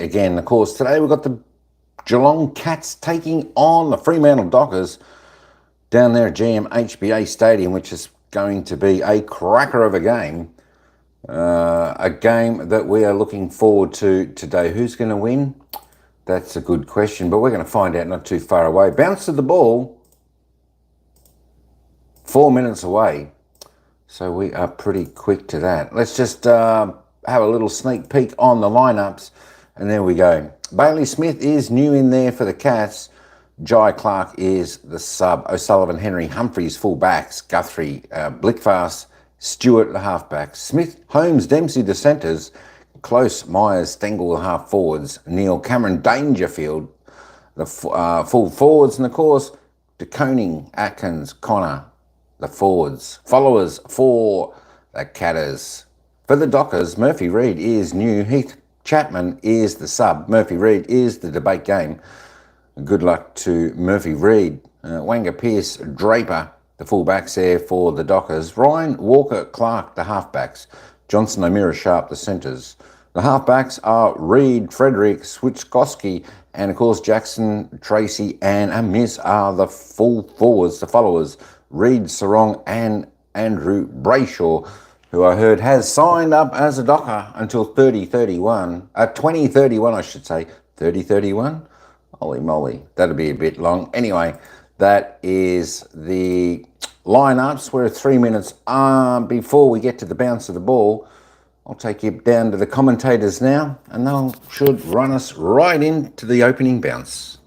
again. Of course, today we've got the Geelong Cats taking on the Fremantle Dockers down there at GMHBA Stadium, which is going to be a cracker of a game. A game that we are looking forward to today. Who's going to win? That's a good question, but we're going to find out not too far away. Bounce of the ball, 4 minutes away. So we are pretty quick to that. Let's just have a little sneak peek on the lineups, and there we go. Bailey Smith is new in there for the Cats. Jai Clark is the sub. O'Sullivan, Henry, Humphreys, full backs. Guthrie, Blickfast, Stewart, the halfbacks. Smith, Holmes, Dempsey, the centres. Close, Myers, Stengel, the half forwards. Neil, Cameron, Dangerfield, the full forwards. And of course, De Koning, Atkins, Connor, the forwards. Followers for the Catters. For the Dockers, Murphy Reid is new. Heath Chapman is the sub. Murphy Reid is the debate game. Good luck to Murphy Reid. Wanga Pearce, Draper, the fullbacks there for the Dockers. Ryan, Walker, Clark, the halfbacks. Johnson, O'Meara, Sharp, the centres. The halfbacks are Reid, Frederick, Switzkowski, and of course Jackson, Tracy, and Amiss are the full forwards, the followers. Reid, Sarong, and Andrew Brayshaw, who I heard has signed up as a Docker until 2031, I should say. 3031? Holy moly, that'll be a bit long. Anyway, that is the lineups. We're 3 minutes before we get to the bounce of the ball. I'll take you down to the commentators now, and they should run us right into the opening bounce.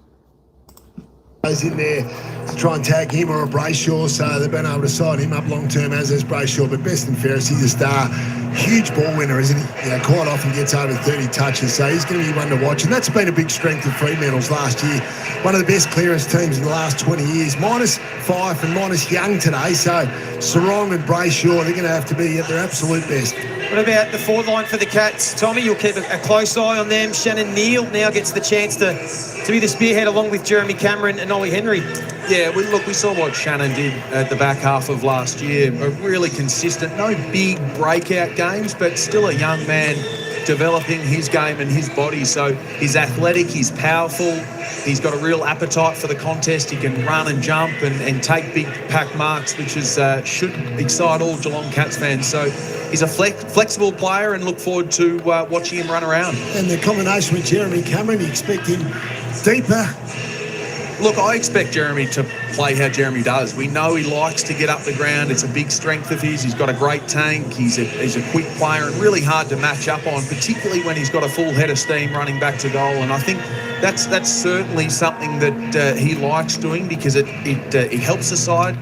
In there to try and tag him or a Brayshaw, so they've been able to side him up long term, as is Brayshaw. But best and fairest, he's a star. Huge ball winner, isn't he? You know, quite often gets over 30 touches, so he's going to be one to watch. And that's been a big strength of Fremantle's last year. One of the best clearance teams in the last 20 years. Minus Fife and minus Young today, so Sarong and Brayshaw, they're going to have to be at their absolute best. What about the forward line for the Cats? Tommy, you'll keep a close eye on them. Shannon Neal now gets the chance to be the spearhead along with Jeremy Cameron and Ollie Henry. Yeah, we saw what Shannon did at the back half of last year. A really consistent, no big breakout games, but still a young man developing his game and his body. So he's athletic, he's powerful, he's got a real appetite for the contest. He can run and jump and take big pack marks, which is should excite all Geelong Cats fans. So he's a flexible player, and look forward to watching him run around. And the combination with Jeremy Cameron, you expect him deeper? Look, I expect Jeremy to play how Jeremy does. We know he likes to get up the ground. It's a big strength of his. He's got a great tank. He's a quick player and really hard to match up on, particularly when he's got a full head of steam running back to goal. And I think that's certainly something that he likes doing, because it helps the side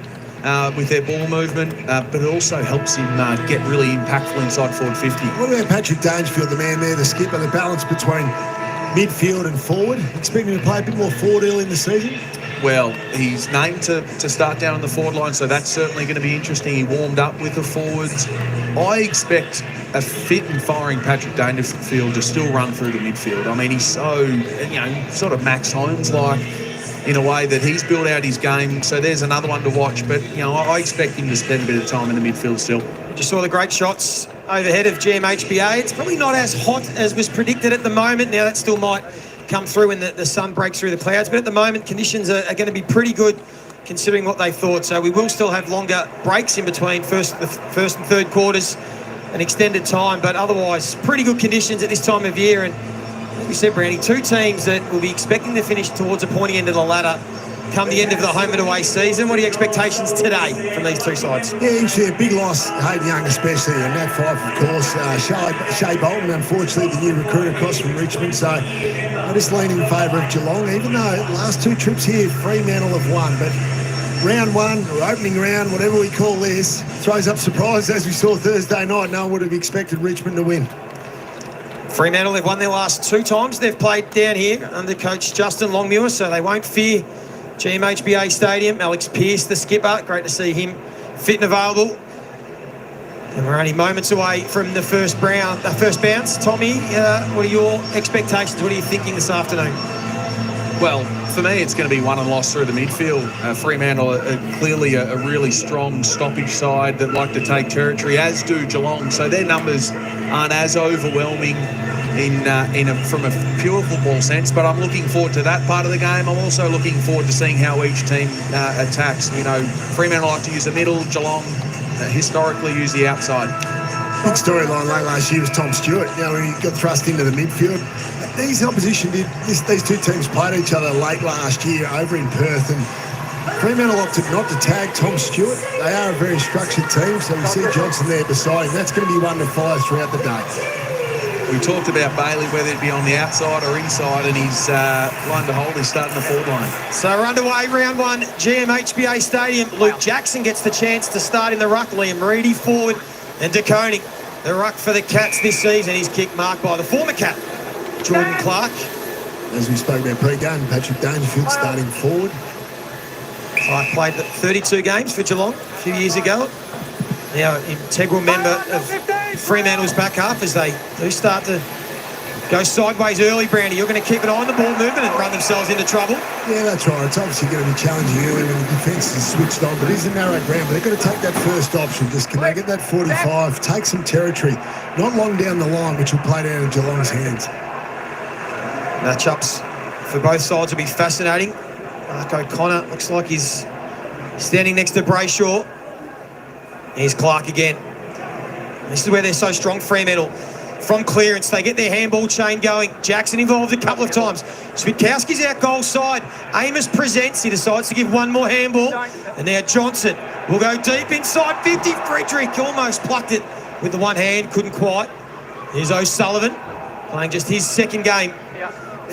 with their ball movement, but it also helps him get really impactful inside forward 50. What about Patrick Dangerfield, the man there, the skipper, the balance between midfield and forward? Expect him to play a bit more forward early in the season? Well, he's named to start down on the forward line, so that's certainly going to be interesting. He warmed up with the forwards. I expect a fit and firing Patrick Dangerfield to still run through the midfield. I mean, he's so, sort of Max Holmes-like in a way that he's built out his game. So there's another one to watch. But, I expect him to spend a bit of time in the midfield still. Just saw the great shots overhead of GMHBA. It's probably not as hot as was predicted at the moment. Now, that still might come through when the sun breaks through the clouds. But at the moment, conditions are going to be pretty good considering what they thought. So we will still have longer breaks in between first and third quarters, an extended time. But otherwise, pretty good conditions at this time of year. And as we said, Brandy, two teams that will be expecting to finish towards the pointy end of the ladder come the end of the home and away season. What are your expectations today from these two sides? Yeah, actually a big loss, Hayden Young especially, and Matt Fife, of course. Shea Bolton, unfortunately, the new recruit across from Richmond. So I just lean in favour of Geelong, even though the last two trips here, Fremantle have won. But round one, or opening round, whatever we call this, throws up surprises, as we saw Thursday night. No one would have expected Richmond to win. Fremantle, they've won their last two times. They've played down here under coach Justin Longmuir, so they won't fear GMHBA Stadium. Alex Pearce, the skipper, great to see him fit and available. And we're only moments away from the first bounce. Tommy, what are your expectations? What are you thinking this afternoon? Well, for me, it's going to be won and lost through the midfield. Fremantle are clearly a really strong stoppage side that like to take territory, as do Geelong. So their numbers aren't as overwhelming from a pure football sense. But I'm looking forward to that part of the game. I'm also looking forward to seeing how each team attacks. You know, Fremantle like to use the middle. Geelong historically use the outside. Big storyline late last year was Tom Stewart. You know, when he got thrust into the midfield. These two teams played each other late last year over in Perth, and Fremantle opted not to tag Tom Stewart. They are a very structured team, so we see Johnson there beside him. That's going to be one to follow throughout the day. We talked about Bailey, whether it be on the outside or inside, and he's line to hold. He's starting the forward line. So we're underway, round one, GMHBA Stadium. Luke Jackson gets the chance to start in the ruck. Liam Reedy forward, and De Koning, the ruck for the Cats this season. His kick marked by the former Cat, Jordan Clark. As we spoke about pre-game, Patrick Dangerfield starting forward. Clark played 32 games for Geelong a few years ago. Now integral member of Fremantle's back half as they do start to go sideways early. Brownie, you're going to keep an eye on the ball movement and run themselves into trouble. Yeah, that's right. It's obviously going to be challenging early when the defence is switched on, but it is a narrow ground. But they've got to take that first option. Just can they get that 45, take some territory, not long down the line, which will play down in Geelong's hands. Matchups for both sides will be fascinating. Mark O'Connor looks like he's standing next to Brayshaw. Here's Clark again. This is where they're so strong, Fremantle. From clearance, they get their handball chain going. Jackson involved a couple of times. Switkowski's out goal side. Amos presents. He decides to give one more handball. And now Johnson will go deep inside 50. Frederick almost plucked it with the one hand. Couldn't quite. Here's O'Sullivan playing just his second game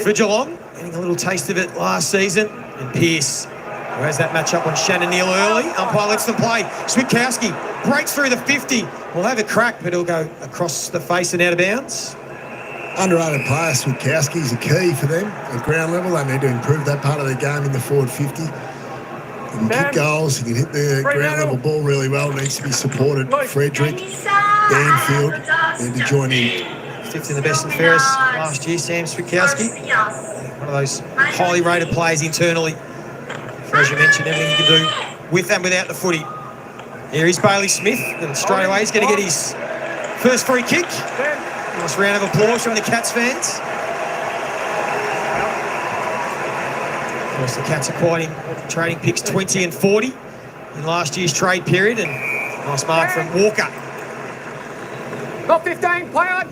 for Geelong. Getting a little taste of it last season. And Pearce, who has that match up on Shannon Neal early. Umpire lets them play. Switkowski breaks through the 50. Will have a crack, but he'll go across the face and out of bounds. Underrated player, Switkowski is a key for them at ground level. They need to improve that part of their game in the forward 50. He can kick goals, he can hit the ground level ball really well. Needs to be supported. Frederick, Danfield, need to join in. Fifth in the best and fairest last year, Sam Switkowski. One of those highly rated players internally. As you mentioned, everything you can do with and without the footy. Here is Bailey Smith, and straight away he's going to get his first free kick. Nice round of applause from the Cats fans. Of course, the Cats acquired him, trading picks 20 and 40 in last year's trade period, and nice mark from Walker. Got 15, play on.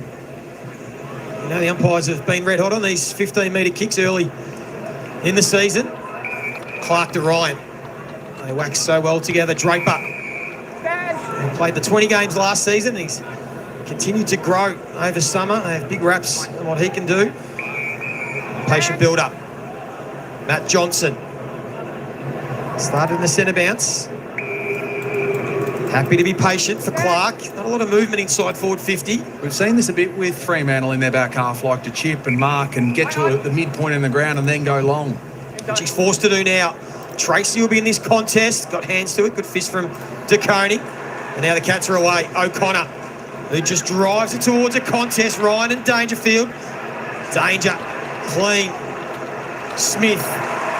You know, the umpires have been red hot on these 15-metre kicks early in the season. Clark to Ryan. They wax so well together. Draper. He played the 20 games last season. He's continued to grow over summer. They have big raps on what he can do. Patient build-up. Matt Johnson. Started in the centre bounce. Happy to be patient for Clark. Not a lot of movement inside forward 50. We've seen this a bit with Fremantle in their back half, like to chip and mark and get to the midpoint in the ground and then go long. Which he's forced to do now. Tracy will be in this contest. Got hands to it. Good fist from De Koning. And now the Cats are away. O'Connor, who just drives it towards a contest. Ryan and Dangerfield. Danger. Clean. Smith.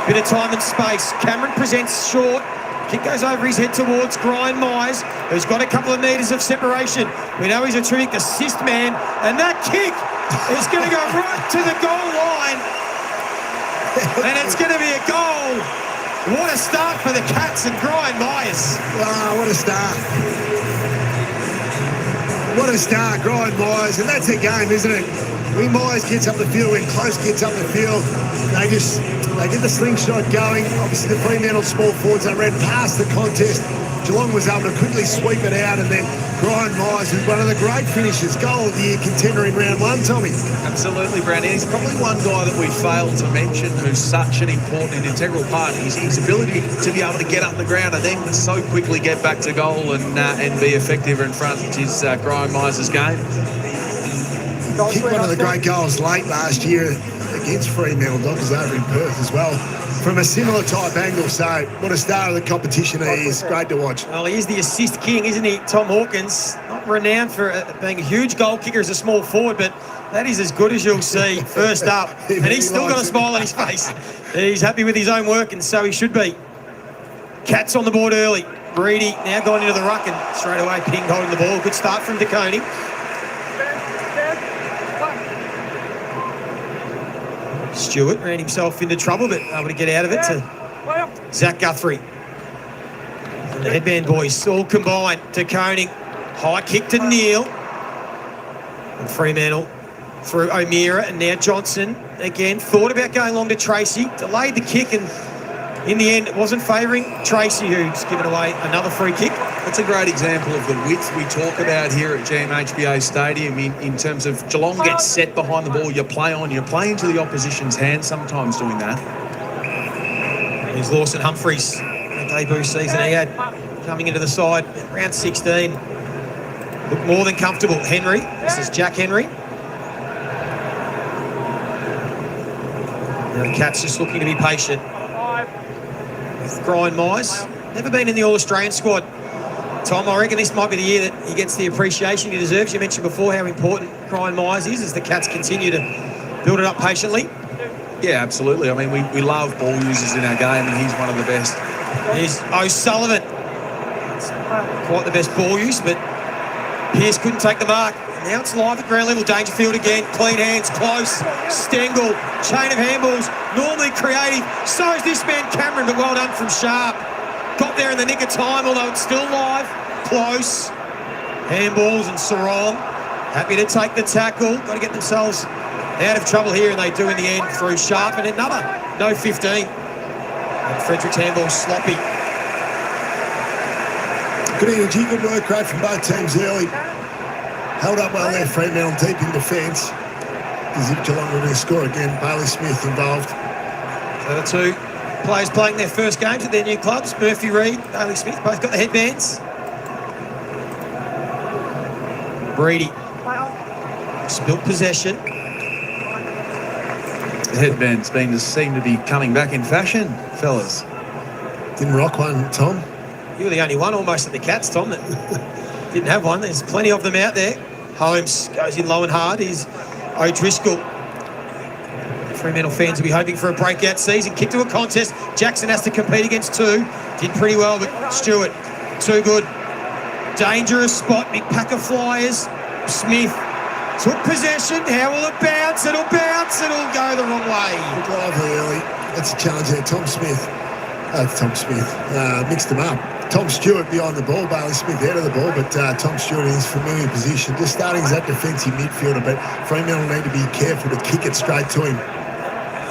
Bit of time and space. Cameron presents short. Kick goes over his head towards Brian Myers, who's got a couple of metres of separation. We know he's a terrific assist man. And that kick is going to go right to the goal line. And it's going to be a goal. What a start for the Cats and Brian Myers. Wow, what a start. What a start, Brian Myers. And that's their game, isn't it? When Myers gets up the field, when Close gets up the field, they get the slingshot going. Obviously, the Fremantle small forwards, they ran past the contest. Geelong was able to quickly sweep it out, and then Brian Myers is one of the great finishers. Goal of the year contender in round one, Tommy. Absolutely, Brandon. He's probably one guy that we failed to mention who's such an important and integral part. His ability to be able to get up the ground and then so quickly get back to goal and be effective in front is Brian Myers' game. He kicked one of the great goals late last year against Fremantle Dockers over in Perth as well, from a similar type angle. So what a start of the competition he is. Great to watch. Well, he is the assist king, isn't he? Tom Hawkins, not renowned for being a huge goal kicker as a small forward, but that is as good as you'll see first up. And he's still got a smile on his face. He's happy with his own work, and so he should be. Cats on the board early. Reedy now gone into the ruck and straight away pinged holding the ball. Good start from De Koning. Stewart ran himself into trouble, but able to get out of it to Zach Guthrie. And the headband boys all combined to Koning. High kick to Neil. And Fremantle through O'Meara, and now Johnson again. Thought about going long to Tracy. Delayed the kick, and in the end, it wasn't favouring Tracy, who's given away another free kick. That's a great example of the width we talk about here at GMHBA Stadium in terms of Geelong gets set behind the ball, you play into the opposition's hands sometimes doing that. Here's Lawson Humphries, the debut season he had coming into the side, round 16. Looked more than comfortable. Henry, this is Jack Henry. Now the Cats just looking to be patient. Brian Mize, never been in the All-Australian squad. Tom, I reckon this might be the year that he gets the appreciation he deserves. You mentioned before how important Brian Mize is as the Cats continue to build it up patiently. Yeah, absolutely. I mean, we love ball users in our game, and he's one of the best. Here's O'Sullivan. Quite the best ball use, but Pearce couldn't take the mark. Now it's live at ground level. Dangerfield again. Clean hands, close. Stengel, chain of handballs. Normally creative. So is this man Cameron, but well done from Sharp. Got there in the nick of time, although it's still live. Close. Handballs and Sarong happy to take the tackle. Got to get themselves out of trouble here, and they do in the end through Sharp, and another no 15. And Frederick's handball sloppy. Good energy, good work, great from both teams early. Held up well there, Fremantle deep in defence. As if Geelong were going to score again. Bailey Smith involved. So the two players playing their first games at their new clubs, Murphy Reid, Bailey Smith, both got the headbands. Breedy. Spilt possession. The headbands seem to be coming back in fashion, fellas. Didn't rock one, Tom. You were the only one almost at the Cats, Tom, that didn't have one. There's plenty of them out there. Holmes goes in low and hard. Here's O'Driscoll. Fremantle fans will be hoping for a breakout season. Kick to a contest. Jackson has to compete against two. Did pretty well, but Stewart, too good. Dangerous spot. Big pack of flyers. Smith took possession. How will it bounce? It'll bounce. It'll go the wrong way. Good lively early. That's a challenge there. Tom Smith. Mixed them up. Tom Stewart behind the ball, Bailey Smith out of the ball, but Tom Stewart in his familiar position, just starting as that defensive midfielder, but Fremantle need to be careful to kick it straight to him.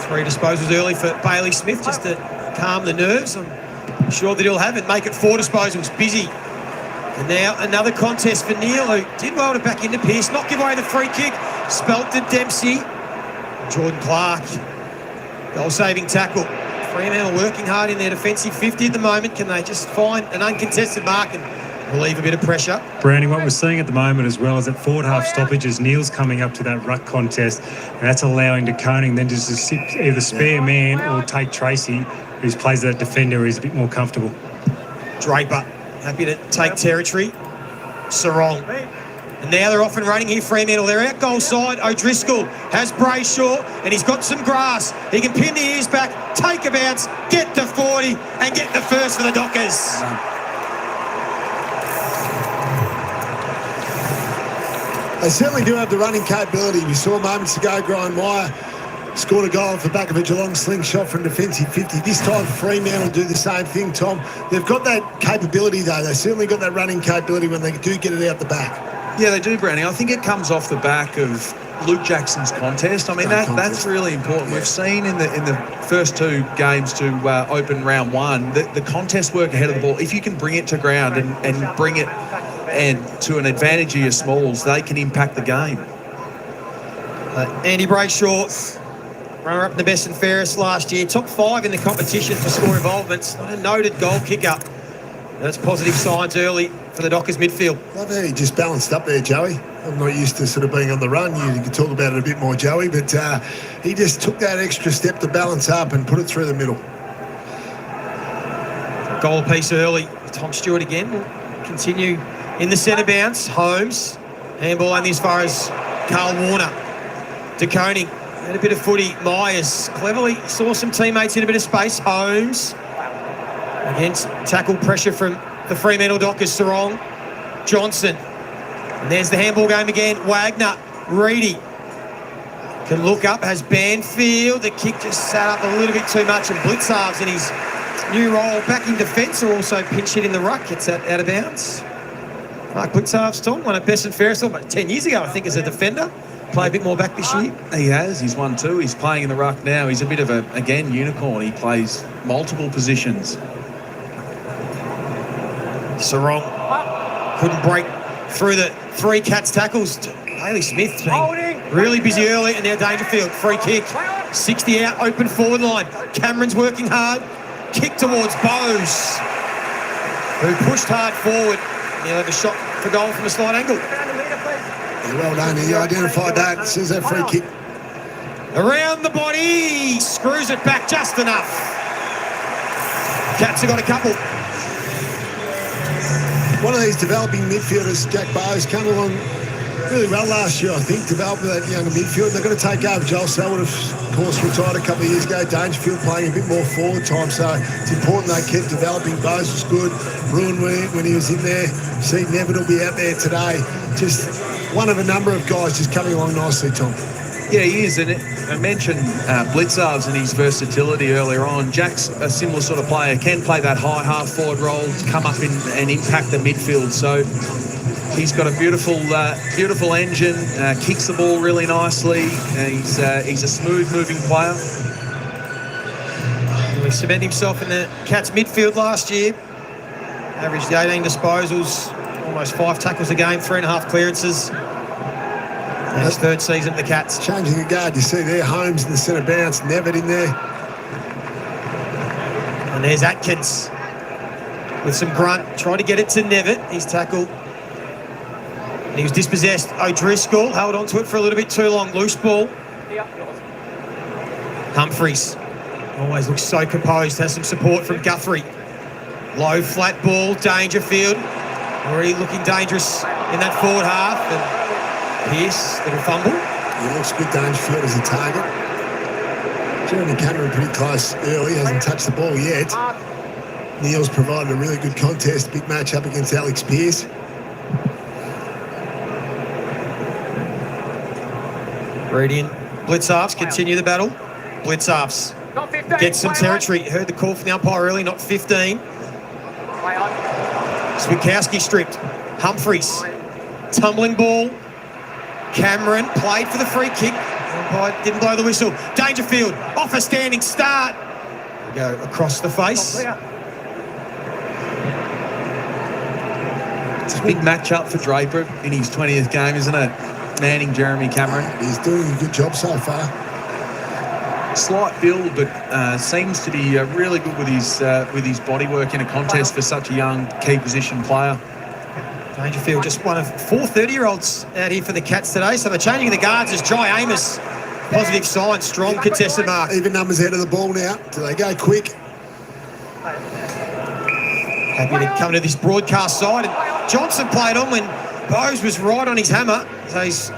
3 disposals early for Bailey Smith just to calm the nerves. I'm sure that he'll have it, make it 4 disposals, busy. And now another contest for Neil, who did well to back into Pearce, not give away the free kick. Spelt to Dempsey. Jordan Clark, goal-saving tackle. Fremantle working hard in their defensive 50 at the moment. Can they just find an uncontested mark and relieve a bit of pressure? Brownie, what we're seeing at the moment as well is at forward half stoppages, Neil's coming up to that ruck contest, and that's allowing De Koning then just to sit either spare man or take Tracy, who plays that defender, who's a bit more comfortable. Draper, happy to take territory. Sarong. And now they're off and running here, Fremantle. They're out goal side. O'Driscoll has Brayshaw, and he's got some grass. He can pin the ears back, take a bounce, get to 40, and get the first for the Dockers. They certainly do have the running capability. We saw moments ago Brian Meyer scored a goal off the back of a Geelong slingshot from defensive 50. This time Fremantle do the same thing, Tom. They've got that capability, though. They've certainly got that running capability when they do get it out the back. Yeah, they do, Brownie. I think it comes off the back of Luke Jackson's contest. I mean, that's really important. We've seen in the first 2 games to open round 1 the contest work ahead of the ball. If you can bring it to ground and bring it and to an advantage of your smalls, they can impact the game. Andy Brayshaw, runner-up in the best and fairest last year, top 5 in the competition for score involvements. Not a noted goal kicker. That's positive signs early for the Dockers midfield. Love how he just balanced up there, Joey. I'm not used to sort of being on the run. You can talk about it a bit more, Joey, but he just took that extra step to balance up and put it through the middle. Goal piece early. Tom Stewart again will continue in the centre bounce. Holmes, handball only as far as Carl Warner. De Koning had a bit of footy. Myers cleverly saw some teammates in a bit of space. Holmes against tackle pressure from the Fremantle Dockers. Sarong, Johnson. And there's the handball game again. Wagner, Reedy. can look up, has Banfield. The kick just sat up a little bit too much, and Blitzarves in his new role back in defence are also pinch hit in the ruck. Gets that out of bounds. Mark Blitzarves, Tom, won at best and fairest about 10 years ago, I think, as a defender. Play a bit more back this year. He has. He's won 2. He's playing in the ruck now. He's a bit of a, again, unicorn. He plays multiple positions. Sarong couldn't break through the 3 Cats tackles. Haley Smith's been really busy early, and now Dangerfield. Free kick. 60 out, open forward line. Cameron's working hard. Kick towards Bowes, who pushed hard forward. Now have a shot for goal from a slight angle. Well done, he identified that. This is that free kick. Around the body, screws it back just enough. Cats have got a couple. One of these developing midfielders, Jack Bowes, come along really well last year, I think, developing that younger midfield. They're going to take over. Joel Selwood, of course, retired a couple of years ago. Dangerfield playing a bit more forward time, so it's important they keep developing. Bowes was good. Ruin when he was in there. Steve Nevin will be out there today. Just one of a number of guys just coming along nicely, Tom. Yeah, he is. And I mentioned Blitzarves and his versatility earlier on. Jack's a similar sort of player, can play that high half-forward role, come up in and impact the midfield. So he's got a beautiful beautiful engine, kicks the ball really nicely. He's a smooth-moving player. He cemented himself in the Cats midfield last year. Averaged 18 disposals, almost 5 tackles a game, 3.5 clearances. His 3rd season at the Cats. Changing the guard, you see there, Holmes in the centre bounce, Nevitt in there. And there's Atkins with some grunt, tried to get it to Nevitt. He's tackled. And he was dispossessed. O'Driscoll held on to it for a little bit too long. Loose ball. Humphreys always looks so composed, has some support from Guthrie. Low flat ball, Dangerfield. Already looking dangerous in that forward half. And Pearce, little fumble. He looks good, Dangerfield, as a target. Jeremy Cameron pretty close early, hasn't touched the ball yet. Neil's provided a really good contest, big match up against Alex Pearce. Radiant Blitzarves continue the battle. Blitzarves gets some territory. Heard the call from the umpire early, not 15. Swikowski stripped. Humphreys, tumbling ball. Cameron played for the free kick. Umpire didn't blow the whistle. Dangerfield off a standing start. Go across the face. It's a big match-up for Draper in his 20th game, isn't it? Manning Jeremy Cameron. He's doing a good job so far. Slight build, but seems to be really good with his body work in a contest for such a young key position player. Dangerfield just one of 4 30-year-olds out here for the Cats today. So they're changing the guards as Jai Amos. Positive sign, strong contested mark. Even numbers ahead of the ball now. Do they go quick? Happy to come to this broadcast side. And Johnson played on when Bowes was right on his hammer. So he's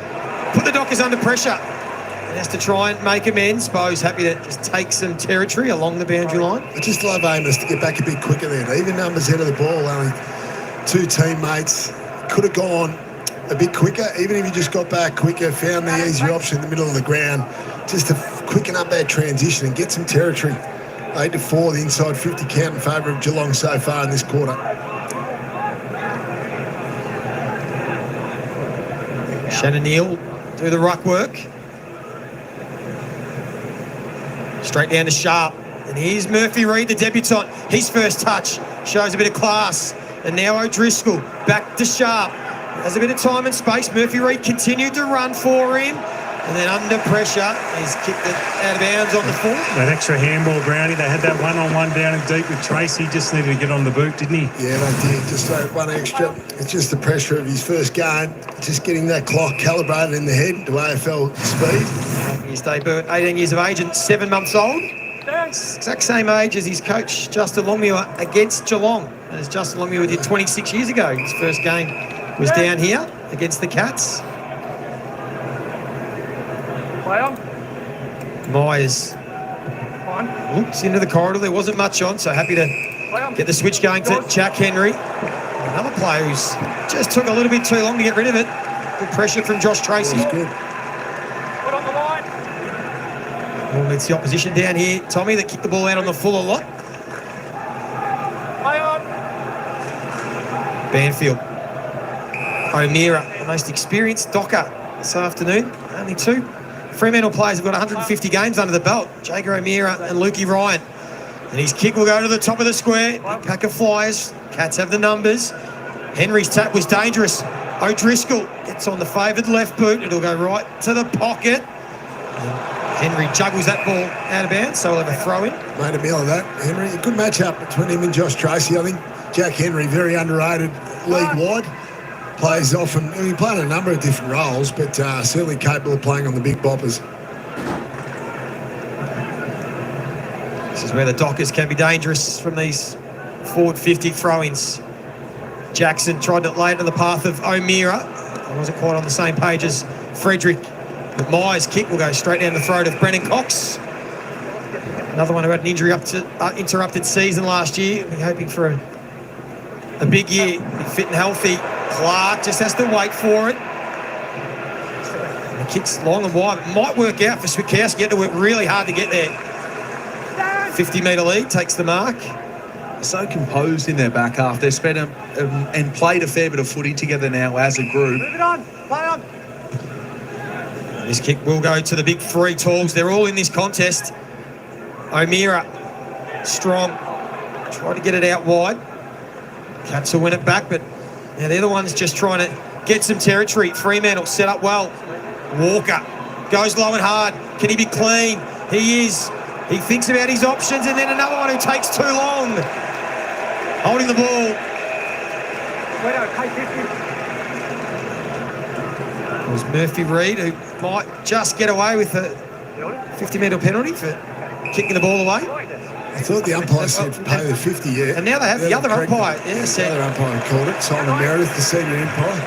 put the Dockers under pressure. He has to try and make amends. Bowes happy to just take some territory along the boundary line. I just love Amos to get back a bit quicker there. Even numbers ahead of the ball. Only 2 teammates. Could have gone a bit quicker. Even if you just got back quicker, found the easier option in the middle of the ground, just to quicken up that transition and get some territory. 8-4, the inside 50 count in favour of Geelong so far in this quarter. Shannon Neal do the ruck work. Straight down to Sharp. And here's Murphy Reid, the debutant. His first touch shows a bit of class. And now O'Driscoll back to Sharp. Has a bit of time and space. Murphy Reid continued to run for him. And then under pressure, he's kicked it out of bounds on the full. That extra handball, Brownie. They had that one-on-one down and deep with Tracy. Just needed to get on the boot, didn't he? Yeah, they did. Just that one extra. It's just the pressure of his first game. Just getting that clock calibrated in the head to AFL speed. His debut at 18 years of age and 7 months old. Exact same age as his coach, Justin Longmuir, against Geelong. As Justin Longmuir did 26 years ago. His first game was down here against the Cats. Myers looks into the corridor. There wasn't much on, so happy to get the switch going to Jack Henry. Another player who's just took a little bit too long to get rid of it. Good pressure from Josh Tracy. Good. Normally it's the opposition down here, Tommy, that kick the ball out on the full a lot. Banfield. O'Meara, the most experienced docker this afternoon. Only 2 Fremantle players have got 150 games under the belt. Jager O'Meara and Lukey Ryan. And his kick will go to the top of the square. Big pack of flyers. Cats have the numbers. Henry's tap was dangerous. O'Driscoll gets on the favoured left boot. It'll go right to the pocket. Henry juggles that ball out of bounds, so we'll have a throw in. Made a meal of that, Henry. A good match-up between him and Josh Tracy. I think Jack Henry, very underrated league-wide. Plays often, he played a number of different roles, but certainly capable of playing on the big boppers. This is where the Dockers can be dangerous from these forward 50 throw-ins. Jackson tried to lay it to the path of O'Meara. He wasn't quite on the same page as Frederick. But Myers' kick will go straight down the throat of Brennan Cox. Another one who had an injury up to interrupted season last year. We're hoping for a big year, be fit and healthy. Clark just has to wait for it. And the kick's long and wide. It might work out for Switkowski. Had to work really hard to get there. 50-metre lead, takes the mark. So composed in their back half. They've spent and played a fair bit of footy together now as a group. Move it on. Play on. This kick will go to the big 3 talls. They're all in this contest. O'Meara, strong. Try to get it out wide. Cats will win it back, but now they're the ones just trying to get some territory. Fremantle set up well. Walker goes low and hard. Can he be clean? He is. He thinks about his options, and then another one who takes too long. Holding the ball. It was Murphy Reid, who might just get away with a 50-metre penalty for kicking the ball away. I thought the umpire said pay the 50, yeah. And now they have the other umpire. Yeah, the other umpire called it. Simon Meredith, the senior umpire.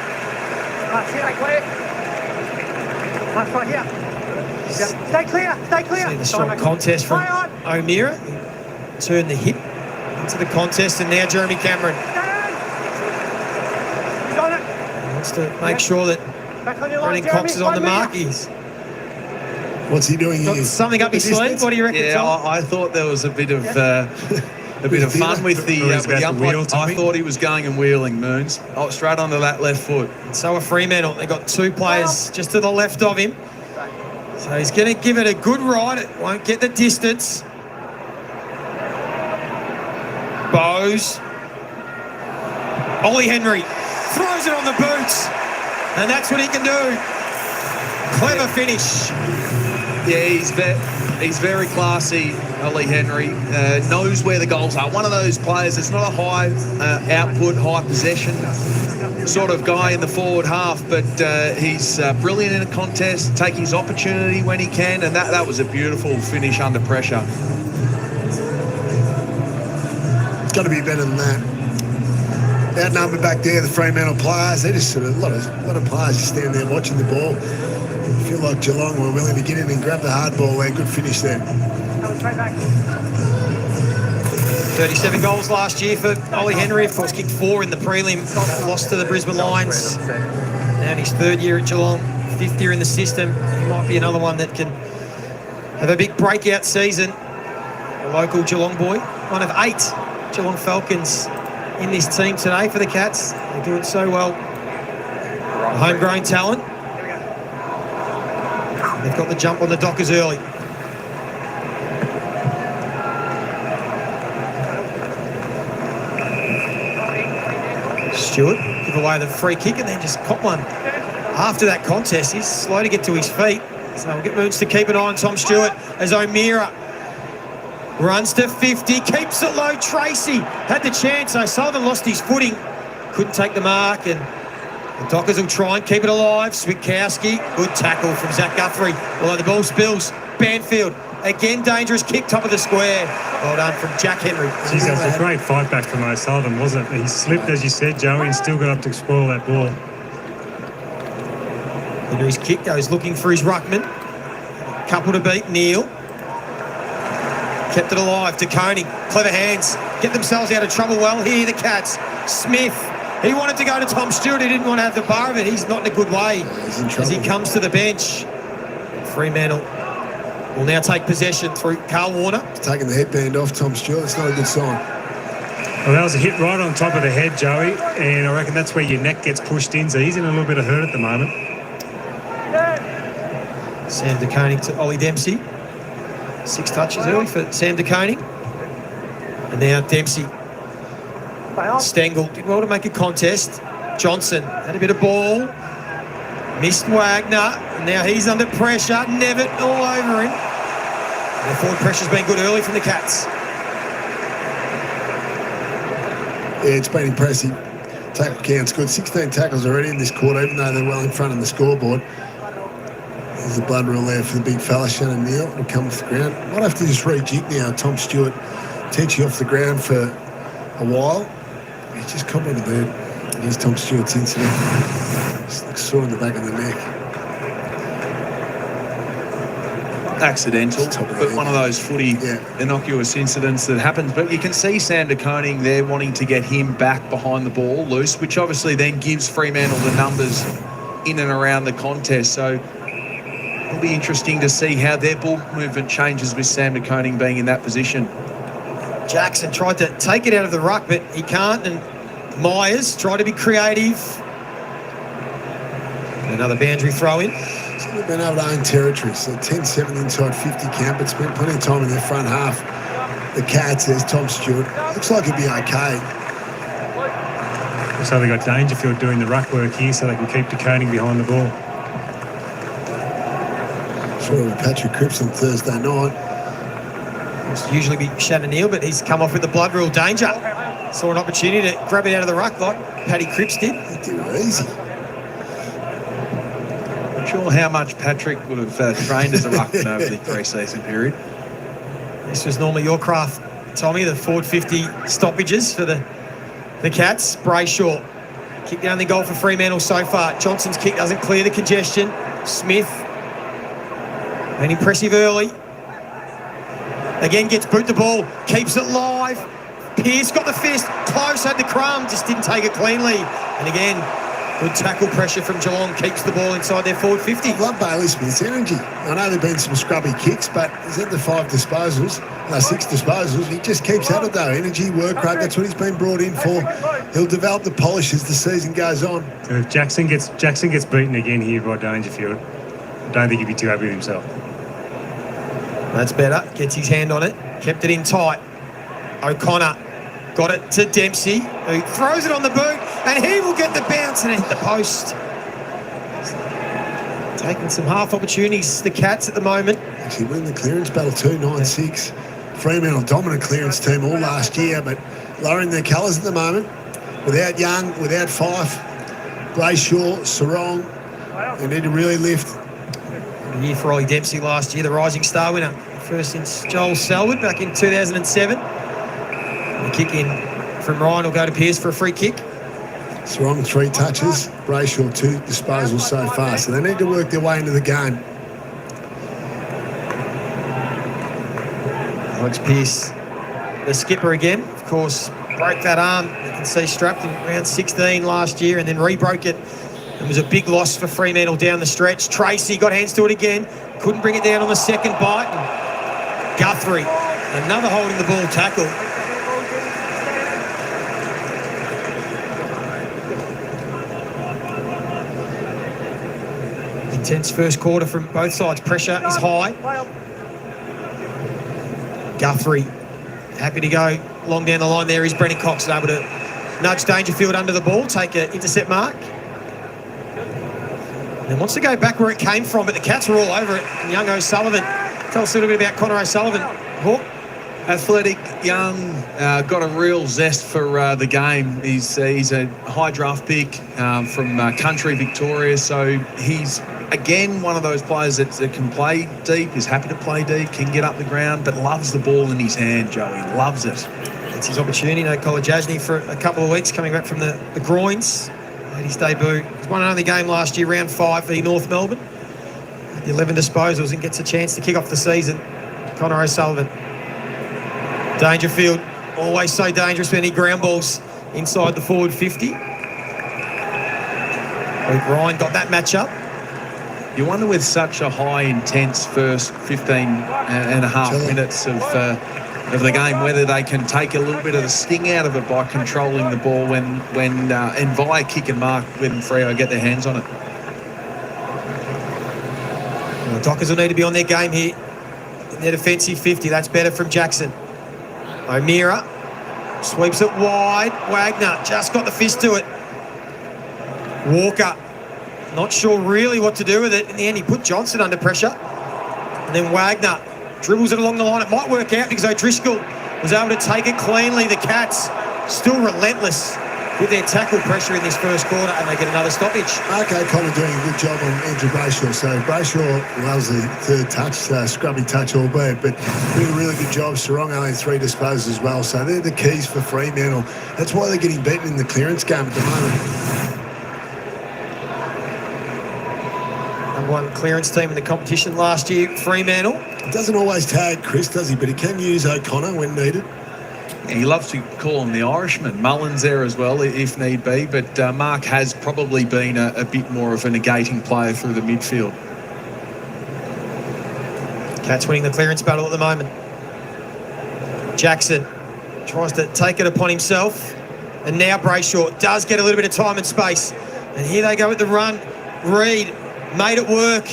Stay clear. Stay clear. See the strong contest from O'Meara. Turned the hip into the contest, and now Jeremy Cameron wants to make sure that Brennan Cox is on the mark. What's he doing Got here? something up his sleeve. What do you reckon, Yeah, Tom? I thought there was a bit of fun with the umpire. I thought he was going and wheeling, Moons. Oh, straight onto that left foot. And so are Fremantle. They've got 2 players just to the left of him. So he's going to give it a good ride. It won't get the distance. Bowes. Ollie Henry throws it on the boots. And that's what he can do. Clever finish. Yeah, he's very classy, Ollie Henry. Knows where the goals are. One of those players that's not a high output, high possession sort of guy in the forward half, but he's brilliant in a contest, take his opportunity when he can, and that was a beautiful finish under pressure. It's got to be better than that. Outnumbered back there, the Fremantle players. They just sort of, a lot of players just stand there watching the ball. I feel like Geelong were willing to get in and grab the hard ball there. Good finish there. 37 goals last year for Ollie Henry. Of course, kicked 4 in the prelim. Lost to the Brisbane Lions. Now in his 3rd year at Geelong. 5th year in the system. He might be another one that can have a big breakout season. A local Geelong boy. One of 8 Geelong Falcons in this team today for the Cats. They're doing so well. Homegrown talent. They've got the jump on the Dockers early. Stewart give away the free kick and then just cop one. After that contest, he's slow to get to his feet. So we'll get Moons to keep an eye on Tom Stewart as O'Meara runs to 50, keeps it low. Tracy had the chance. O'Sullivan lost his footing, couldn't take the mark, and the Dockers will try and keep it alive. Switkowski, good tackle from Zach Guthrie. Although the ball spills, Banfield, again dangerous kick, top of the square. Well done from Jack Henry. Jeez, that was a great fight back from O'Sullivan, wasn't it? He slipped, as you said, Joey, and still got up to spoil that ball. Henry's kick goes looking for his ruckman. Couple to beat, Neil. Kept it alive to Coney. Clever hands. Get themselves out of trouble well here, the Cats. Smith. He wanted to go to Tom Stewart. He didn't want to have the bar of it. He's not in a good way as he comes to the bench. Fremantle will now take possession through Carl Warner. He's taking the headband off Tom Stewart. It's not a good sign. Well, that was a hit right on top of the head, Joey, and I reckon that's where your neck gets pushed in, so he's in a little bit of hurt at the moment. Sam De Koning to Ollie Dempsey. 6 touches early for Sam De Koning. And now Dempsey. Stengel did well to make a contest. Johnson had a bit of ball. Missed Wagner. And now he's under pressure. Nevitt all over him. And the forward pressure's been good early from the Cats. Yeah, it's been impressive. Tackle count's good. 16 tackles already in this quarter, even though they're well in front of the scoreboard. There's the blood rule there for the big fella, Shannon Neal. Will come off the ground. Might have to just rejig now. Tom Stewart teaching off the ground for a while. He's just caught by the bird. Here's Tom Stewart's incident. Just looks sore in the back of the neck. Accidental, but one of those footy innocuous incidents that happens. But you can see Sam De Koning there wanting to get him back behind the ball loose, which obviously then gives Fremantle the numbers in and around the contest. So it'll be interesting to see how their ball movement changes with Sam De Koning being in that position. Jackson tried to take it out of the ruck, but he can't. And Myers tried to be creative. Another boundary throw in. They've been able to own territory, so 10-7 inside 50 count, but spent plenty of time in their front half. The Cats, there's Tom Stewart. Looks like he'll be okay. So they've got Dangerfield doing the ruck work here so they can keep De Koning behind the ball. Sure, with Patrick Cripps on Thursday night. It's usually be Shannon Neal, but he's come off with the blood rule. Danger. Saw an opportunity to grab it out of the ruck like Paddy Cripps did. They did it easy. Not sure how much Patrick would have trained as a ruckman over the pre-season period. This was normally your craft, Tommy, the forward 50 stoppages for the Cats. Brayshaw, kick down the goal for Fremantle so far. Johnson's kick doesn't clear the congestion. Smith, been impressive early. Again, gets boot the ball, keeps it live. Pearce got the fist, close, had the crumb, just didn't take it cleanly. And again, good tackle pressure from Geelong, keeps the ball inside their forward 50. I love Bailey Smith's energy. I know there have been some scrubby kicks, but he's at the 6 disposals. He just keeps at it though. Energy, work rate, that's what he's been brought in for. He'll develop the polish as the season goes on. So if Jackson gets beaten again here by Dangerfield, I don't think he'd be too happy with himself. That's better, gets his hand on it, kept it in tight. O'Connor got it to Dempsey, who throws it on the boot, and he will get the bounce and hit the post. Taking some half opportunities, the Cats at the moment. Actually win the clearance battle 2-9-6. Fremantle dominant clearance team all last year, but lowering their colours at the moment. Without Young, without Fife, Brayshaw, Sarong, they need to really lift. A year for Ollie Dempsey last year, the Rising Star winner. First since Joel Selwood back in 2007. The kick in from Ryan will go to Pearce for a free kick. Sarong 3 touches, Brayshaw 2 disposals so far, so they need to work their way into the game. Alex Pearce, the skipper again, of course, broke that arm. You can see strapped in round 16 last year and then re-broke it. It was a big loss for Fremantle down the stretch. Tracy got hands to it again, couldn't bring it down on the second bite. And Guthrie, another holding the ball tackle. Intense first quarter from both sides. Pressure is high. Guthrie, happy to go long down the line there. Is Brennan Cox able to nudge Dangerfield under the ball, take an intercept mark. And wants to go back where it came from, but the Cats are all over it. And young O'Sullivan. Tell us a little bit about Connor O'Sullivan. Hawk. Athletic, young, got a real zest for the game. He's a high draft pick from country Victoria, so he's, again, one of those players that can play deep, is happy to play deep, can get up the ground, but loves the ball in his hand, Joey. Loves it. It's his opportunity. No Kolajasny for a couple of weeks, coming back from the groins. Made his debut. He's won an only game last year, round 5 for North Melbourne. The 11 disposals and gets a chance to kick off the season. Connor O'Sullivan. Dangerfield, always so dangerous when he ground balls inside the forward 50. Luke Ryan got that matchup. You wonder with such a high intense first 15 and a half minutes of the game, whether they can take a little bit of the sting out of it by controlling the ball when and via kick and mark when Freo get their hands on it. Well, the Dockers will need to be on their game here. In their defensive 50, that's better from Jackson. O'Meara sweeps it wide. Wagner just got the fist to it. Walker, not sure really what to do with it. In the end, he put Johnson under pressure. And then Wagner dribbles it along the line. It might work out because O'Driscoll was able to take it cleanly. The Cats still relentless with their tackle pressure in this first quarter, and they get another stoppage. Okay, Connor doing a good job on Andrew Brayshaw. So Brayshaw loves the third touch, scrubby touch albeit, but doing a really good job. Sarong only 3 disposals as well. So they're the keys for Fremantle. That's why they're getting beaten in the clearance game at the moment. One clearance team in the competition last year, Fremantle. He doesn't always tag Chris, does he? But he can use O'Connor when needed. Yeah, he loves to call him the Irishman. Mullen's there as well, if need be. But Mark has probably been a bit more of a negating player through the midfield. Cats winning the clearance battle at the moment. Jackson tries to take it upon himself. And now Brayshaw does get a little bit of time and space. And here they go with the run. Reid made it work,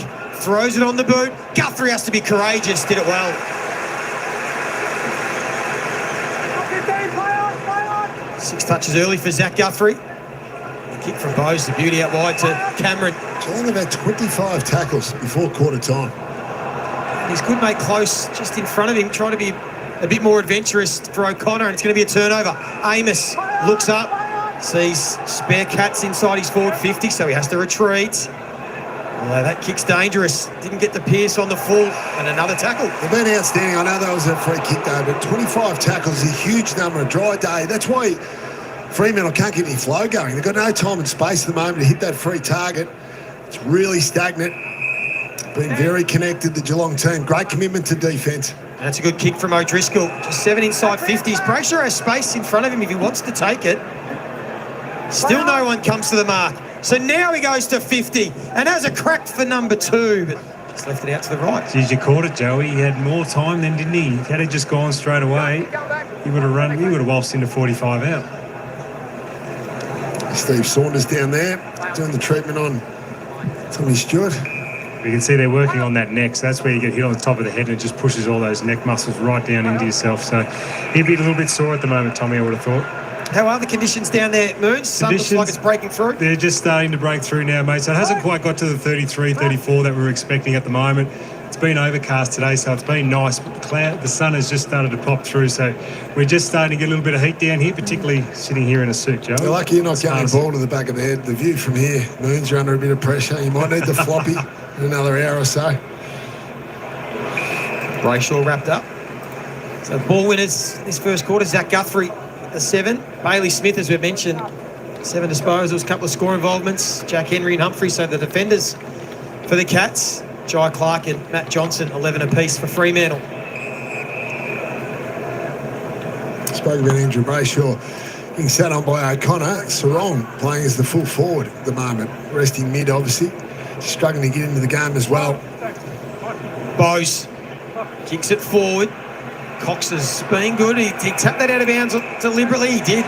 throws it on the boot. Guthrie has to be courageous, did it well. 6 touches early for Zach Guthrie. The kick from Bowes, the beauty out wide to Cameron. Geelong have had 25 tackles before quarter time. He's good mate close, just in front of him, trying to be a bit more adventurous for O'Connor, and it's going to be a turnover. Amos looks up, sees spare Cats inside his forward 50, so he has to retreat. Well, that kick's dangerous. Didn't get the Pierce on the full, and another tackle. They've been outstanding. I know that was a free kick though, but 25 tackles is a huge number. A dry day. That's why Fremantle can't get any flow going. They've got no time and space at the moment to hit that free target. It's really stagnant. Been very connected, the Geelong team. Great commitment to defence. That's a good kick from O'Driscoll. Just 7 inside 50s. Brayshaw has space in front of him if he wants to take it. Still no one comes to the mark. So now he goes to 50 and has a crack for number 2, but just left it out to the right. Geez, you caught it, Joey. He had more time then, didn't he? Had he just gone straight away, he would have run. He would have waltzed into 45 out. Steve Saunders down there doing the treatment on Tommy Stewart. You can see they're working on that neck, so that's where you get hit on the top of the head and it just pushes all those neck muscles right down into yourself. So he'd be a little bit sore at the moment, Tommy, I would have thought. How are the conditions down there, Moons? Sun looks like it's breaking through. They're just starting to break through now, mate. So it hasn't quite got to the 33, 34 that we're expecting at the moment. It's been overcast today, so it's been nice, but the sun has just started to pop through, so we're just starting to get a little bit of heat down here, particularly sitting here in a suit, Joe. You're lucky you're not getting the ball to the back of the head. The view from here, Moons, you're under a bit of pressure. You might need the floppy in another hour or so. Brayshaw wrapped up. So ball winners this first quarter, Zach Guthrie, the 7. Bailey Smith, as we mentioned, 7 disposals, a couple of score involvements. Jack Henry and Humphrey, so the defenders for the Cats. Jai Clark and Matt Johnson, 11 apiece for Fremantle. Spoke about Andrew Brayshaw being sat on by O'Connor. Sarong playing as the full forward at the moment. Resting mid, obviously. Struggling to get into the game as well. Bowes kicks it forward. Cox has been good. He tapped that out of bounds deliberately. He did.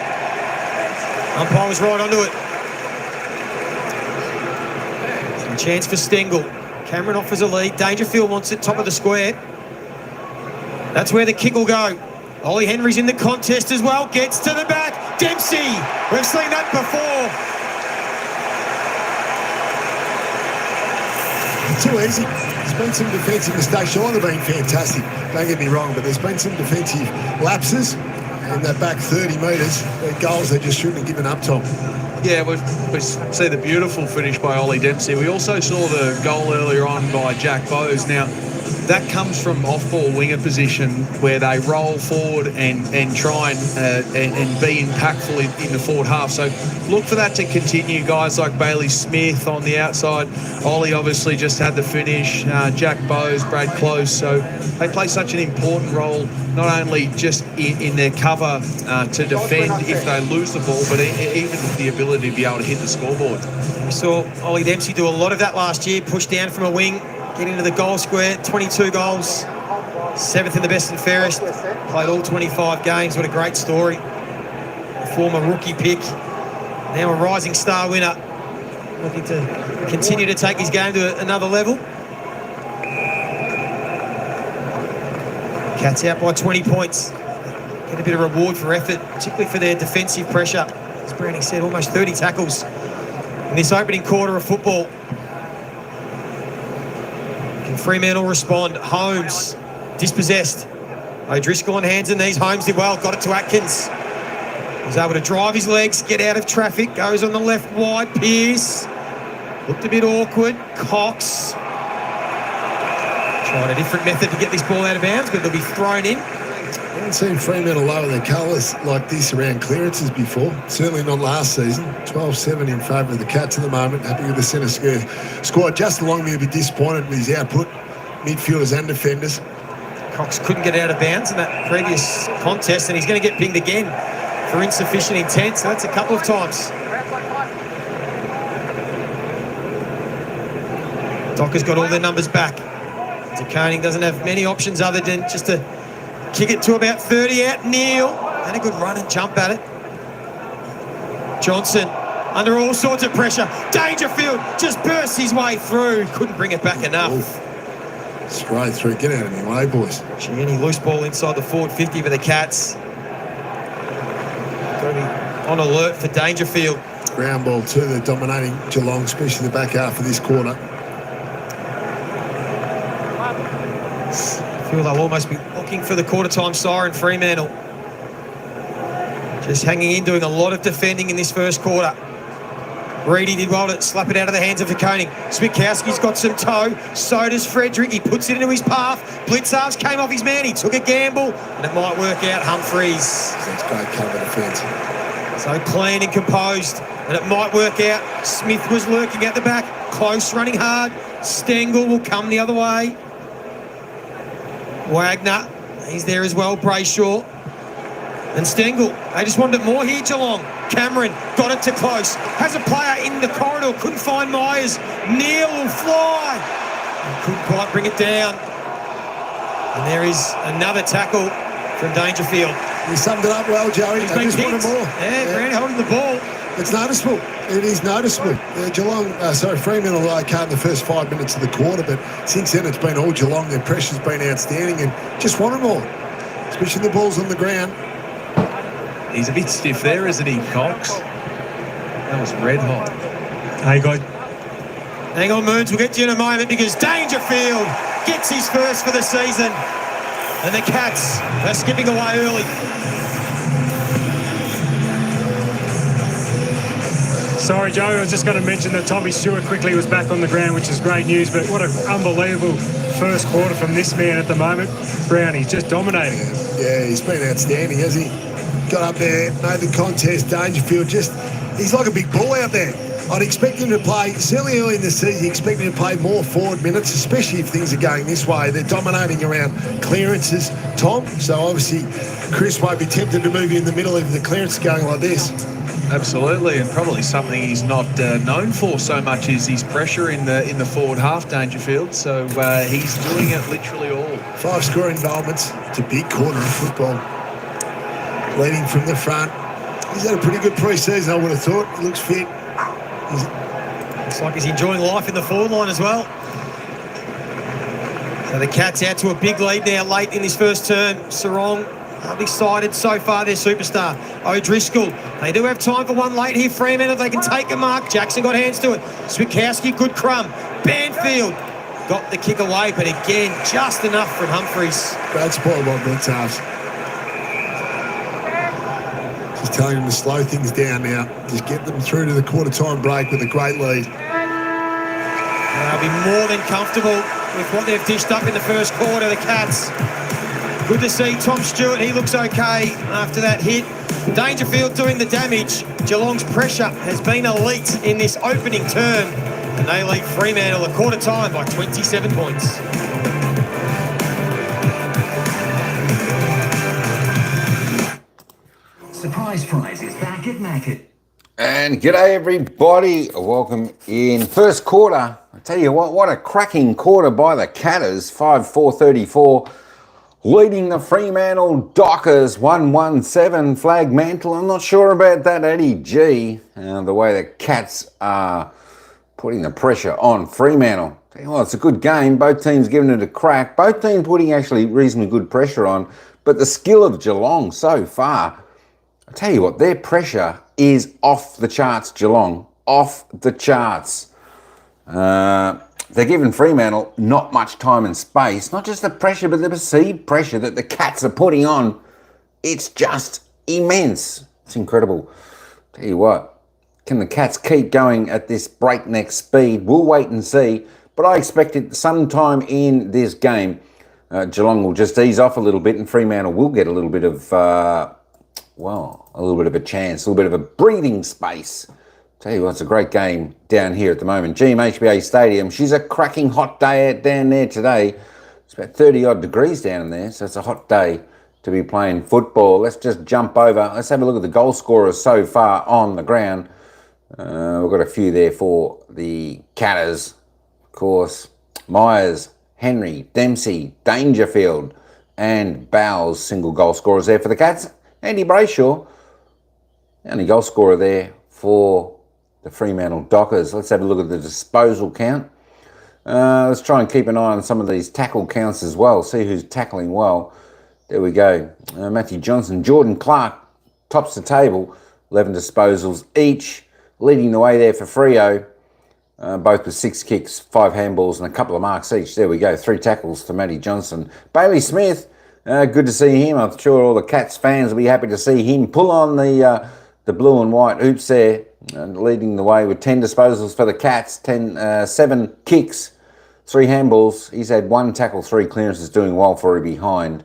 Umpire was right onto it. Some chance for Stengel. Cameron offers a lead. Dangerfield wants it top of the square. That's where the kick will go. Ollie Henry's in the contest as well. Gets to the back. Dempsey. We've seen that before. Too easy. There's been some defensive mistakes. Sean have been fantastic. Don't get me wrong, but there's been some defensive lapses in that back 30 metres. They're goals they just shouldn't have given up top. Yeah, we see the beautiful finish by Ollie Dempsey. We also saw the goal earlier on by Jack Bowes. Now, that comes from off-ball winger position where they roll forward and try and be impactful in the forward half. So look for that to continue. Guys like Bailey Smith on the outside. Ollie obviously just had the finish. Jack Bowes, Brad Close. So they play such an important role, not only just in their cover to defend if they lose the ball, but even the ability to be able to hit the scoreboard. We saw Ollie Dempsey do a lot of that last year, push down from a wing, get into the goal square, 22 goals, 7th in the best and fairest, played all 25 games. What a great story. A former rookie pick, now a rising star winner, looking to continue to take his game to another level. Cats out by 20 points. Get a bit of reward for effort, particularly for their defensive pressure. As Browning said, almost 30 tackles in this opening quarter of football. Can Fremantle respond? Holmes, dispossessed. O'Driscoll on hands and knees. Holmes did well, got it to Atkins. Was able to drive his legs, get out of traffic, goes on the left wide. Pearce looked a bit awkward. Cox tried a different method to get this ball out of bounds, but it'll be thrown in. I haven't seen Fremantle lower their colours like this around clearances before. Certainly not last season. 12-7 in favour of the Cats at the moment. Happy with the centre squad. Justin Longmuir will be disappointed with his output. Midfielders and defenders. Cox couldn't get out of bounds in that previous contest, and he's going to get pinged again for insufficient intent. So that's a couple of times. Docker's got all their numbers back. Koning doesn't have many options other than just to kick it to about 30 out. Neal, and a good run and jump at it. Johnson, under all sorts of pressure. Dangerfield just bursts his way through. Couldn't bring it back enough. Oof. Straight through. Get out of my way, boys. Gianni, loose ball inside the forward 50 for the Cats. Got to be on alert for Dangerfield. Ground ball to the dominating Geelong, especially the back half of this quarter. I feel they'll almost be looking for the quarter-time siren, Fremantle. Just hanging in, doing a lot of defending in this first quarter. Reedy did well to slap it out of the hands of De Koning. Switkowski's got some toe. So does Frederick. He puts it into his path. Blitzarves came off his man. He took a gamble, and it might work out. Humphreys. That's great cover defence. So clean and composed, and it might work out. Smith was lurking at the back. Close, running hard. Stengel will come the other way. Wagner, he's there as well. Brayshaw and Stengel. They just wanted it more here, Geelong. Cameron got it to close. Has a player in the corridor. Couldn't find Myers. Neal will fly. Couldn't quite bring it down. And there is another tackle from Dangerfield. You summed it up well, Joey. He's I been just wanted kicked. more. Yeah, Brand holding the ball. It's noticeable. It is noticeable. Fremantle okay in the first 5 minutes of the quarter, but since then it's been all Geelong. Their pressure's been outstanding and just wanted more, especially the ball's on the ground. He's a bit stiff there, isn't he, Cox? That was red hot. Hey, guys. Hang on, Moons. We'll get to you in a moment because Dangerfield gets his first for the season. And the Cats are skipping away early. Sorry, Joe, I was just going to mention that Tommy Stewart quickly was back on the ground, which is great news, but what an unbelievable first quarter from this man at the moment. Brownie, just dominating. Yeah, he's been outstanding, hasn't he? Got up there, made the contest. Dangerfield he's like a big ball out there. I'd expect him to play, certainly early in the season, expect him to play more forward minutes, especially if things are going this way. They're dominating around clearances, Tom, so obviously Chris won't be tempted to move in the middle if the clearance is going like this. Absolutely, and probably something he's not known for so much is his pressure in the forward half, Dangerfield. So he's doing it literally all. 5 score involvements. It's a big quarter of football. Leading from the front. He's had a pretty good pre-season, I would have thought. He looks fit. Looks like he's enjoying life in the forward line as well. So the Cats out to a big lead now late in this first term. Sarong excited so far, their superstar. O'Driscoll, they do have time for one late here. Fremantle, they can take a mark. Jackson got hands to it. Switkowski, good crumb. Banfield got the kick away, but again, just enough from Humphreys. Great spoil by Blitzarves. Just telling them to slow things down now. Just get them through to the quarter-time break with a great lead. They'll be more than comfortable with what they've dished up in the first quarter, the Cats. Good to see Tom Stewart. He looks okay after that hit. Dangerfield doing the damage. Geelong's pressure has been elite in this opening term, and they lead Fremantle a quarter time by 27 points. Surprise prize is back at Macca. And g'day everybody, welcome in. First quarter, I tell you what a cracking quarter by the Catters, 5-4-34, leading the Fremantle Dockers 1-1-7, flag mantle. I'm not sure about that, Eddie G, the way the Cats are putting the pressure on Fremantle. Tell you what, it's a good game, both teams giving it a crack, both teams putting actually reasonably good pressure on, but the skill of Geelong so far, I tell you what, their pressure is off the charts, Geelong. Off the charts. They're giving Fremantle not much time and space. Not just the pressure, but the perceived pressure that the Cats are putting on. It's just immense. It's incredible. Tell you what, can the Cats keep going at this breakneck speed? We'll wait and see. But I expect it sometime in this game, Geelong will just ease off a little bit and Fremantle will get a little bit of... a little bit of a chance, a little bit of a breathing space. Tell you what, it's a great game down here at the moment. GMHBA Stadium. She's a cracking hot day out down there today. It's about 30 odd degrees down there, so it's a hot day to be playing football. Let's just jump over. Let's have a look at the goal scorers so far on the ground. We've got a few there for the Catters. Of course, Myers, Henry, Dempsey, Dangerfield, and Bowles, single goal scorers there for the Cats. Andy Brayshaw, only goal scorer there for the Fremantle Dockers. Let's have a look at the disposal count. Let's try and keep an eye on some of these tackle counts as well, see who's tackling well. There we go. Matthew Johnson, Jordan Clark tops the table, 11 disposals each, leading the way there for Freo, both with 6 kicks, 5 handballs and a couple of marks each. There we go, 3 tackles for Matty Johnson. Bailey Smith, good to see him. I'm sure all the Cats fans will be happy to see him pull on the blue and white hoops there, leading the way with 10 disposals for the Cats, 7 kicks, 3 handballs. He's had 1 tackle, 3 clearances, doing well for him behind.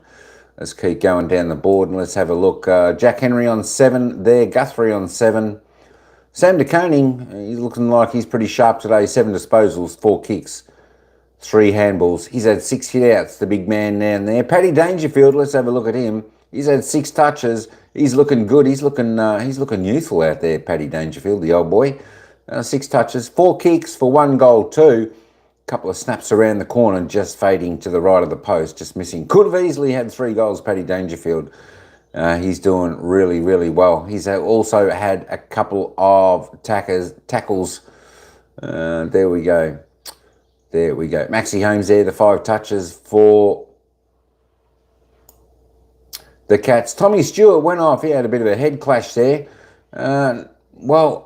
Let's keep going down the board and let's have a look. Jack Henry on 7 there, Guthrie on 7. Sam De Koning, he's looking like he's pretty sharp today, 7 disposals, 4 kicks, 3 handballs. He's had 6 hit-outs, the big man down there. Paddy Dangerfield, let's have a look at him. He's had 6 touches. He's looking good. He's looking youthful out there, Paddy Dangerfield, the old boy. 6 touches, 4 kicks for 1 goal too. A couple of snaps around the corner, just fading to the right of the post, just missing. Could have easily had 3 goals, Paddy Dangerfield. He's doing really, really well. He's also had a couple of tackles. There we go. There we go. Maxie Holmes there, the 5 touches for the Cats. Tommy Stewart went off. He had a bit of a head clash there. More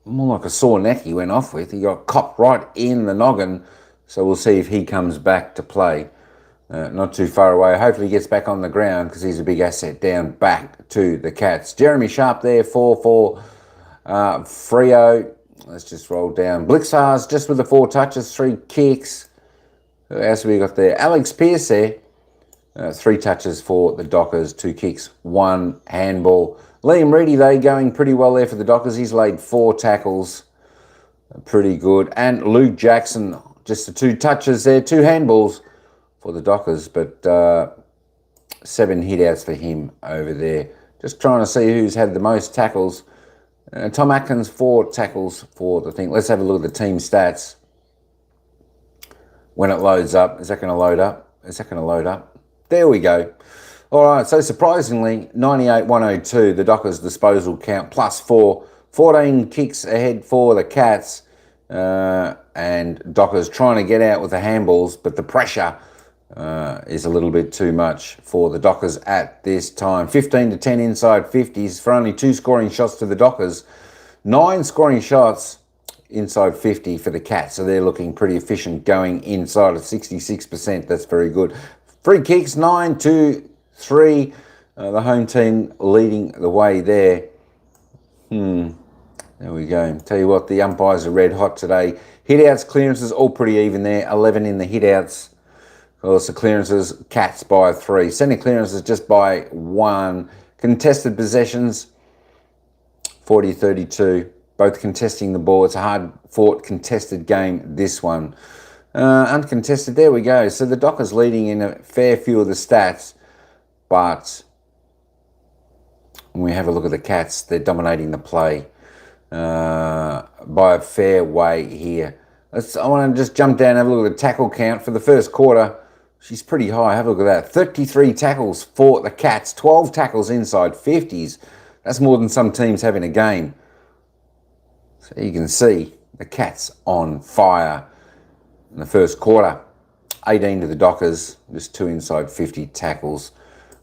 like a sore neck he went off with. He got copped right in the noggin. So we'll see if he comes back to play. Not too far away. Hopefully he gets back on the ground because he's a big asset down back to the Cats. Jeremy Sharp there for Freo. Let's just roll down. Blixars just with the 4 touches, 3 kicks. Who else have we got there? Alex Pearce there. 3 touches for the Dockers, 2 kicks, 1 handball. Liam Reedy, they going pretty well there for the Dockers. He's laid 4 tackles. Pretty good. And Luke Jackson, just the 2 touches there, 2 handballs for the Dockers, but 7 hit-outs for him over there. Just trying to see who's had the most tackles. Tom Atkins, 4 tackles for the thing. Let's have a look at the team stats. When it loads up, is that going to load up? Is that going to load up? There we go. All right, so surprisingly, 98-102, the Dockers disposal count, plus 4. 14 kicks ahead for the Cats. And Dockers trying to get out with the handballs, but the pressure is a little bit too much for the Dockers at this time. 15-10 inside 50s for only 2 scoring shots to the Dockers. 9 scoring shots inside 50 for the Cats. So they're looking pretty efficient going inside of 66%. That's very good. Free kicks, 9-3. The home team leading the way there. There we go. Tell you what, the umpires are red hot today. Hit-outs, clearances, all pretty even there. 11 in the hit-outs. Of course, the clearances, Cats by 3. Centre clearances just by 1. Contested possessions, 40-32. Both contesting the ball. It's a hard-fought, contested game, this one. Uncontested, there we go. So the Dockers leading in a fair few of the stats, but when we have a look at the Cats, they're dominating the play by a fair way here. I want to just jump down and have a look at the tackle count for the first quarter. She's pretty high. Have a look at that. 33 tackles for the Cats. 12 tackles inside 50s. That's more than some teams have in a game. So you can see the Cats on fire in the first quarter. 18 to the Dockers. Just 2 inside 50 tackles.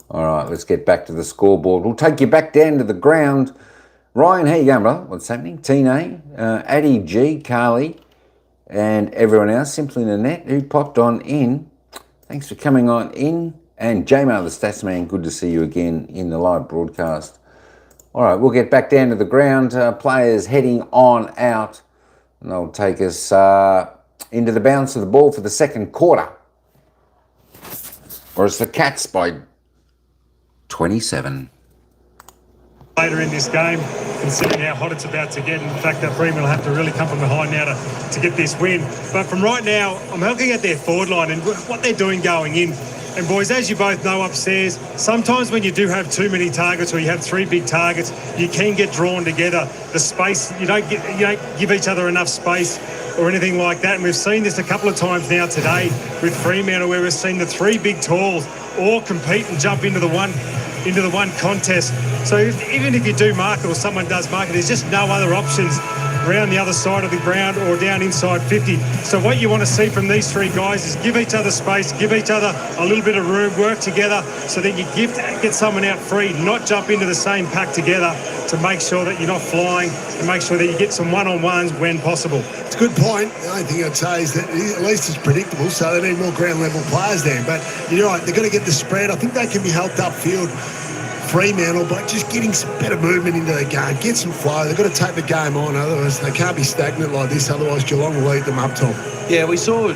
All right, let's get back to the scoreboard. We'll take you back down to the ground. Ryan, how you going, brother? What's happening? Tina, Addie G, Carly, and everyone else. Simply Nanette, who popped on in. Thanks for coming on in. And J-Mar, the Stats Man, good to see you again in the live broadcast. All right, we'll get back down to the ground. Players heading on out. And they'll take us into the bounce of the ball for the second quarter. Or it's the Cats by 27. Later in this game, considering how hot it's about to get, and the fact that Fremantle will have to really come from behind now to get this win. But from right now, I'm looking at their forward line and what they're doing going in. And boys, as you both know upstairs, sometimes when you do have too many targets or you have 3 big targets, you can get drawn together. The space, you don't give each other enough space or anything like that. And we've seen this a couple of times now today with Fremantle, where we've seen the 3 big talls all compete and jump into the one contest. So even if you do mark it or someone does mark it, there's just no other options around the other side of the ground or down inside 50. So what you want to see from these 3 guys is give each other space, give each other a little bit of room, work together, so then you get someone out free, not jump into the same pack together, to make sure that you're not flying and make sure that you get some one-on-ones when possible. It's a good point. The only thing I'd say is that at least it's predictable, so they need more ground level players there. But you're right, they've got to get the spread. I think they can be helped upfield, Fremantle, but just getting some better movement into the game, get some flow. They've got to take the game on, otherwise they can't be stagnant like this, otherwise Geelong will lead them up top. Yeah, we saw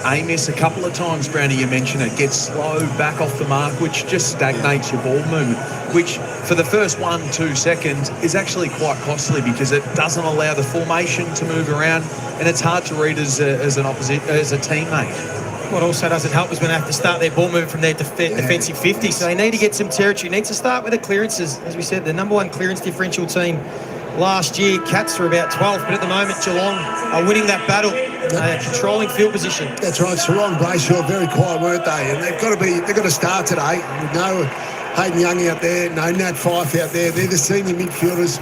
Amos a couple of times, Brownie, you mentioned it, get slow back off the mark, which just stagnates your ball movement, which for the first 1-2 seconds is actually quite costly because it doesn't allow the formation to move around and it's hard to read as a teammate. What also doesn't help is when they have to start their ball movement from their defensive 50. So they need to get some territory. Needs to start with the clearances. As we said, the number 1 clearance differential team last year. Cats were about 12th, but at the moment Geelong are winning that battle, controlling field position. That's right. Sarong, Brayshaw, very quiet, weren't they? And they've got to start today. We know Hayden Young out there, no Nat Fife out there. They're the senior midfielders.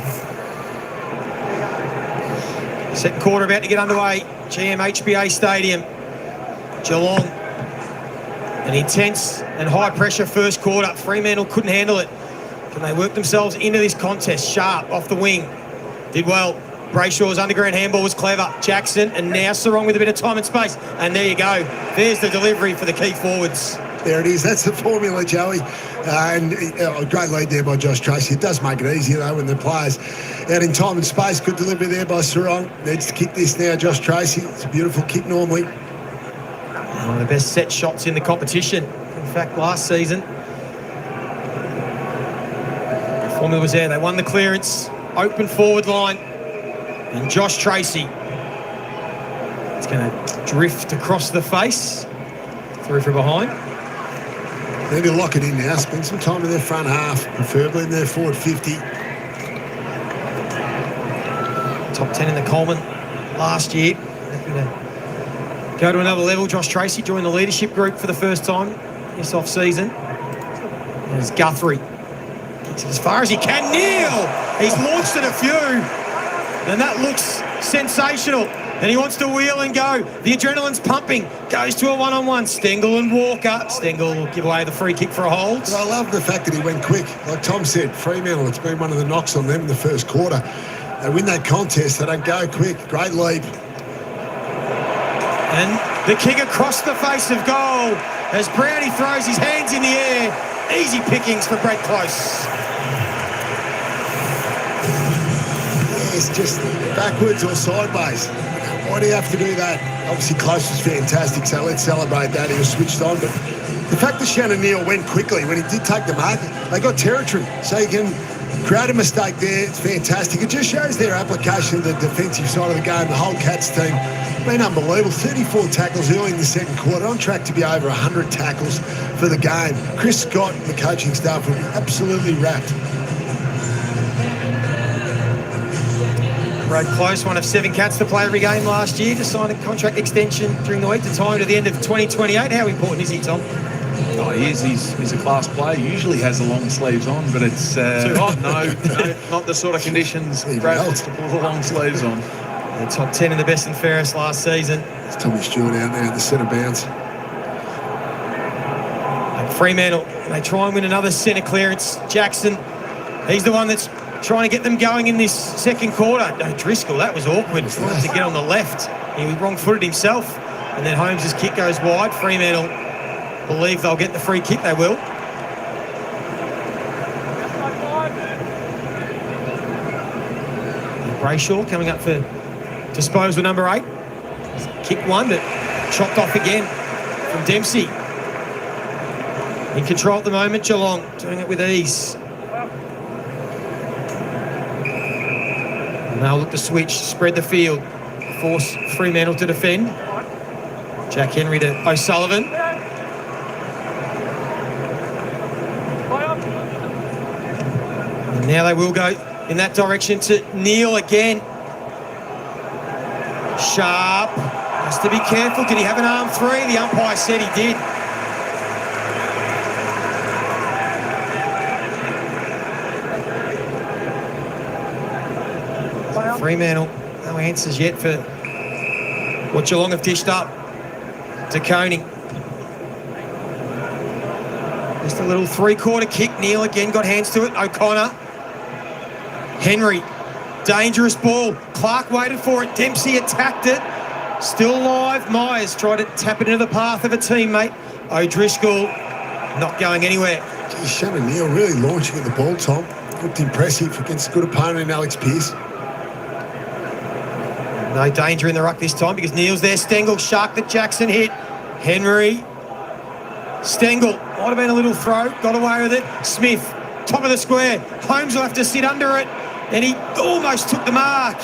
Second quarter about to get underway. GMHBA Stadium. Geelong, an intense and high-pressure first quarter. Fremantle couldn't handle it. Can they work themselves into this contest? Sharp off the wing. Did well. Brayshaw's underground handball was clever. Jackson, and now Sarong with a bit of time and space. And there you go. There's the delivery for the key forwards. There it is. That's the formula, Joey. And a great lead there by Josh Tracy. It does make it easier, though, when the players out in time and space. Good delivery there by Sarong. Needs to kick this now, Josh Tracy. It's a beautiful kick normally. One of the best set shots in the competition. In fact, last season, the formula was there. They won the clearance, open forward line, and Josh Tracy is going to drift across the face, through from behind. They need to lock it in now. Spend some time in their front half, preferably in their forward 50. Top 10 in the Coleman last year. Go to another level. Josh Tracy joined the leadership group for the first time this off-season. There's Guthrie. Kicks it as far as he can. Neil! He's launched it a few. And that looks sensational. And he wants to wheel and go. The adrenaline's pumping. Goes to a one-on-one. Stengel and Walker. Stengel will give away the free kick for a hold. But I love the fact that he went quick. Like Tom said, Fremantle, it's been one of the knocks on them in the first quarter. They win that contest. They don't go quick. Great leap. And the kick across the face of goal as Brownie throws his hands in the air. Easy pickings for Brett Close. Yes, just backwards or sideways. Why do you have to do that? Obviously, close was fantastic, so let's celebrate that. He was switched on, but the fact that Shannon Neal went quickly when he did take the mark, they got territory, so you can create a mistake there. It's fantastic. It just shows their application of the defensive side of the game. The whole Cats team been unbelievable. 34 tackles early in the second quarter, on track to be over 100 tackles for the game. Chris Scott and the coaching staff will be absolutely wrapped. Brad Close, one of 7 Cats to play every game last year, to sign a contract extension during the week to time to the end of 2028. How important is he, Tom? Oh, he is. He's a class player. Usually has the long sleeves on, but it's too hot. No, not the sort of conditions Brad wants to pull the long sleeves on. The top 10 in the best and fairest last season. It's Tommy Stewart out there at the centre bounce. And Fremantle, they try and win another centre clearance. Jackson, he's the one that's trying to get them going in this second quarter. No, Driscoll, that was awkward. He wanted to get on the left. He was wrong-footed himself. And then Holmes' kick goes wide. Fremantle believe they'll get the free kick. They will. Brayshaw coming up for disposal number 8. Kick one, but chopped off again from Dempsey. In control at the moment, Geelong doing it with ease. And they'll look to switch, spread the field, force Fremantle to defend. Jack Henry to O'Sullivan. And now they will go in that direction to Neal again. Sharp has to be careful. Did he have an arm 3? The umpire said he did. Fremantle, no answers yet for what Geelong have dished up to Coney. Just a little 3-quarter kick. Neal again got hands to it. O'Connor. Henry. Dangerous ball. Clark waited for it. Dempsey attacked it. Still alive. Myers tried to tap it into the path of a teammate. O'Driscoll not going anywhere. Geez, Shannon Neal really launching at the ball, Tom. Looked impressive against a good opponent in Alex Pearce. No danger in the ruck this time because Neal's there. Stengel, shark that Jackson hit. Henry. Stengel, might have been a little throw, got away with it. Smith, top of the square. Holmes will have to sit under it. And he almost took the mark.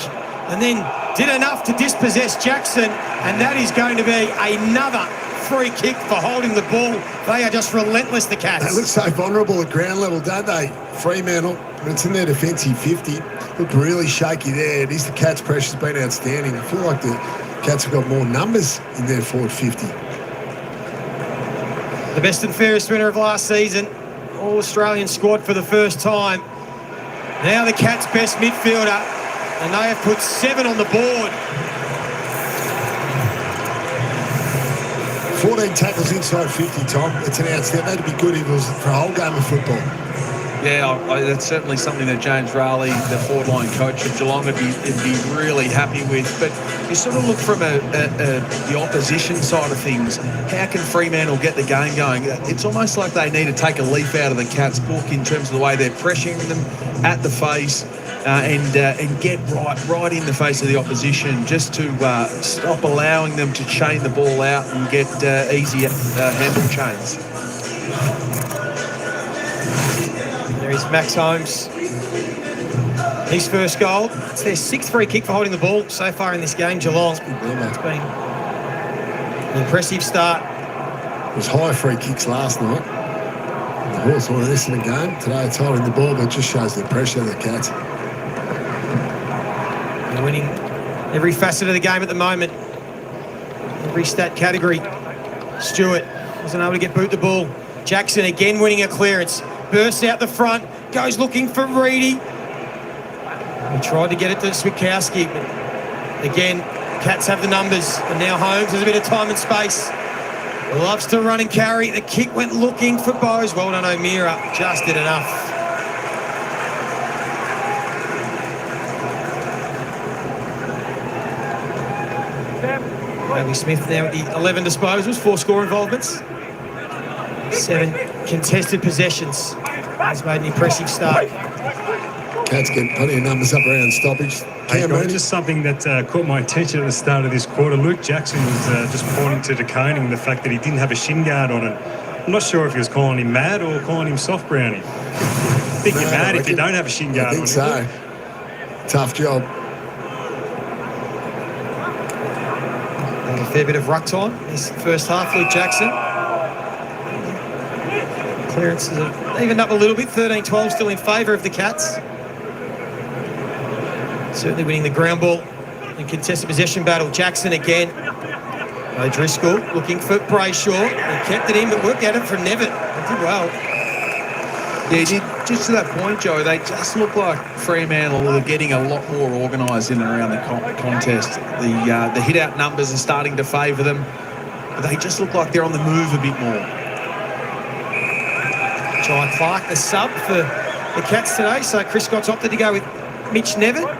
And then did enough to dispossess Jackson. And that is going to be another free kick for holding the ball. They are just relentless, the Cats. They look so vulnerable at ground level, don't they? Fremantle, when it's in their defensive 50, look really shaky there. At least the Cats' pressure's been outstanding. I feel like the Cats have got more numbers in their forward 50. The best and fairest winner of last season. All-Australian squad for the first time. Now the Cats' best midfielder. And they have put 7 on the board. 14 tackles inside 50, Tom. That's an outstanding. That'd be good if it was for a whole game of football. Yeah, that's certainly something that James Rowley, the forward line coach of Geelong, would be really happy with. But you sort of look from the opposition side of things. How can Fremantle get the game going? It's almost like they need to take a leaf out of the Cats' book in terms of the way they're pressuring them at the face and get right in the face of the opposition, just to stop allowing them to chain the ball out and get easy handle chains. There is Max Holmes. His first goal. It's their 6th free kick for holding the ball so far in this game, Geelong. It's been an impressive start. It was high free kicks last night. The Hawks were this in the game. Today it's holding the ball, but it just shows the pressure of the Cats. They're winning every facet of the game at the moment. Every stat category. Stewart wasn't able to get boot the ball. Jackson again winning a clearance. Bursts out the front, goes looking for Reedy. He tried to get it to Switkowski, but again, Cats have the numbers. And now Holmes has a bit of time and space. Loves to run and carry. The kick went looking for Bowes. Well done, O'Meara. Just did enough. Bradley Smith now with the 11 disposals, 4 score involvements. 7 contested possessions. He's made an impressive start. Cats get plenty of numbers up around stoppage. Hey, Cam guys, Mooney. just something that caught my attention at the start of this quarter. Luke Jackson was just pointing to De Koning the fact that he didn't have a shin guard on it. I'm not sure if he was calling him mad or calling him soft brownie. I think you're mad if you don't have a shin guard on. I think so. Tough job. A fair bit of ruck time this first half, Luke Jackson. Clearances have evened up a little bit, 13-12 still in favour of the Cats. Certainly winning the ground ball in contested possession battle. Jackson again. O'Driscoll looking for Brayshaw. He kept it in, but worked at it from Nevitt. He did well. Yeah, he did. Just to that point, Joe, they just look like Fremantle are getting a lot more organised in and around the contest. The hit-out numbers are starting to favour them, but they just look like they're on the move a bit more. Jai Clark, the sub for the Cats today, so Chris Scott's opted to go with Mitch Nevitt.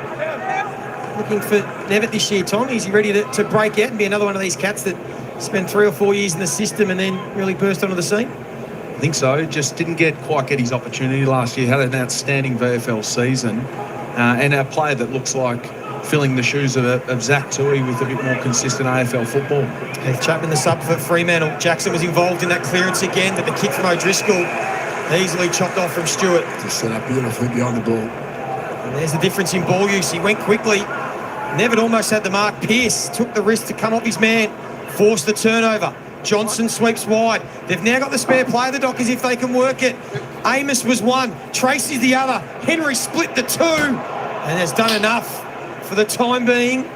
Looking for Nevitt this year, Tom. Is he ready to break out and be another one of these Cats that spent 3 or 4 years in the system and then really burst onto the scene? I think so. Just didn't quite get his opportunity last year. Had an outstanding VFL season, and a player that looks like filling the shoes of Zach Tui with a bit more consistent AFL football. Heath Chapman, the sub for Fremantle. Jackson was involved in that clearance again, but the kick from O'Driscoll easily chopped off from Stewart. Just set up beautifully behind the ball. And there's the difference in ball use. He went quickly. Nevitt almost had the mark. Pearce took the risk to come off his man, forced the turnover. Johnson sweeps wide. They've now got the spare play, the Dockers, if they can work it. Amos was one, Tracy's the other. Henry split the two and has done enough for the time being.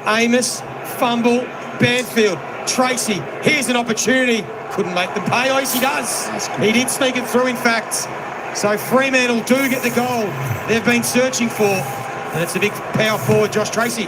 Amos, fumble, Banfield, Tracy, here's an opportunity. Couldn't make them pay. Oh, yes, he does. He did sneak it through, in fact. So Fremantle do get the goal they've been searching for. And it's a big power forward, Josh Tracy.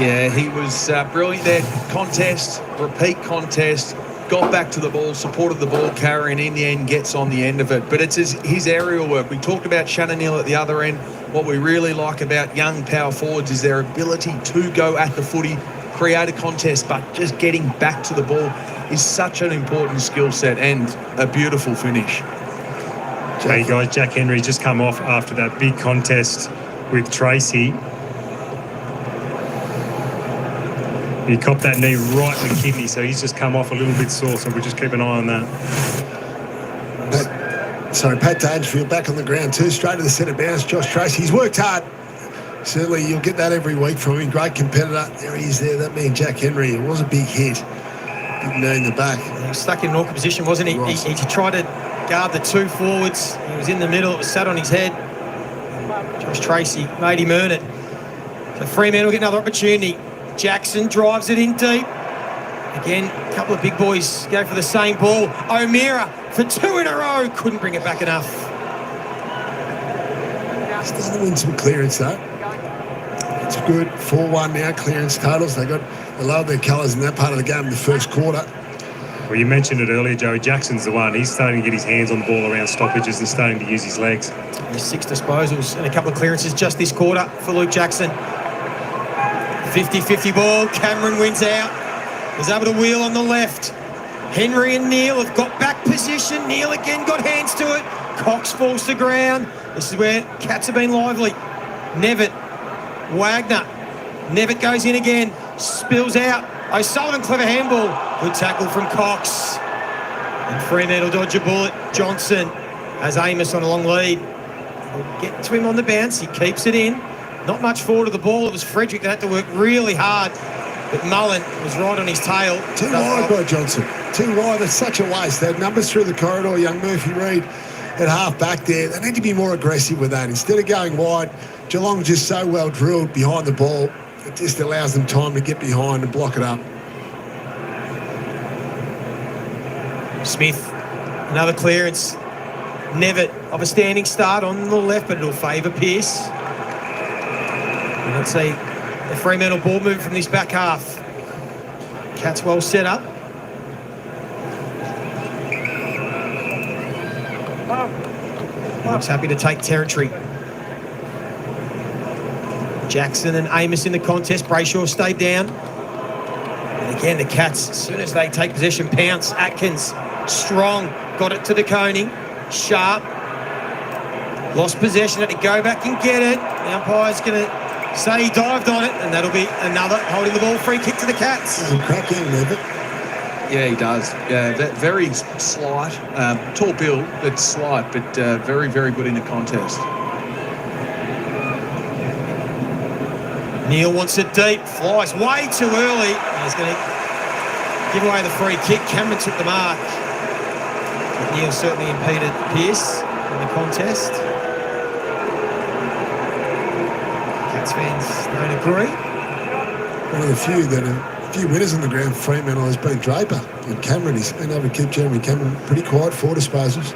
Yeah, he was brilliant there. Contest, repeat contest, got back to the ball, supported the ball carrier, and in the end gets on the end of it. But it's his aerial work. We talked about Shannon Neal at the other end. What we really like about young power forwards is their ability to go at the footy, create a contest, but just getting back to the ball is such an important skill set and a beautiful finish. Hey guys, Jack Henry just come off after that big contest with Tracy. He copped that knee right in the kidney, so he's just come off a little bit sore, so we'll just keep an eye on that. Pat Dangerfield back on the ground too, straight to the centre bounce. Josh Tracy, he's worked hard. Certainly you'll get that every week from him. Great competitor. There he is there, that man Jack Henry. It was a big hit. Big knee in the back. He was stuck in an awkward position, wasn't he? He tried to guard the two forwards. He was in the middle. It was sat on his head. Josh Tracy made him earn it. So Fremantle will get another opportunity. Jackson drives it in deep. Again, a couple of big boys go for the same ball. O'Meara for 2 in a row. Couldn't bring it back enough. Starting to win some clearance though. It's good. 4-1 now, clearance totals. They lowered their colours in that part of the game in the first quarter. Well, you mentioned it earlier, Joey. Jackson's the one. He's starting to get his hands on the ball around stoppages and starting to use his legs. There's 6 disposals and a couple of clearances just this quarter for Luke Jackson. 50-50 ball. Cameron wins out. He's able to wheel on the left. Henry and Neal have got back position. Neal again got hands to it. Cox falls to ground. This is where Cats have been lively. Nevitt. Wagner. Nevitt goes in again. Spills out. O'Sullivan, clever handball. Good tackle from Cox. And Fremantle dodge a bullet. Johnson has Amos on a long lead. We'll get to him on the bounce. He keeps it in. Not much forward of the ball. It was Frederick that had to work really hard. But Mullen was right on his tail. Too wide by Johnson. Too wide. It's such a waste. They had numbers through the corridor. Young Murphy Reid at half back there. They need to be more aggressive with that. Instead of going wide, Geelong just so well drilled behind the ball. It just allows them time to get behind and block it up. Smith, another clearance. Nevitt of a standing start on the left, but it'll favour Pearce. And let's see the Fremantle ball move from this back half. Cats well set up. Looks happy to take territory. Jackson and Amos in the contest. Brayshaw stayed down. And again, the Cats, as soon as they take possession, pounce. Atkins, strong, got it to De Koning. Sharp, Lost possession, had to go back and get it. The umpire's going to say he dived on it, and that'll be another holding the ball free kick to the Cats. He's a cracking with it. Yeah, he does. Yeah, very slight, tall build, but slight, but very, very good in the contest. Neil wants it deep, flies way too early. He's going to give away the free kick. Cameron took the mark. But Neil certainly impeded Pearce in the contest. Cats fans don't agree. One of the few winners on the ground for Fremantle has been Draper and Cameron. He's been able to keep Jeremy Cameron pretty quiet for disposals.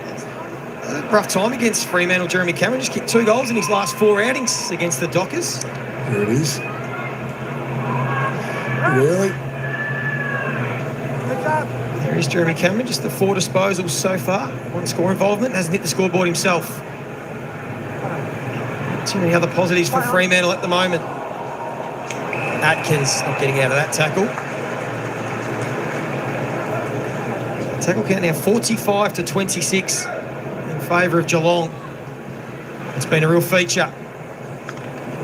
Rough time against Fremantle. Jeremy Cameron just kicked 2 goals in his last 4 outings against the Dockers. Here it is. Really? There is Jeremy Cameron, just the 4 disposals so far. 1 score involvement, hasn't hit the scoreboard himself. Too many other positives for Fremantle at the moment. Atkins not getting out of that tackle. Tackle count now 45-26 in favour of Geelong. It's been a real feature.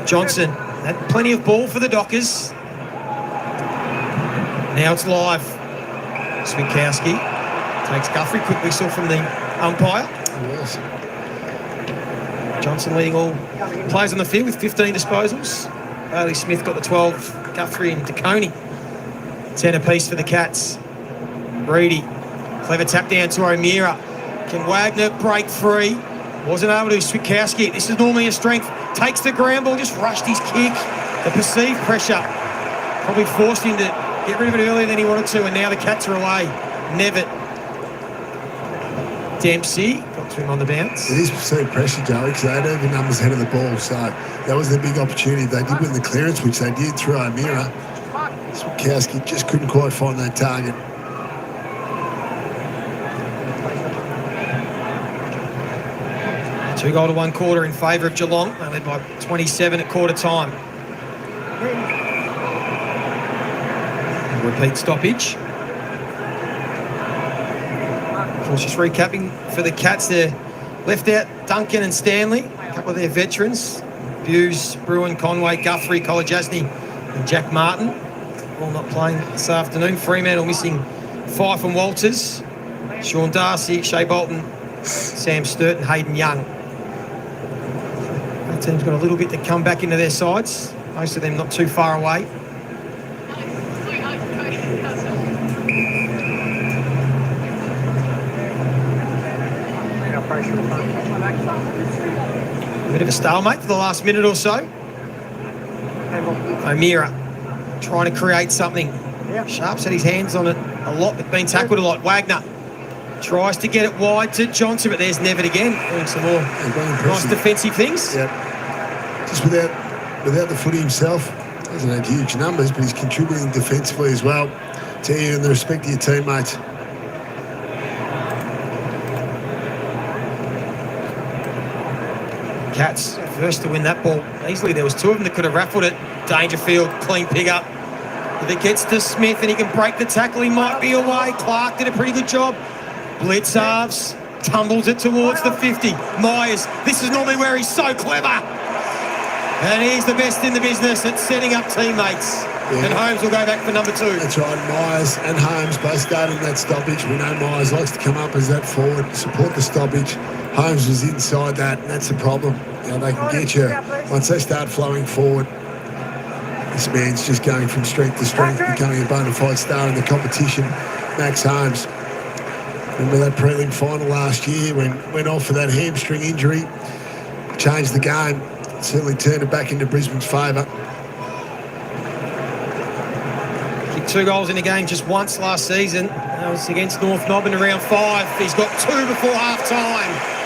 Johnson had plenty of ball for the Dockers. Now it's live. Switkowski takes Guthrie, quickly saw from the umpire. Yes. Johnson leading all players on the field with 15 disposals. Bailey Smith got the 12, Guthrie and DeConey. 10 apiece for the Cats. Reedy, clever tap down to O'Meara. Can Wagner break free? Wasn't able to. Switkowski, this is normally a strength. Takes the ground ball, just rushed his kick. The perceived pressure probably forced him to get rid of it earlier than he wanted to, and now the Cats are away. Nevitt. Dempsey got to him on the bounce. It is perceived pressure, Joey, because they had even numbers ahead of the ball, so that was their big opportunity. They did win the clearance, which they did through O'Meara. Switkowski just couldn't quite find that target. Two goal to 1 quarter in favour of Geelong. They led by 27 at quarter time. Repeat stoppage. Of course, just recapping for the Cats there. Left out Duncan and Stanley, a couple of their veterans. Buse, Bruin, Conway, Guthrie, Kolajasny and Jack Martin. All not playing this afternoon. Fremantle missing Fife and Walters. Sean Darcy, Shea Bolton, Sam Sturt and Hayden Young. That team's got a little bit to come back into their sides. Most of them not too far away. A bit of a stalemate for the last minute or so. O'Meara trying to create something. Sharp's had his hands on it a lot, but been tackled a lot. Wagner tries to get it wide to Johnson, but there's Nevitt again doing some more nice defensive things. Yep. Just without the footy himself, doesn't have huge numbers, but he's contributing defensively as well to you and the respect of your teammates. Cats first to win that ball easily. There was 2 of them that could have raffled it. Dangerfield, clean pick up. If it gets to Smith and he can break the tackle, he might be away. Clark did a pretty good job. Blitz halves, tumbles it towards the 50. Myers, this is normally where he's so clever. And he's the best in the business at setting up teammates. Yeah. And Holmes will go back for number 2. That's right, Myers and Holmes both started in that stoppage. We know Myers likes to come up as that forward, support the stoppage. Holmes was inside that, and that's the problem. You know, they can get you, once they start flowing forward, this man's just going from strength to strength, becoming a bona fide star in the competition. Max Holmes. Remember that prelim final last year when went off for that hamstring injury, changed the game, certainly turned it back into Brisbane's favour. Kicked 2 goals in a game just once last season. That was against North Knob in round 5. He's got 2 before half-time.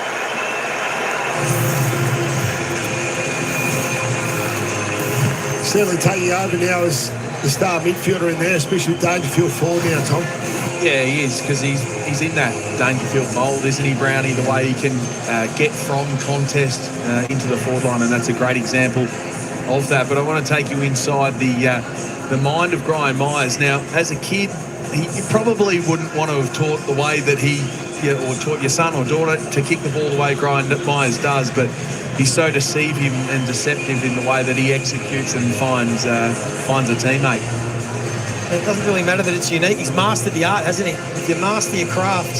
Certainly taking over now as the star midfielder in there, especially with Dangerfield forward now, Tom. Yeah, he is, because he's in that Dangerfield mould, isn't he, Brownie? The way he can get from contest into the forward line, and that's a great example of that. But I want to take you inside the mind of Brian Myers. Now, as a kid, he probably wouldn't want to have taught the way that he taught your son or daughter to kick the ball the way Brian Myers does, but he's so deceiving and deceptive in the way that he executes and finds a teammate. It doesn't really matter that it's unique. He's mastered the art, hasn't he? If you master your craft,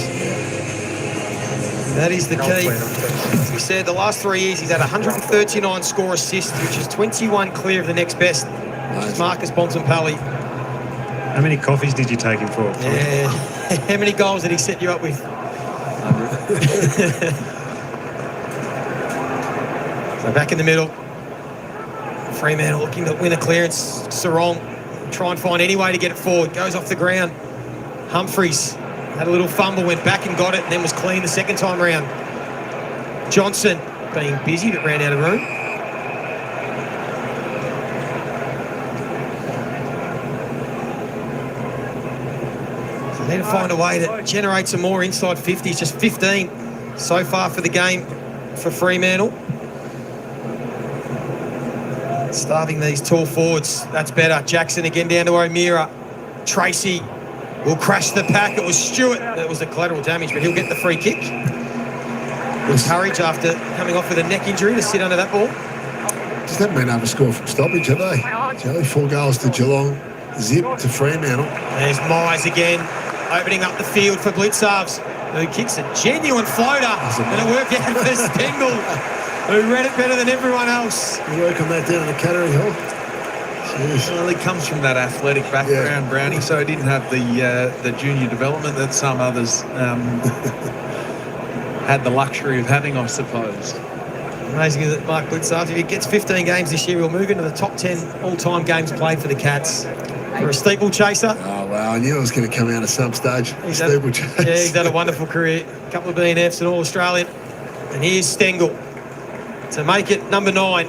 that is the key. As we said, the last 3 years he's had 139 score assists, which is 21 clear of the next best, which is Marcus Bontempelli. How many coffees did you take him for? Yeah. How many goals did he set you up with? 100. So back in the middle. Fremantle looking to win a clearance. Sarong try and find any way to get it forward. Goes off the ground. Humphreys had a little fumble, went back and got it, and then was clean the second time round. Johnson being busy but ran out of room. So they need to find a way to generate some more inside 50s. Just 15 so far for the game for Fremantle. Starving these tall forwards. That's better. Jackson again down to O'Meara. Tracy will crash the pack. It was Stewart that was the collateral damage, but he'll get the free kick. With courage after coming off with a neck injury to sit under that ball. Just haven't been able to score from stoppage, have they? Joey, 4 goals to Geelong, zip to Fremantle. There's Myers again, opening up the field for Blitzarves, who kicks a genuine floater, and it worked out for Stengel, who read it better than everyone else. You work on that down at the Cattery Hall. Well, he comes from that athletic background, Brownie, so he didn't have the junior development that some others had the luxury of having, I suppose. Amazing that Mark Blitzarves, if he gets 15 games this year, he'll move into the top 10 all-time games played for the Cats. For a steeplechaser. Oh, wow, I knew it was going to come out at some stage. Steeplechase. Yeah, he's had a wonderful career. A couple of BNFs and All-Australian. And here's Stengel to make it number 9.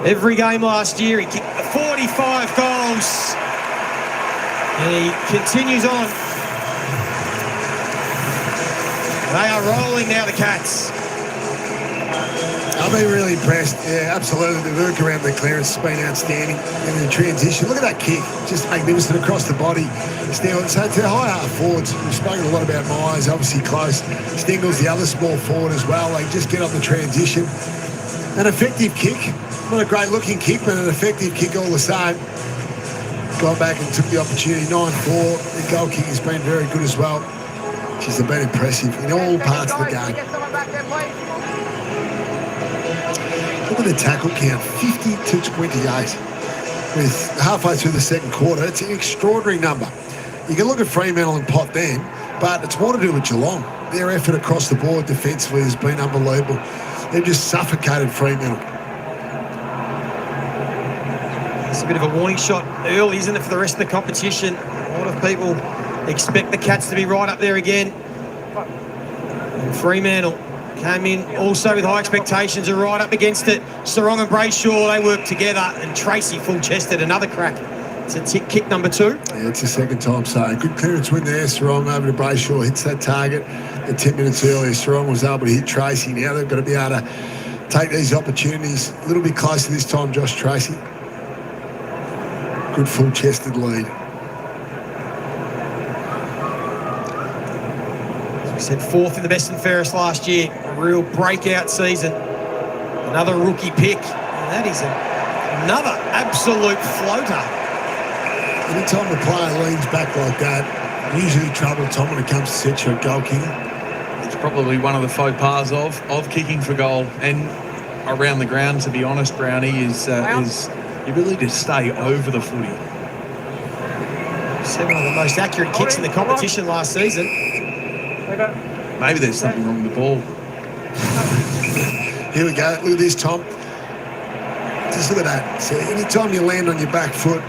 Every game last year, he kicked 45 goals. And he continues on. They are rolling now, the Cats. I've been really impressed. Yeah, absolutely. The work around the clearance has been outstanding. And the transition, look at that kick. Just magnificent across the body. Stengel, so to high half forwards, we've spoken a lot about Myers, obviously close. Stengel's the other small forward as well. They just get on the transition. An effective kick. Not a great looking kick, but an effective kick all the same. Gone back and took the opportunity. 9-4. The goal kick has been very good as well. She's been impressive in all parts of the game. Look at the tackle count, 50 to 28 with halfway through the second quarter. It's an extraordinary number. You can look at Fremantle and pot them, but it's more to do with Geelong. Their effort across the board defensively has been unbelievable. They've just suffocated Fremantle. It's a bit of a warning shot early, isn't it, for the rest of the competition? A lot of people expect the Cats to be right up there again. And Fremantle came in also with high expectations, are right up against it. Sarong and Brayshaw, they work together, and Tracy full-chested another crack. It's a kick number 2. Yeah, it's the second time, so good clearance win there. Sarong over to Brayshaw, hits that target. 10 minutes earlier, Sarong was able to hit Tracy. Now they've got to be able to take these opportunities. A little bit closer this time, Josh Tracy. Good full-chested lead. We said 4th in the best and fairest last year. A real breakout season. Another rookie pick. And that is another absolute floater. Anytime the player leans back like that, usually trouble, Tom, when it comes to set your goal kicking. It's probably one of the faux pas of kicking for goal. And around the ground, to be honest, Brownie, is the ability to stay over the footy. 7 of the most accurate kicks in the competition last season. Maybe there's something wrong with the ball. Here we go. Look at this, Tom. Just look at that. So anytime you land on your back foot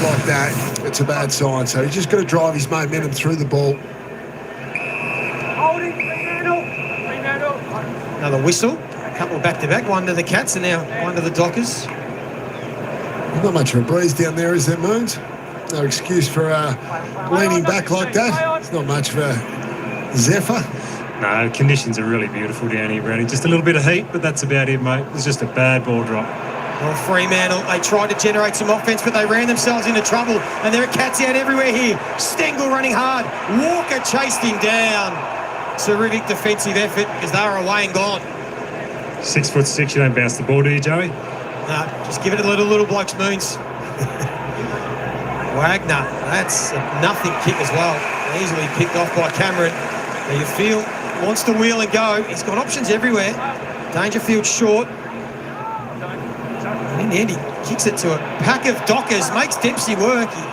like that, it's a bad sign. So he's just got to drive his momentum through the ball. Another whistle. A couple back-to-back. One to the Cats and now one to the Dockers. Not much of a breeze down there, is there, Moons? No excuse for leaning back like that. It's not much of a zephyr. No, conditions are really beautiful down here, Brownie. Just a little bit of heat, but that's about it, mate. It's just a bad ball drop. Well, Fremantle, they tried to generate some offence, but they ran themselves into trouble, and there are cats out everywhere here. Stengel running hard. Walker chased him down. Terrific defensive effort because they were away and gone. 6'6", you don't bounce the ball, do you, Joey? No, just give it a little bloke's moons. Wagner, that's a nothing kick as well. Easily picked off by Cameron. Now you feel wants to wheel and go. He's got options everywhere. Dangerfield short. And in the end, he kicks it to a pack of Dockers, makes Dempsey work. He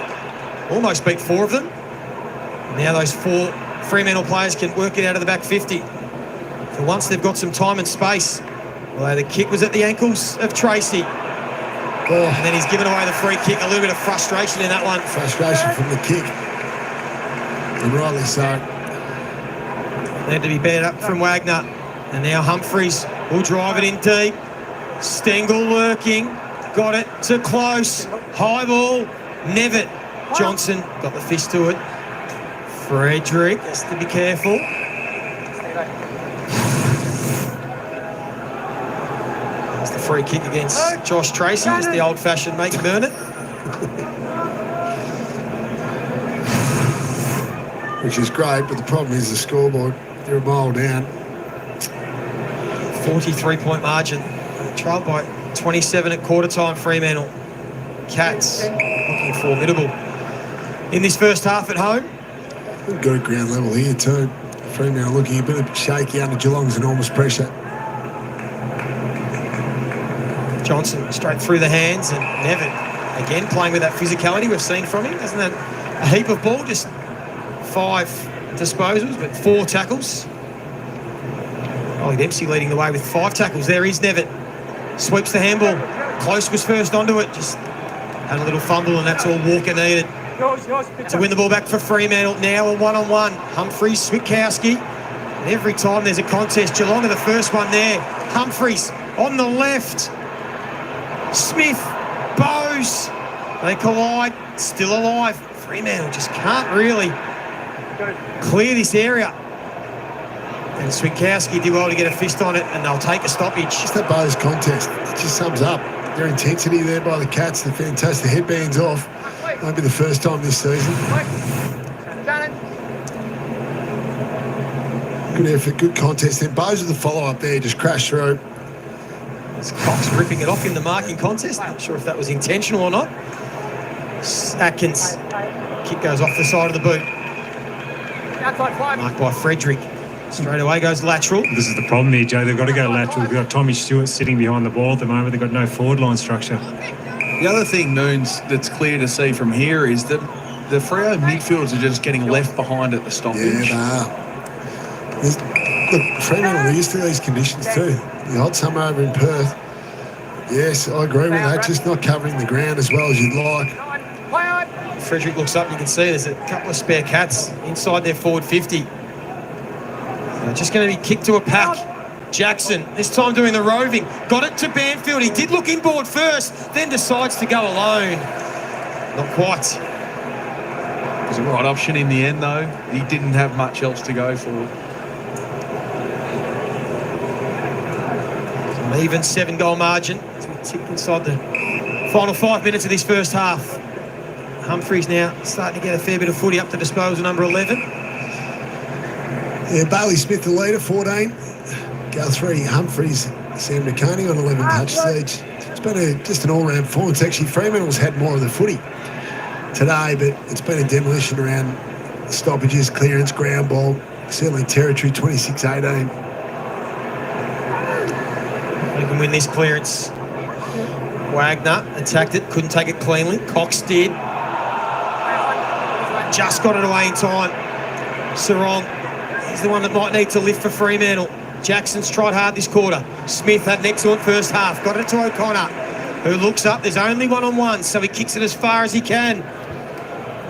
almost beat 4 of them. And now those 4 Fremantle players can work it out of the back 50. For once, they've got some time and space. Although the kick was at the ankles of Tracy. And then he's given away the free kick. A little bit of frustration in that one. Frustration from the kick. And rightly so. Had to be bared up from Wagner. And now Humphreys will drive it in deep. Stengel lurking. Got it to close. High ball. Nevitt. Johnson got the fist to it. Frederick has to be careful. That's the free kick against Josh Tracy. It's the old-fashioned make and burn it. Which is great, but the problem is the scoreboard. They're a mile down. 43-point margin. Trailed by 27 at quarter time, Fremantle. Cats looking formidable in this first half at home. We've got a ground level here too. Fremantle looking a bit shaky under Geelong's enormous pressure. Johnson straight through the hands, and Nevitt again playing with that physicality we've seen from him. Hasn't that a heap of ball? Just 5 disposals, but 4 tackles. Ollie Dempsey leading the way with 5 tackles. There is Nevitt. Sweeps the handball. Close was first onto it. Just had a little fumble, and that's all Walker needed to win the ball back for Fremantle. Now a one-on-one. Humphreys, Switkowski. And every time there's a contest, Geelong are the first one there. Humphreys on the left. Smith, Bowes. They collide. Still alive. Fremantle just can't really clear this area. And Switkowski did well to get a fist on it, and they'll take a stoppage. Just that Bowes contest, it just sums up their intensity there by the Cats. The fantastic headbands off. Won't be the first time this season. Good effort, good contest. Then Bowes with the follow-up there, just crashed through. It's Cox ripping it off in the marking contest. Not sure if that was intentional or not. Atkins. Kick goes off the side of the boot. Marked by Frederick. Straight away goes lateral. This is the problem here, Joe. They've got to go lateral. We've got Tommy Stewart sitting behind the ball at the moment. They've got no forward line structure. The other thing, Noons, that's clear to see from here is that the Freo midfielders are just getting left behind at the stoppage. Yeah, they are. Look, Fremantle are used to these conditions too. The hot summer over in Perth. Yes, I agree with that. Just not covering the ground as well as you'd like. Frederick looks up, you can see there's a couple of spare cats inside their forward 50. Just going to be kicked to a pack. Jackson, this time doing the roving. Got it to Banfield. He did look inboard first, then decides to go alone. Not quite. It was the right option in the end, though. He didn't have much else to go for. An even 7-goal margin as we tick inside the final 5 minutes of this first half. Humphreys now starting to get a fair bit of footy up to disposal, number 11. Yeah, Bailey Smith the leader, 14. Guthrie, Humphreys, Sam McCarney on 11 touches each. It's been just an all-round performance. Actually, Fremantle's had more of the footy today, but it's been a demolition around stoppages, clearance, ground ball, certainly territory, 26-18. They can win this clearance. Wagner attacked it, couldn't take it cleanly. Cox did. Just got it away in time. Sarong, he's the one that might need to lift for Fremantle. Jackson's tried hard this quarter. Smith had an excellent first half. Got it to O'Connor, who looks up. There's only one-on-one, so he kicks it as far as he can.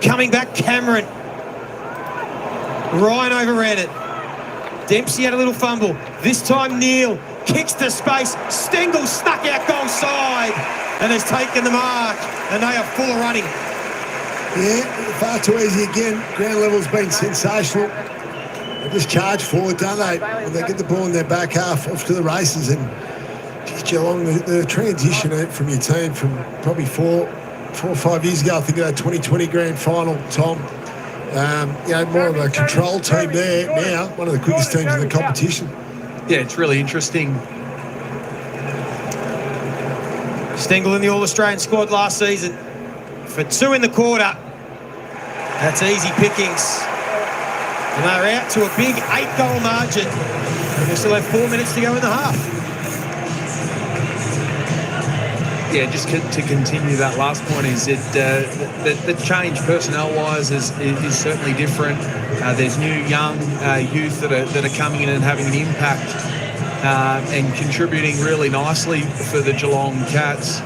Coming back, Cameron. Ryan overran it. Dempsey had a little fumble. This time, Neal kicks to space. Stengel stuck out goal side and has taken the mark, and they are full of running. Yeah, far too easy again. Ground level's been sensational. They just charge forward, don't they? When they get the ball in their back half off to the races, and Geelong, the transition from your team from probably four or 5 years ago, I think of that 2020 grand final, Tom. More of a control team there now, one of the quickest teams in the competition. Yeah, it's really interesting. Stengel in the All-Australian squad last season for 2 in the quarter. That's easy pickings. And they're out to a big 8-goal margin. And we still have 4 minutes to go in the half. Yeah, just to continue that last point is that the change personnel-wise is certainly different. There's new young youth that are coming in and having an impact and contributing really nicely for the Geelong Cats.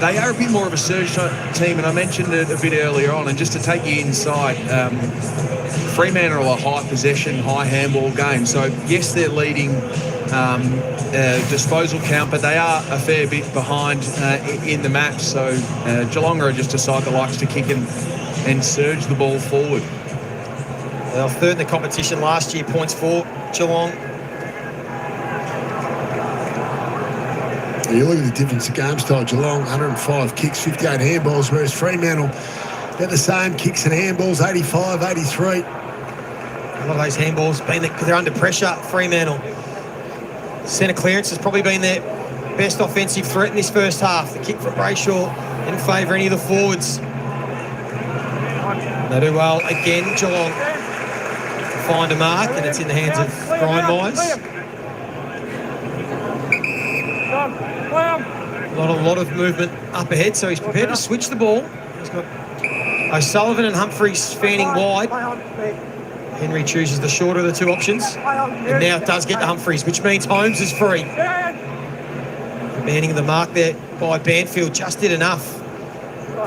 They are a bit more of a surge team, and I mentioned it a bit earlier on. And just to take you inside, Fremantle are a high possession, high handball game. So yes, they're leading disposal count, but they are a fair bit behind in the match. So Geelong are just a side that likes to kick and surge the ball forward. They were 3rd in the competition last year, points for Geelong. You look at the difference of game style. Geelong, 105 kicks, 58 handballs, whereas Fremantle, they're the same, kicks and handballs, 85, 83. A lot of those handballs, they're under pressure, Fremantle. Centre clearance has probably been their best offensive threat in this first half. The kick from Brayshaw in favour of any of the forwards. They do well again, Geelong, to find a mark, and it's in the hands of Grindmires. Not a lot of movement up ahead, so he's prepared to switch the ball. He's got O'Sullivan and Humphreys fanning wide. Henry chooses the shorter of the 2 options. And now it does get to Humphreys, which means Holmes is free. The banning of the mark there by Banfield just did enough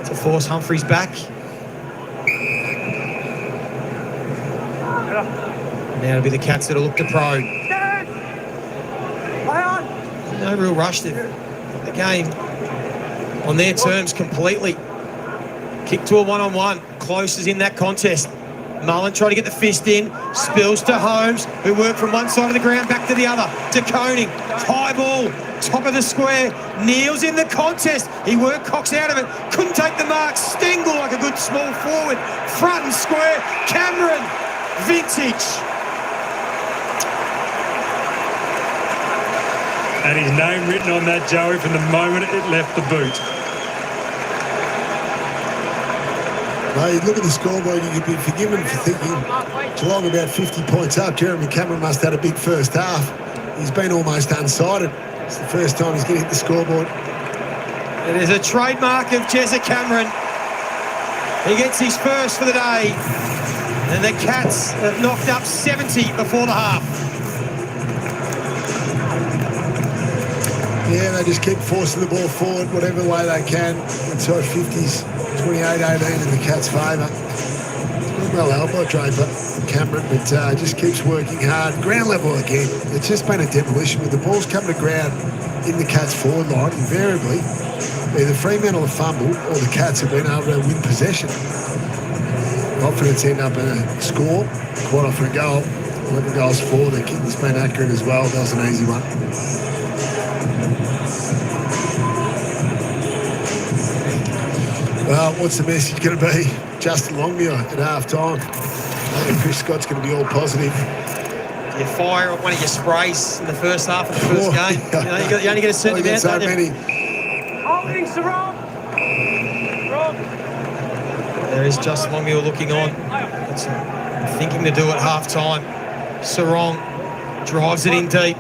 to force Humphreys back. Now it'll be the Cats that'll look to probe. No real rush there. The game on their terms completely. Kick to a one-on-one. Close is in that contest. Mullen trying to get the fist in. Spills to Holmes, who worked from one side of the ground back to the other. To Koning. High ball. Top of the square. Neal's in the contest. He worked Cox out of it. Couldn't take the mark. Stengel like a good small forward. Front and square. Cameron. Vintage. And his name written on that, Joey, from the moment it left the boot. Well, you look at the scoreboard, you could be forgiven for thinking Geelong about 50 points up. Jeremy Cameron must have had a big first half. He's been almost unsighted. It's the first time he's going to hit the scoreboard. It is a trademark of Jezza Cameron. He gets his first for the day. And the Cats have knocked up 70 before the half. Yeah, they just keep forcing the ball forward whatever way they can. Inside 50s, 28-18 in the Cats' favour. Well held by Draper, Cameron, but just keeps working hard. Ground level again. It's just been a demolition. With the balls coming to ground in the Cats' forward line, invariably, either Fremantle have fumbled or the Cats have been able to win possession. Often it's ended up in a score, quite often a goal. 11 goals for. The kicking's been accurate as well. That was an easy one. Well, what's the message going to be? Justin Longmuir at half-time. I think Chris Scott's going to be all positive. You fire one of your sprays in the first half of the first game. You only get a certain amount. So many. Holding Sarong. There is Justin Longmuir looking on. Got some thinking to do at half-time. Sarong drives it in deep.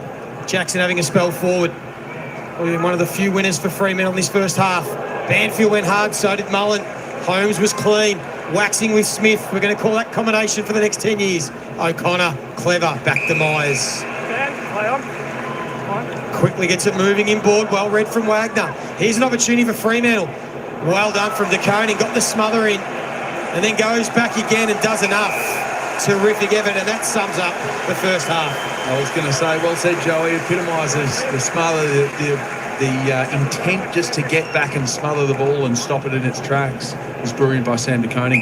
Jackson having a spell forward. Probably been one of the few winners for Fremantle in this first half. Banfield went hard, so did Mullen. Holmes was clean, waxing with Smith. We're going to call that combination for the next 10 years. O'Connor, clever, back to Myers. Quickly gets it moving inboard, well read from Wagner. Here's an opportunity for Fremantle. Well done from DeConing, got the smother in, and then goes back again and does enough. Terrific effort, and that sums up the first half. I was going to say, well said, Joey. Epitomises the smother, the the intent just to get back and smother the ball and stop it in its tracks was brilliant by Sam de Koning.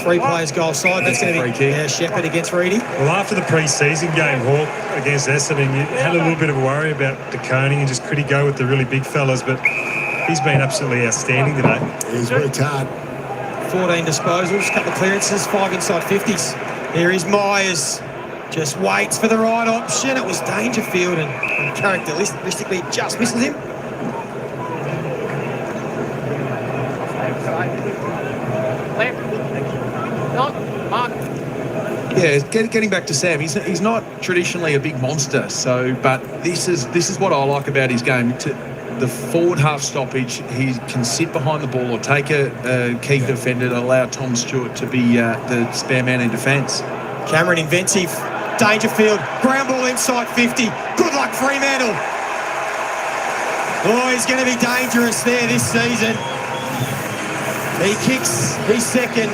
3 players goal side. That's going to be free kick. Shepherd against Reedy. Well, after the pre-season game, Hawk, against Essendon, you had a little bit of a worry about de Koning and just could he go with the really big fellas, but he's been absolutely outstanding today. He's worked hard. 14 disposals, couple of clearances, 5 inside 50s. Here is Myers. Just waits for the right option. It was Dangerfield and characteristically just misses him. Yeah, getting back to Sam, he's not traditionally a big monster, but this is what I like about his game. The forward half stoppage, he can sit behind the ball or take a key defender to allow Tom Stewart to be the spare man in defence. Cameron inventive. Dangerfield, ground ball inside 50. Good luck, Fremantle. Oh, he's going to be dangerous there this season. He kicks his second.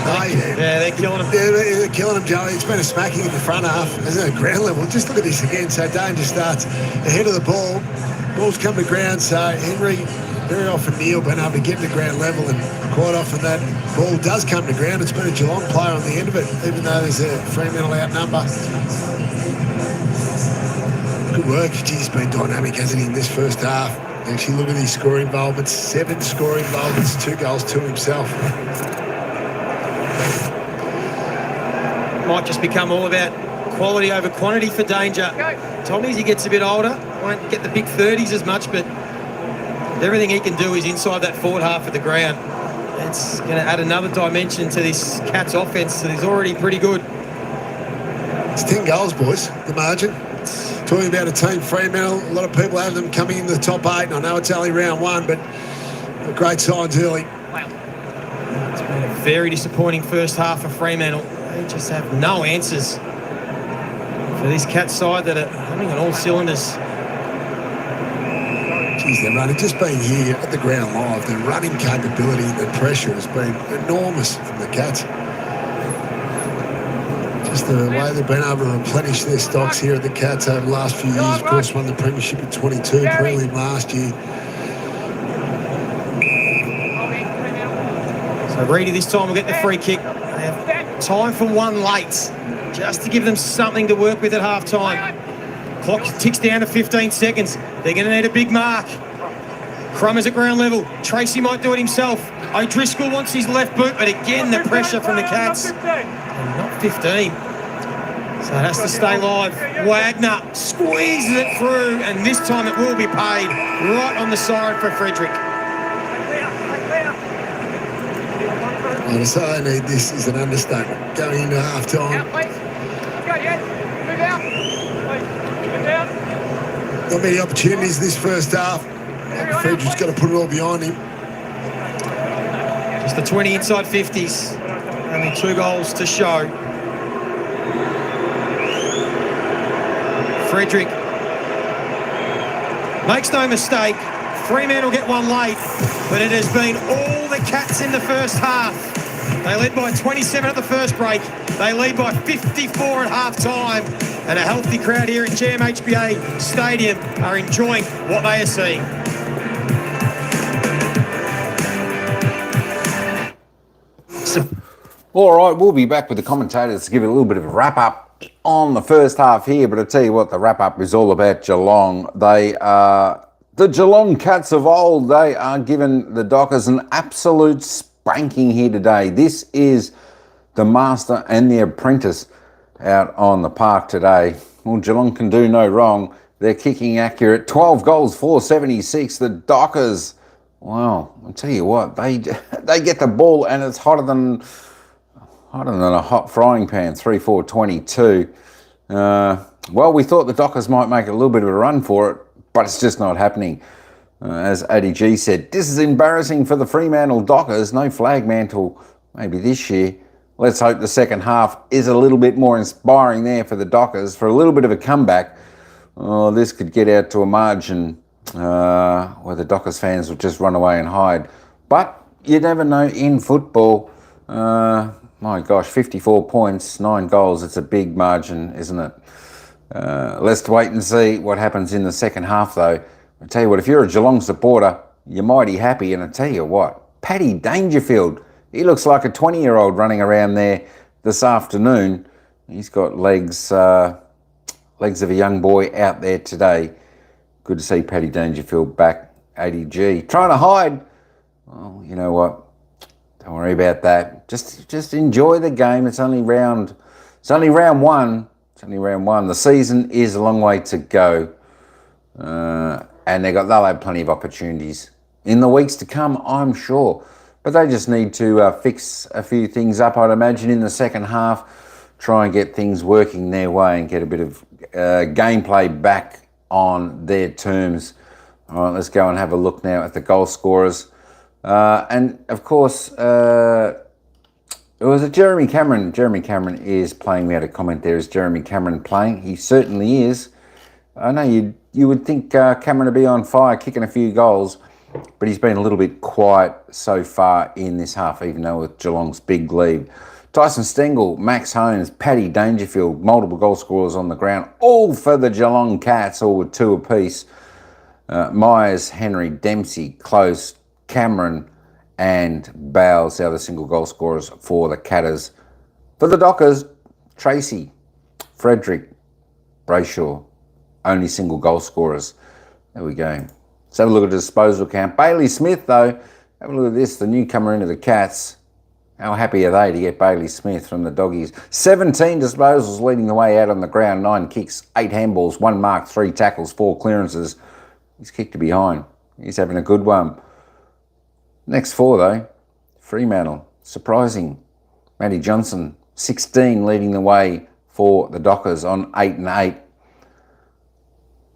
Yeah, they're killing him. Yeah, they're killing him, Joey. It's been a smacking in the front half. There's a ground level. Just look at this again. So Danger starts ahead of the ball. Ball's come to ground, so Henry, very often Neil, been able to get to ground level, and quite often that ball does come to ground. It's been a Geelong player on the end of it, even though there's a Fremantle outnumber. Good work. He's been dynamic, hasn't he, in this first half? Actually, look at his scoring involvements. 7 scoring involvements, 2 goals to himself. Might just become all about quality over quantity for Danger. Tommy, as he gets a bit older, won't get the big 30s as much, but everything he can do is inside that forward half of the ground. It's going to add another dimension to this Cats offence that is already pretty good. It's 10 goals, boys, the margin. Talking about a team, Fremantle, a lot of people have them coming in the top 8, and I know it's only round 1, but great signs early. It's been a very disappointing first half for Fremantle. They just have no answers for this Cats side that are running on all cylinders. Geez, they're running. Just being here at the ground live, their running capability and the pressure has been enormous from the Cats. Just the way they've been able to replenish their stocks here at the Cats over the last few years. Of course, won the premiership in 22, prelim last year. So Reedy this time will get the free kick. They have time for one late, just to give them something to work with at half-time. Clock ticks down to 15 seconds. They're going to need a big mark. Crum is at ground level. Tracy might do it himself. O'Driscoll wants his left boot, but again, the pressure from the Cats. And not 15. So it has to stay live. Wagner squeezes it through, and this time it will be paid right on the side for Frederick. Well, to say they need this is an understatement. Going into half-time. Not many opportunities this first half. Frederick's got to put it all behind him. Just the 20 inside 50s. Only 2 goals to show. Frederick makes no mistake. Fremantle get one late, but it has been all the Cats in the first half. They led by 27 at the first break. They lead by 54 at half-time. And a healthy crowd here at GMHBA Stadium are enjoying what they are seeing. All right, we'll be back with the commentators to give it a little bit of a wrap-up on the first half here. But I tell you what, the wrap-up is all about Geelong. They are the Geelong Cats of old. They are giving the Dockers an absolute spanking here today. This is the master and the apprentice out on the park today. Well, Geelong can do no wrong. They're kicking accurate. 12 goals, 476. The Dockers, wow, I'll tell you what, they get the ball and it's hotter than a hot frying pan, 3-4-22. Well, we thought the Dockers might make a little bit of a run for it, but it's just not happening. As ADG said, this is embarrassing for the Fremantle Dockers. No flag mantle maybe this year. Let's hope the second half is a little bit more inspiring there for the Dockers for a little bit of a comeback. Oh, this could get out to a margin where the Dockers fans will just run away and hide. But you never know in football. My gosh, 54 points, 9 goals. It's a big margin, isn't it? Let's wait and see what happens in the second half, though. I tell you what, if you're a Geelong supporter, you're mighty happy. And I tell you what, Paddy Dangerfield, he looks like a 20-year-old running around there this afternoon. He's got legs of a young boy out there today. Good to see Paddy Dangerfield back. ADG trying to hide. Well, you know what? Don't worry about that. Just enjoy the game. It's only round one. It's only round one. The season is a long way to go. And they'll have plenty of opportunities in the weeks to come, I'm sure. But they just need to fix a few things up, I'd imagine, in the second half. Try and get things working their way and get a bit of gameplay back on their terms. All right, let's go and have a look now at the goal scorers. And, of course, it was a Jeremy Cameron. Jeremy Cameron is playing. We had a comment there. Is Jeremy Cameron playing? He certainly is. I know you would think Cameron would be on fire, kicking a few goals, but he's been a little bit quiet so far in this half, even though with Geelong's big lead. Tyson Stengel, Max Holmes, Paddy Dangerfield, multiple goal scorers on the ground, all for the Geelong Cats, all with 2 apiece. Myers, Henry, Dempsey, Close, Cameron and Bales, the other single goal scorers for the Catters. For the Dockers, Tracy, Frederick, Brayshaw, only single goal scorers. There we go. Let's have a look at the disposal count. Bailey Smith, though, have a look at this, the newcomer into the Cats. How happy are they to get Bailey Smith from the Doggies? 17 disposals leading the way out on the ground, 9 kicks, 8 handballs, 1 mark, 3 tackles, 4 clearances. He's kicked to behind. He's having a good one. Next 4, though, Fremantle, surprising. Matty Johnson, 16, leading the way for the Dockers on 8 and 8.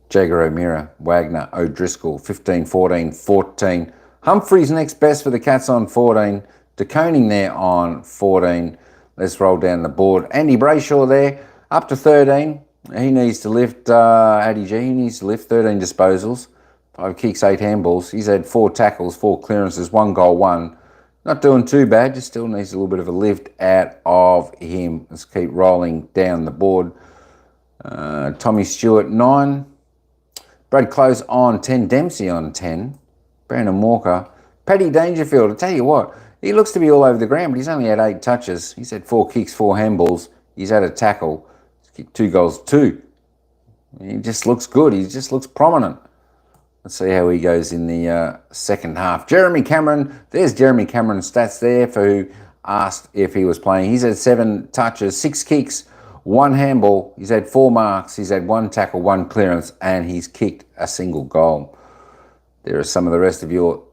Jagger O'Meara, Wagner, O'Driscoll, 15, 14, 14. Humphreys next best for the Cats on 14. De Koning there on 14. Let's roll down the board. Andy Brayshaw there, up to 13. He needs to lift, he needs to lift 13 disposals. 5 kicks, 8 handballs. He's had 4 tackles, 4 clearances, 1 goal, 1. Not doing too bad, just still needs a little bit of a lift out of him. Let's keep rolling down the board. Tommy Stewart, 9. Brad Close on 10. Dempsey on 10. Brandon Walker. Paddy Dangerfield, I tell you what, he looks to be all over the ground, but he's only had 8 touches. He's had 4 kicks, 4 handballs. He's had a tackle. He's kicked 2 goals, 2. He just looks good. He just looks prominent. Let's see how he goes in the second half. Jeremy Cameron, there's Jeremy Cameron's stats there for who asked if he was playing. He's had 7 touches, 6 kicks, 1 handball. He's had 4 marks. He's had 1 tackle, 1 clearance, and he's kicked a single goal. There are some of the rest of your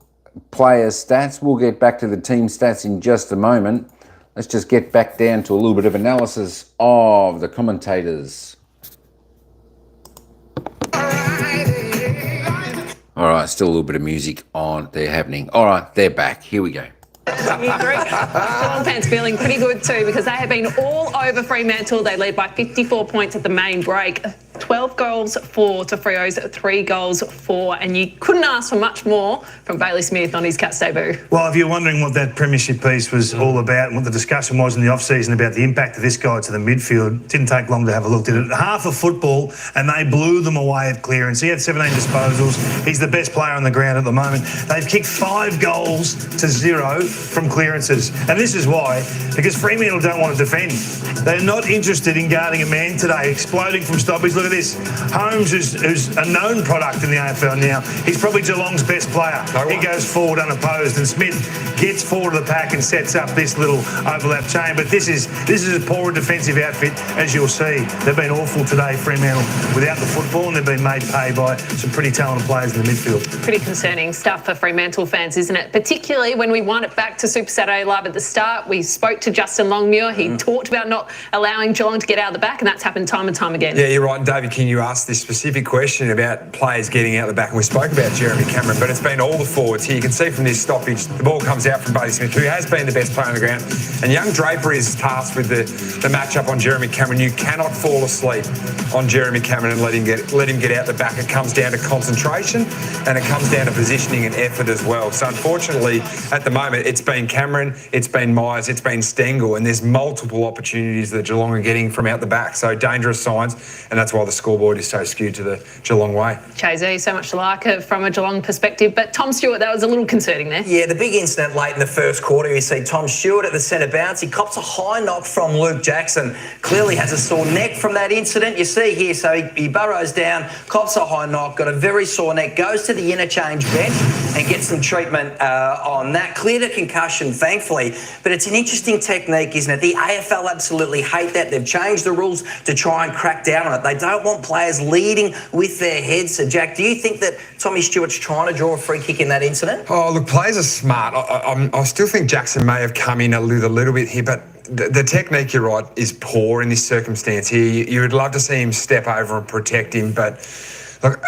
players' stats. We'll get back to the team stats in just a moment. Let's just get back down to a little bit of analysis of the commentators. All right, still a little bit of music on there happening. All right, they're back. Here we go. Geelong fans feeling pretty good too because they have been all over Fremantle. They lead by 54 points at the main break. 12 goals for Frio's, 3 goals for, and you couldn't ask for much more from Bailey Smith on his Cats debut. Well, if you're wondering what that premiership piece was all about and what the discussion was in the off-season about the impact of this guy to the midfield, it didn't take long to have a look, did it? Half of football, and they blew them away at clearance. He had 17 disposals. He's the best player on the ground at the moment. They've kicked 5 goals to 0 from clearances. And this is why, because Fremantle don't want to defend. They're not interested in guarding a man today, exploding from stoppage. Look at this. Holmes, who's a known product in the AFL now, he's probably Geelong's best player. He goes forward unopposed, and Smith gets forward of the pack and sets up this little overlap chain. But this is a poorer defensive outfit, as you'll see. They've been awful today, Fremantle, without the football, and they've been made pay by some pretty talented players in the midfield. Pretty concerning stuff for Fremantle fans, isn't it? Particularly when we won it back to Super Saturday Live at the start. We spoke to Justin Longmuir. He talked about not allowing Geelong to get out of the back, and that's happened time and time again. Yeah, you're right. And David King, you asked this specific question about players getting out the back, and we spoke about Jeremy Cameron, but it's been all the forwards here. You can see from this stoppage, the ball comes out from Bailey Smith, who has been the best player on the ground, and young Draper is tasked with the match-up on Jeremy Cameron. You cannot fall asleep on Jeremy Cameron and let him get out the back. It comes down to concentration, and it comes down to positioning and effort as well. So unfortunately, at the moment, it's been Cameron, it's been Myers, it's been Stengel, and there's multiple opportunities that Geelong are getting from out the back. So dangerous signs, and that's why the scoreboard is so skewed to the Geelong way. Jay-Z, so much to like from a Geelong perspective, but Tom Stewart, that was a little concerning there. Yeah, the big incident late in the first quarter, you see Tom Stewart at the centre bounce. He cops a high knock from Luke Jackson. Clearly has a sore neck from that incident. You see here, so he burrows down, cops a high knock, got a very sore neck, goes to the interchange bench and gets some treatment on that. Cleared a concussion, thankfully, but it's an interesting technique, isn't it? The AFL absolutely hate that. They've changed the rules to try and crack down on it. They don't want players leading with their heads. So, Jack, do you think that Tommy Stewart's trying to draw a free kick in that incident? Oh, look, players are smart. I still think Jackson may have come in a little bit here, but the technique, you're right, is poor in this circumstance here. You would love to see him step over and protect him, but look,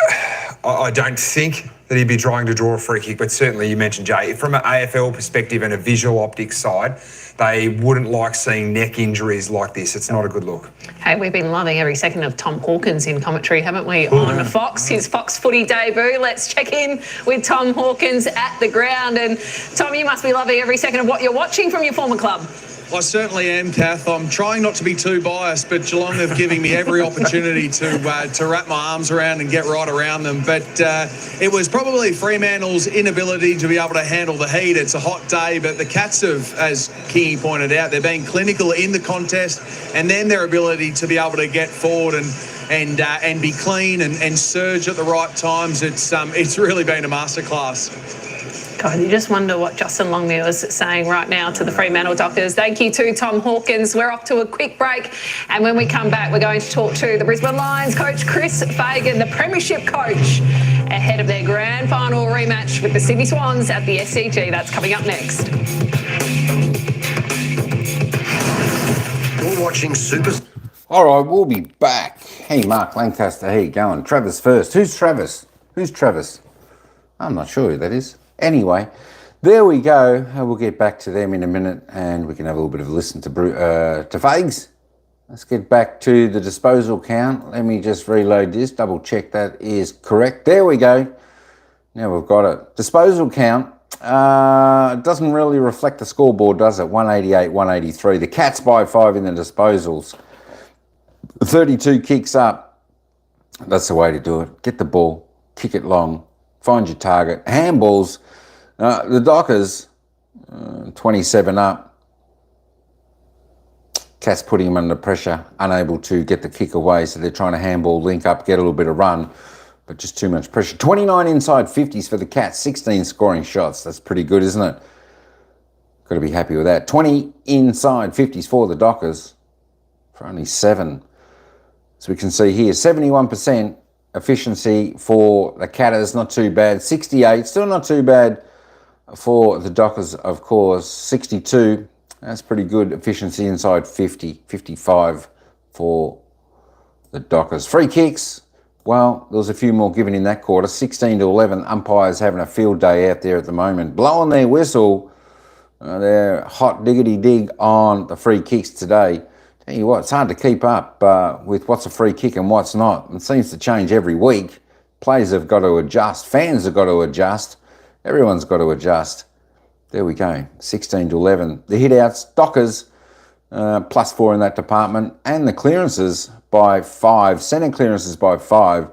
I don't think that he'd be trying to draw a free kick, but certainly you mentioned, Jay, from an AFL perspective and a visual optics side, they wouldn't like seeing neck injuries like this. It's not a good look. Hey, we've been loving every second of Tom Hawkins in commentary, haven't we, on Fox, his Fox footy debut. Let's check in with Tom Hawkins at the ground. And Tom, you must be loving every second of what you're watching from your former club. I certainly am, Kath. I'm trying not to be too biased, but Geelong have given me every opportunity to wrap my arms around and get right around them. But it was probably Fremantle's inability to be able to handle the heat. It's a hot day, but the Cats have, as Kingy pointed out, they're being clinical in the contest, and then their ability to be able to get forward and be clean and surge at the right times. It's really been a masterclass. God, you just wonder what Justin Longmuir is saying right now to the Fremantle Dockers. Thank you to Tom Hawkins. We're off to a quick break, and when we come back, we're going to talk to the Brisbane Lions coach Chris Fagan, the premiership coach, ahead of their grand final rematch with the Sydney Swans at the SCG. That's coming up next. You're watching Super... All right, we'll be back. Hey, Mark Lancaster, how you going? Travis first. Who's Travis? I'm not sure who that is. Anyway, there we go. We'll get back to them in a minute, and we can have a little bit of a listen to Fags. Let's get back to the disposal count. Let me just reload this, double check that is correct. There we go. Now we've got it. Disposal count. It doesn't really reflect the scoreboard, does it? 188, 183. The Cats by 5 in the disposals. 32 kicks up. That's the way to do it. Get the ball, kick it long, find your target. Handballs. The Dockers, 27 up. Cats putting him under pressure, unable to get the kick away, so they're trying to handball, link up, get a little bit of run, but just too much pressure. 29 inside 50s for the Cats, 16 scoring shots. That's pretty good, isn't it? Got to be happy with that. 20 inside 50s for the Dockers for only 7. So we can see here, 71% efficiency for the Catters, not too bad. 68, still not too bad for the Dockers, of course. 62, that's pretty good efficiency inside 50. 55 for the Dockers. Free kicks, well, there was a few more given in that quarter. 16 to 11. Umpires having a field day out there at the moment. Blowing their whistle. They're hot diggity dig on the free kicks today. Tell you what, it's hard to keep up with what's a free kick and what's not. It seems to change every week. Players have got to adjust. Fans have got to adjust. Everyone's got to adjust. There we go. 16 to 11. The hit-outs, Dockers, +4 in that department. And the clearances by 5. Centre clearances by 5.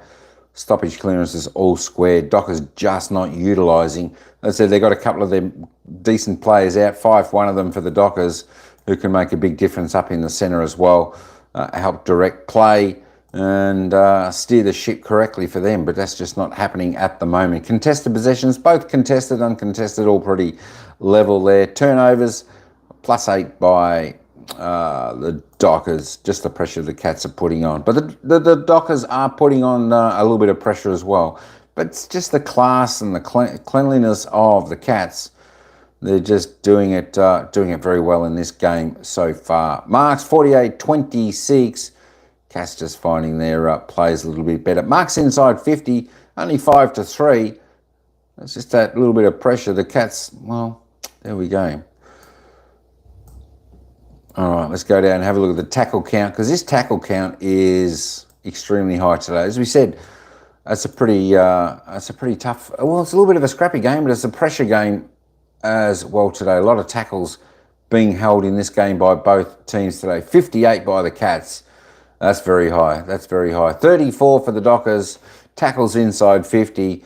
Stoppage clearances all squared. Dockers just not utilising. As I said, they got a couple of them decent players out. 5, one of them for the Dockers, who can make a big difference up in the centre as well. Help direct play and steer the ship correctly for them, but that's just not happening at the moment. Contested possessions, both contested, uncontested, all pretty level there. Turnovers, +8 by the Dockers, just the pressure the Cats are putting on. But the Dockers are putting on a little bit of pressure as well. But it's just the class and the cleanliness of the Cats. They're just doing it very well in this game so far. Marks 48-26. Cats just finding their plays a little bit better. Marks inside 50, only 5 to 3. It's just that little bit of pressure. The Cats, well, there we go. All right, let's go down and have a look at the tackle count, because this tackle count is extremely high today. As we said, it's a pretty tough. Well, it's a little bit of a scrappy game, but it's a pressure game as well today. A lot of tackles being held in this game by both teams today. 58 by the Cats, That's very high. That's very high. 34 for the Dockers. Tackles inside 50.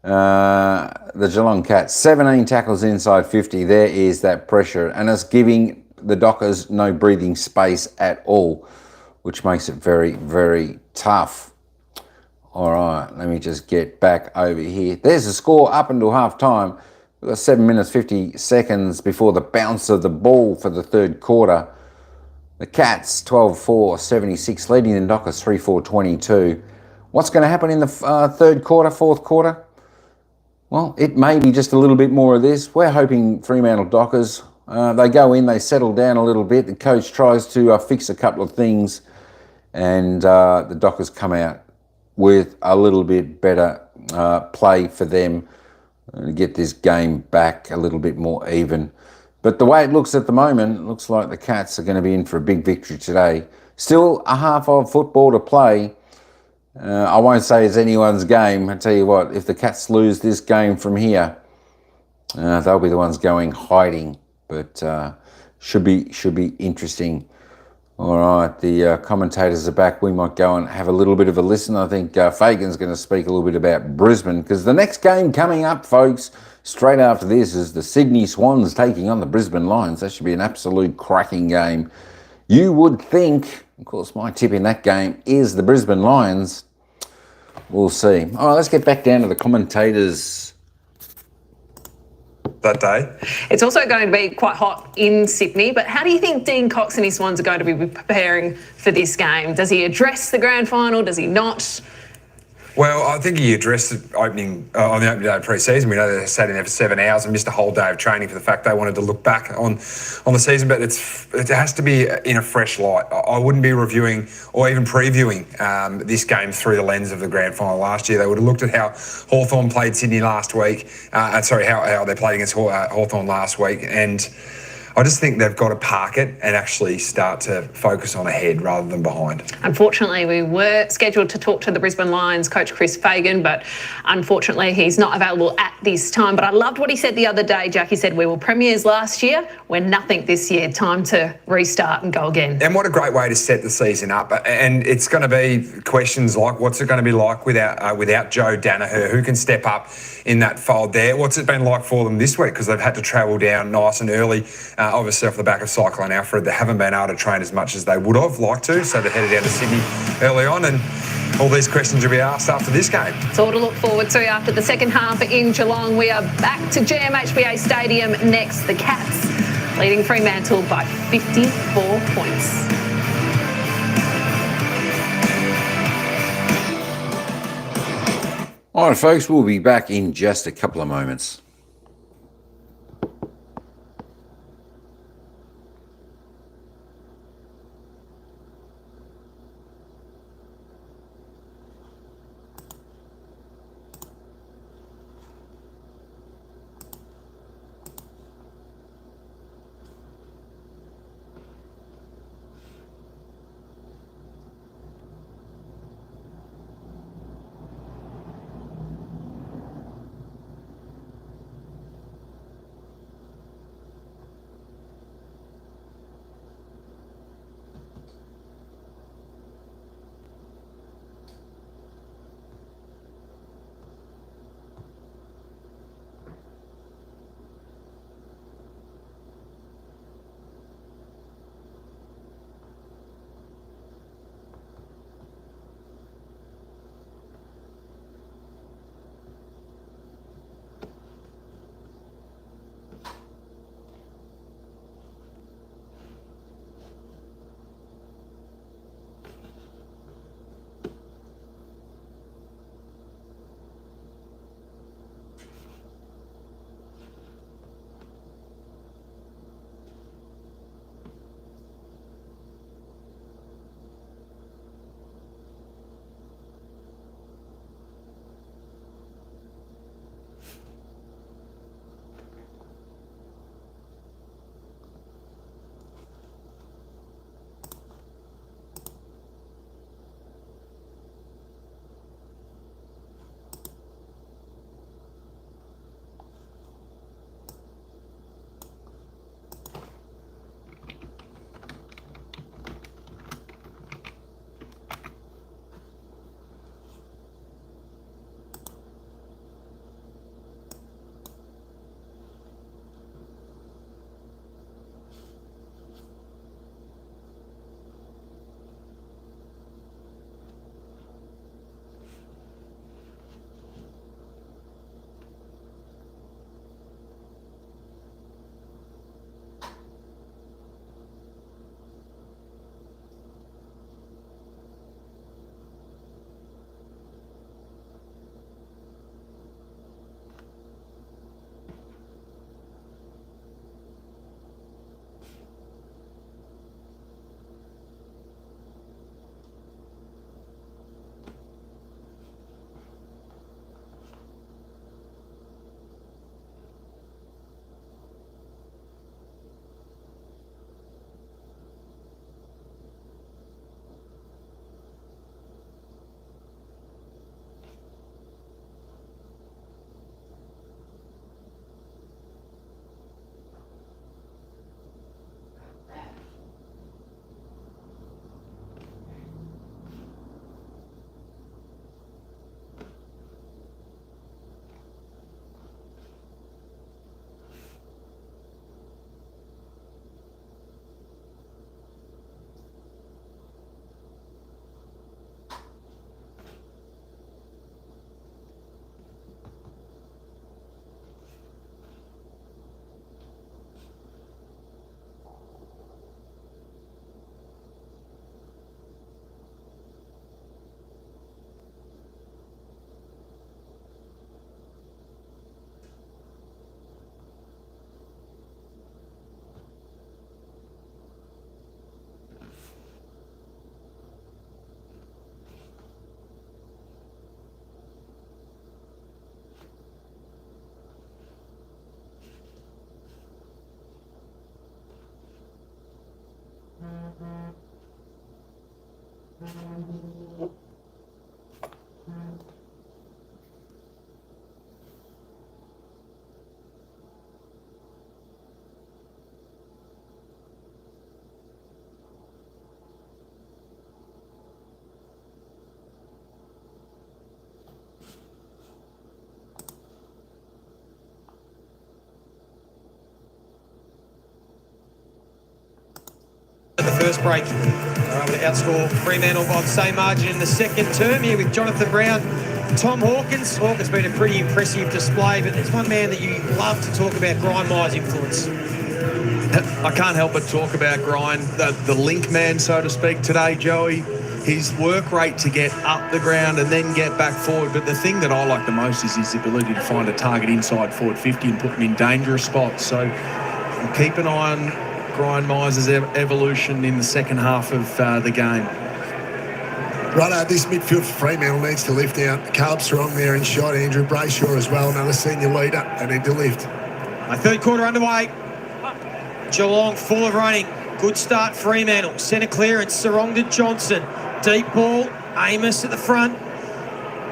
The Geelong Cats, 17 tackles inside 50. There is that pressure. And it's giving the Dockers no breathing space at all, which makes it very, very tough. All right, let me just get back over here. There's the score up until half time. We've got 7 minutes, 50 seconds before the bounce of the ball for the third quarter. The Cats, 12-4, 76, leading the Dockers 3-4, 22. What's going to happen in the third quarter, fourth quarter? Well, it may be just a little bit more of this. We're hoping Fremantle Dockers, they go in, they settle down a little bit. The coach tries to fix a couple of things, and the Dockers come out with a little bit better play for them to get this game back a little bit more even. But the way it looks at the moment, it looks like the Cats are going to be in for a big victory today. Still a half of football to play. I won't say it's anyone's game. I tell you what, if the Cats lose this game from here, they'll be the ones going hiding. But should be interesting. All right, the commentators are back. We might go and have a little bit of a listen. I think Fagan's going to speak a little bit about Brisbane, because the next game coming up, folks, straight after this is the Sydney Swans taking on the Brisbane Lions. That should be an absolute cracking game. You would think, of course, my tip in that game is the Brisbane Lions. We'll see. All right, let's get back down to the commentators that day. It's also going to be quite hot in Sydney, but how do you think Dean Cox and his Swans are going to be preparing for this game? Does he address the grand final? Does he not? Well, I think he addressed it on the opening day of pre-season. We know they sat in there for 7 hours and missed a whole day of training for the fact they wanted to look back on the season. But it has to be in a fresh light. I wouldn't be reviewing or even previewing this game through the lens of the grand final last year. They would have looked at how Hawthorn played Sydney last week. How they played against Hawthorn last week. And I just think they've got to park it and actually start to focus on ahead rather than behind. Unfortunately, we were scheduled to talk to the Brisbane Lions coach Chris Fagan, but unfortunately he's not available at this time. But I loved what he said the other day, Jack. He said, we were premiers last year, we're nothing this year. Time to restart and go again. And what a great way to set the season up. And it's going to be questions like, what's it going to be like without Joe Danaher? Who can step up in that fold there? What's it been like for them this week? Because they've had to travel down nice and early. Obviously off the back of Cyclone Alfred, they haven't been able to train as much as they would have liked to, so they're headed down to Sydney early on, and all these questions will be asked after this game. It's all to look forward to after the second half in Geelong. We are back to GMHBA Stadium next. The Cats leading Fremantle by 54 points. All right, folks, we'll be back in just a couple of moments. The first break, they're able to outscore Fremantle by the same margin in the second term here with Jonathan Brown, Tom Hawkins. Hawkins been a pretty impressive display, but there's one man that you love to talk about, Grind Myers' influence. I can't help but talk about Grind, the link man, so to speak, today, Joey. His work rate to get up the ground and then get back forward. But the thing that I like the most is his ability to find a target inside forward 50 and put them in dangerous spots. So keep an eye on Grind Myers' evolution in the second half of the game. Righto, this midfield for Fremantle needs to lift out. Caleb Sarong there in shot. Andrew Brayshaw as well, another senior leader. They need to lift. Third quarter underway. Geelong full of running. Good start, Fremantle. Centre clearance, Sarong to Johnson. Deep ball, Amos at the front.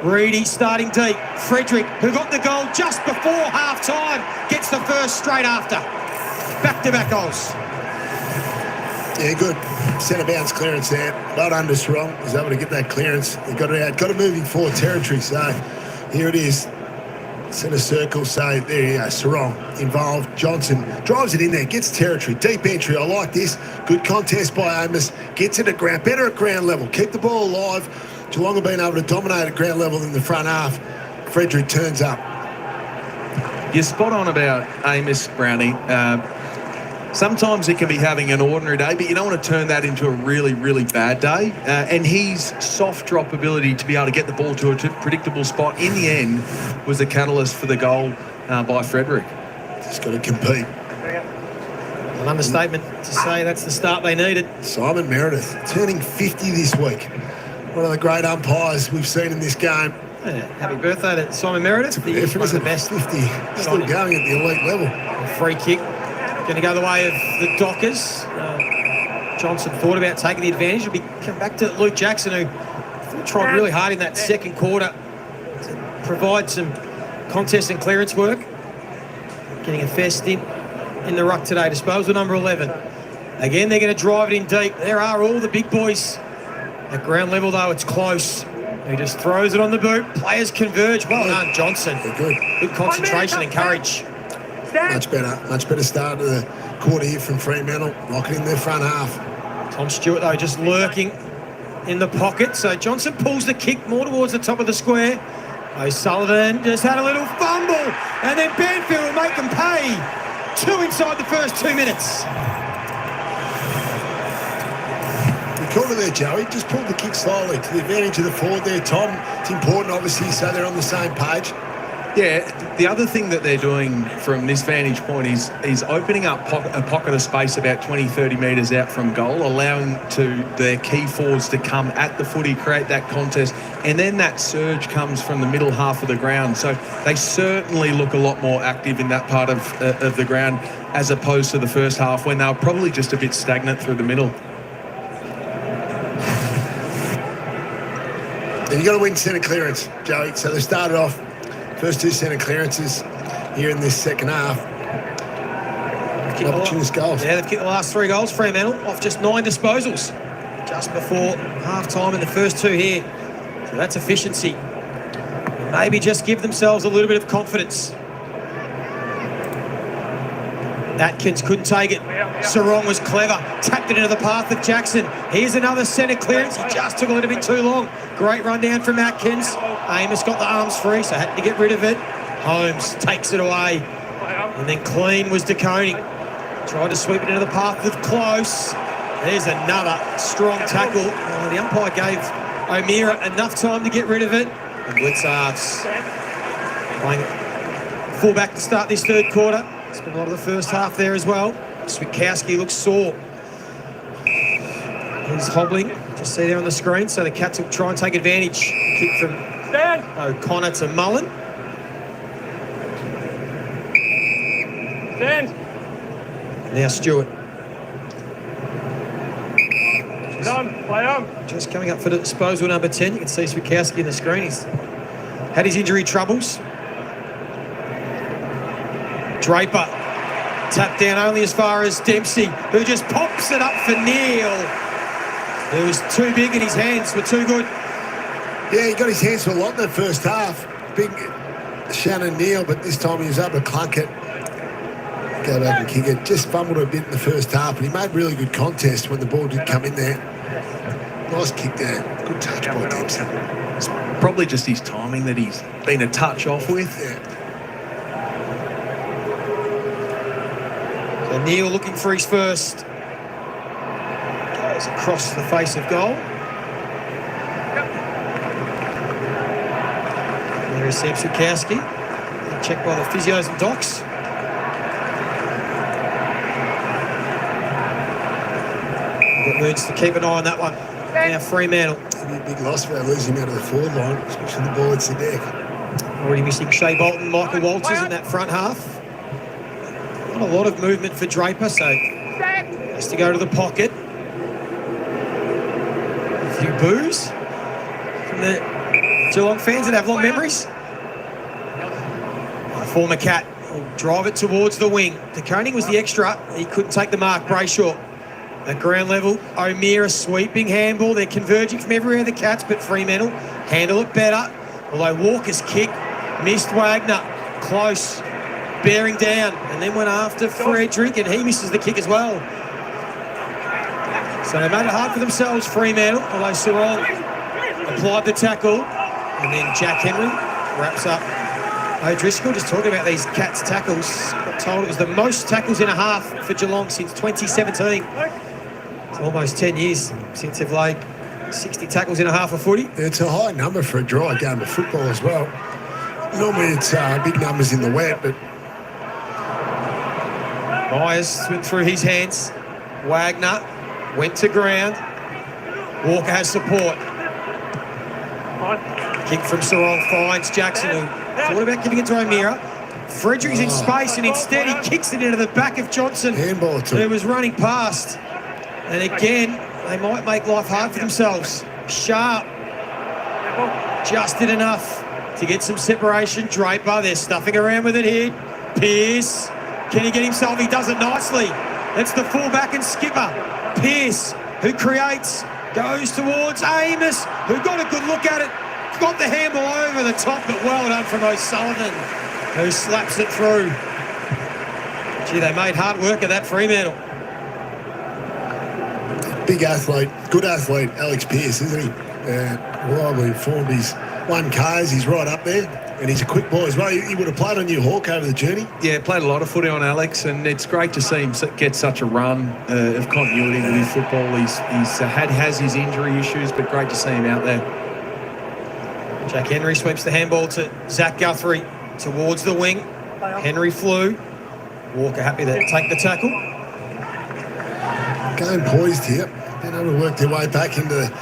Reedy starting deep. Frederick, who got the goal just before half-time, gets the first straight after. Back-to-back goals. Yeah, good centre bounce clearance there. Well done to Sarong. He's able to get that clearance. He got it out. Got it moving forward territory. So here it is. Centre circle. So there you go. Sarong involved. Johnson drives it in there. Gets territory. Deep entry. I like this. Good contest by Amos. Gets it at ground. Better at ground level. Keep the ball alive. Geelong have been able to dominate at ground level in the front half. Frederick turns up. You're spot on about Amos, Brownie. Sometimes it can be having an ordinary day, but you don't want to turn that into a really, really bad day. And his soft drop ability to be able to get the ball to a predictable spot in the end was the catalyst for the goal by Frederick. Just got to compete. An understatement to say that's the start they needed. Simon Meredith turning 50 this week. One of the great umpires we've seen in this game. Yeah, happy birthday to Simon Meredith. He's one of the best. 50. Still going at the elite level. Free kick. Going to go the way of the Dockers. Johnson thought about taking the advantage. It'll be come back to Luke Jackson, who tried really hard in that second quarter to provide some contest and clearance work. Getting a fair stint in the ruck today. Disposal number 11. Again, they're going to drive it in deep. There are all the big boys. At ground level, though, it's close. He just throws it on the boot. Players converge. Well done, Johnson. Good concentration and courage. Much better start to the quarter here from Fremantle. Lock it in their front half. Tom Stewart, though, just lurking in the pocket. So Johnson pulls the kick more towards the top of the square. O'Sullivan just had a little fumble. And then Banfield will make them pay. 2 inside the first 2 minutes. You called it there, Joey. Just pulled the kick slowly to the advantage of the forward there, Tom. It's important, obviously, so they're on the same page. Yeah, the other thing that they're doing from this vantage point is opening up a pocket of space about 20, 30 metres out from goal, allowing their key forwards to come at the footy, create that contest, and then that surge comes from the middle half of the ground. So they certainly look a lot more active in that part of the ground as opposed to the first half when they were probably just a bit stagnant through the middle. And you've got to win centre clearance, Joey. So they started off first 2 centre clearances here in this second half. Opportunist goals. Yeah, they've kicked the last 3 goals, Fremantle, off just 9 disposals. Just before half-time in the first 2 here. So that's efficiency. Maybe just give themselves a little bit of confidence. Atkins couldn't take it. Sarong was clever. Tapped it into the path of Jackson. Here's another centre clearance. He just took a little bit too long. Great run down from Atkins. Amos got the arms free, so had to get rid of it. Holmes takes it away. And then clean was DeConing. Tried to sweep it into the path of Close. There's another strong tackle. Oh, the umpire gave O'Meara enough time to get rid of it. And Blitzards playing full-back to start this third quarter. Spent a lot of the first half there as well. Switkowski looks sore. He's hobbling. Just see there on the screen. So the Cats will try and take advantage. Kick from O'Connor to Mullen. Stand. Now Stewart. Play on. Just coming up for the disposal, number 10. You can see Switkowski in the screen. He's had his injury troubles. Draper tapped down only as far as Dempsey, who just pops it up for Neil. It was too big and his hands were too good. Yeah, he got his hands to a lot in the first half. Big Shannon Neil, but this time he was able to clunk it. Go back and kick it. Just fumbled a bit in the first half, but he made really good contest when the ball did come in there. Nice kick there. Good touch by Dempsey. It's probably just his timing that he's been a touch off with. Yeah. So Neil looking for his first. Goes across the face of goal. There is Sam Switkowski. Checked by the physios and docs. Got words to keep an eye on that one. Now Fremantle. It'll be a big loss for that, losing him out of the forward line, especially the ball hits the deck. Already missing Shea Bolton, Michael Walters in that front half. Not a lot of movement for Draper, so has to go to the pocket. A few boos from the Geelong fans that have long memories. Former Cat will drive it towards the wing. De Koning was the extra. He couldn't take the mark. Brayshaw at ground level. O'Meara sweeping handball. They're converging from everywhere, the Cats, but Fremantle handle it better. Although Walker's kick missed Wagner. Close. Bearing down. And then went after Frederick, and he misses the kick as well. So they made it hard for themselves, Fremantle. Although Sarong applied the tackle. And then Jack Henry wraps up O'Driscoll. Just talking about these Cats tackles. Got told it was the most tackles in a half for Geelong since 2017. It's almost 10 years since they've laid 60 tackles in a half of footy. It's a high number for a dry game of football as well. Normally it's big numbers in the wet, but... Myers went through his hands. Wagner went to ground. Walker has support. Kick from Sarong finds Jackson, who thought about giving it to O'Meara. Frederick's in space, and instead he kicks it into the back of Johnson, who was running past. And again, they might make life hard for themselves. Sharp just did enough to get some separation. Draper, they're stuffing around with it here. Pearce, can he get himself? He does it nicely. That's the fullback and skipper. Pearce, who creates, goes towards Amos, who got a good look at it. Got the handball over the top, but well done from O'Sullivan, who slaps it through. Gee, they made hard work of that Fremantle. Big athlete, good athlete, Alex Pearce, isn't he? Reliably informed. He's 1Ks, he's right up there, and he's a quick boy as well. He would have played on New Hawk over the journey. Yeah, played a lot of footy on Alex, and it's great to see him get such a run of continuity with his football. Has his injury issues, but great to see him out there. Jack Henry sweeps the handball to Zach Guthrie towards the wing. Henry flew. Walker happy to take the tackle. Game poised here. Been able to work their way back into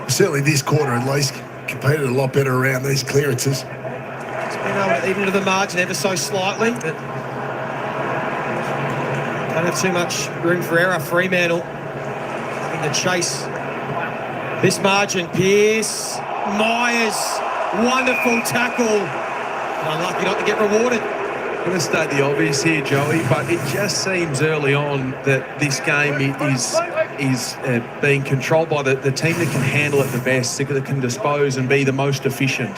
certainly this quarter at least. Competed a lot better around these clearances. It's been able to eat into the margin ever so slightly, but don't have too much room for error. Fremantle in the chase. This margin, Pearce, Myers, wonderful tackle. Unlucky not to get rewarded. I'm going to state the obvious here, Joey, but it just seems early on that this game is being controlled by the team that can handle it the best, that can dispose and be the most efficient.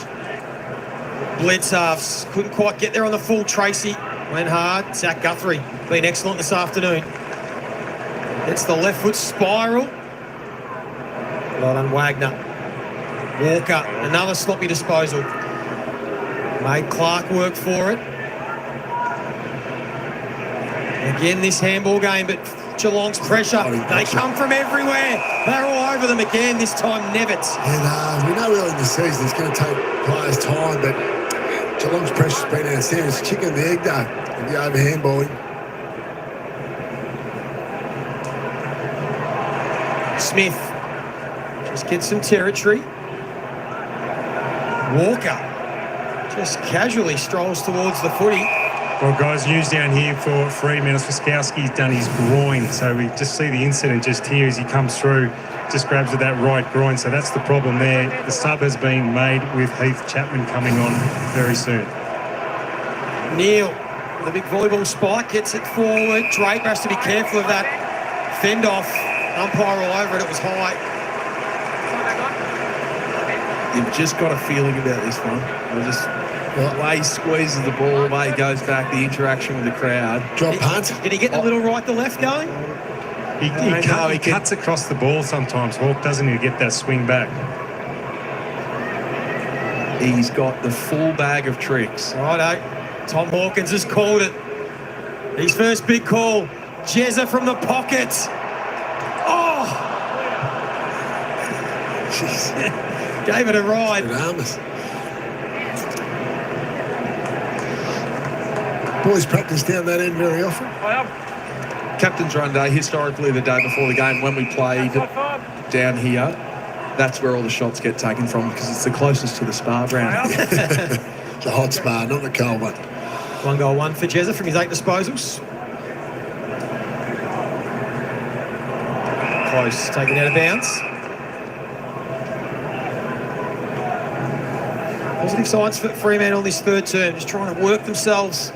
Blitz halves couldn't quite get there on the full. Tracy went hard. Zach Guthrie been excellent this afternoon. It's the left foot spiral. Well done, Wagner. Walker, another sloppy disposal. Made Clark work for it. Again, this handball game, but Geelong's pressure. They come from everywhere. They're all over them again, this time Nevitz. And we know early in the season it's going to take players time, but Geelong's pressure's been outstanding. It's chicken and the egg day with the overhand balling. Smith just gets some territory. Walker just casually strolls towards the footy. Well, guys, news down here for Fremantle. Switkowski's done his groin, so we just see the incident just here as he comes through just grabs at that right groin. So that's the problem there. The sub has been made with Heath Chapman coming on very soon. Neil, with a big volleyball spike, gets it forward. Draper has to be careful of that fend off. Umpire all over it. It was high. You've just got a feeling about this one. The way he squeezes the ball, the way he goes back, the interaction with the crowd. Drop punt. Did he get the little right to left going? He cuts across the ball sometimes, Hawk, doesn't he, to get that swing back? He's got the full bag of tricks. Righto. Tom Hawkins has called it. His first big call. Jezza from the pocket. Oh! Jeez. Gave it a ride. Boys practice down that end very often. Captain's Run Day, historically the day before the game when we played down here, that's where all the shots get taken from because it's the closest to the spa ground. It's a hot spa, not the cold one. 1 goal, 1 for Jezza from his 8 disposals. Close, taken out of bounds. Positive signs for Fremantle on this third term, just trying to work themselves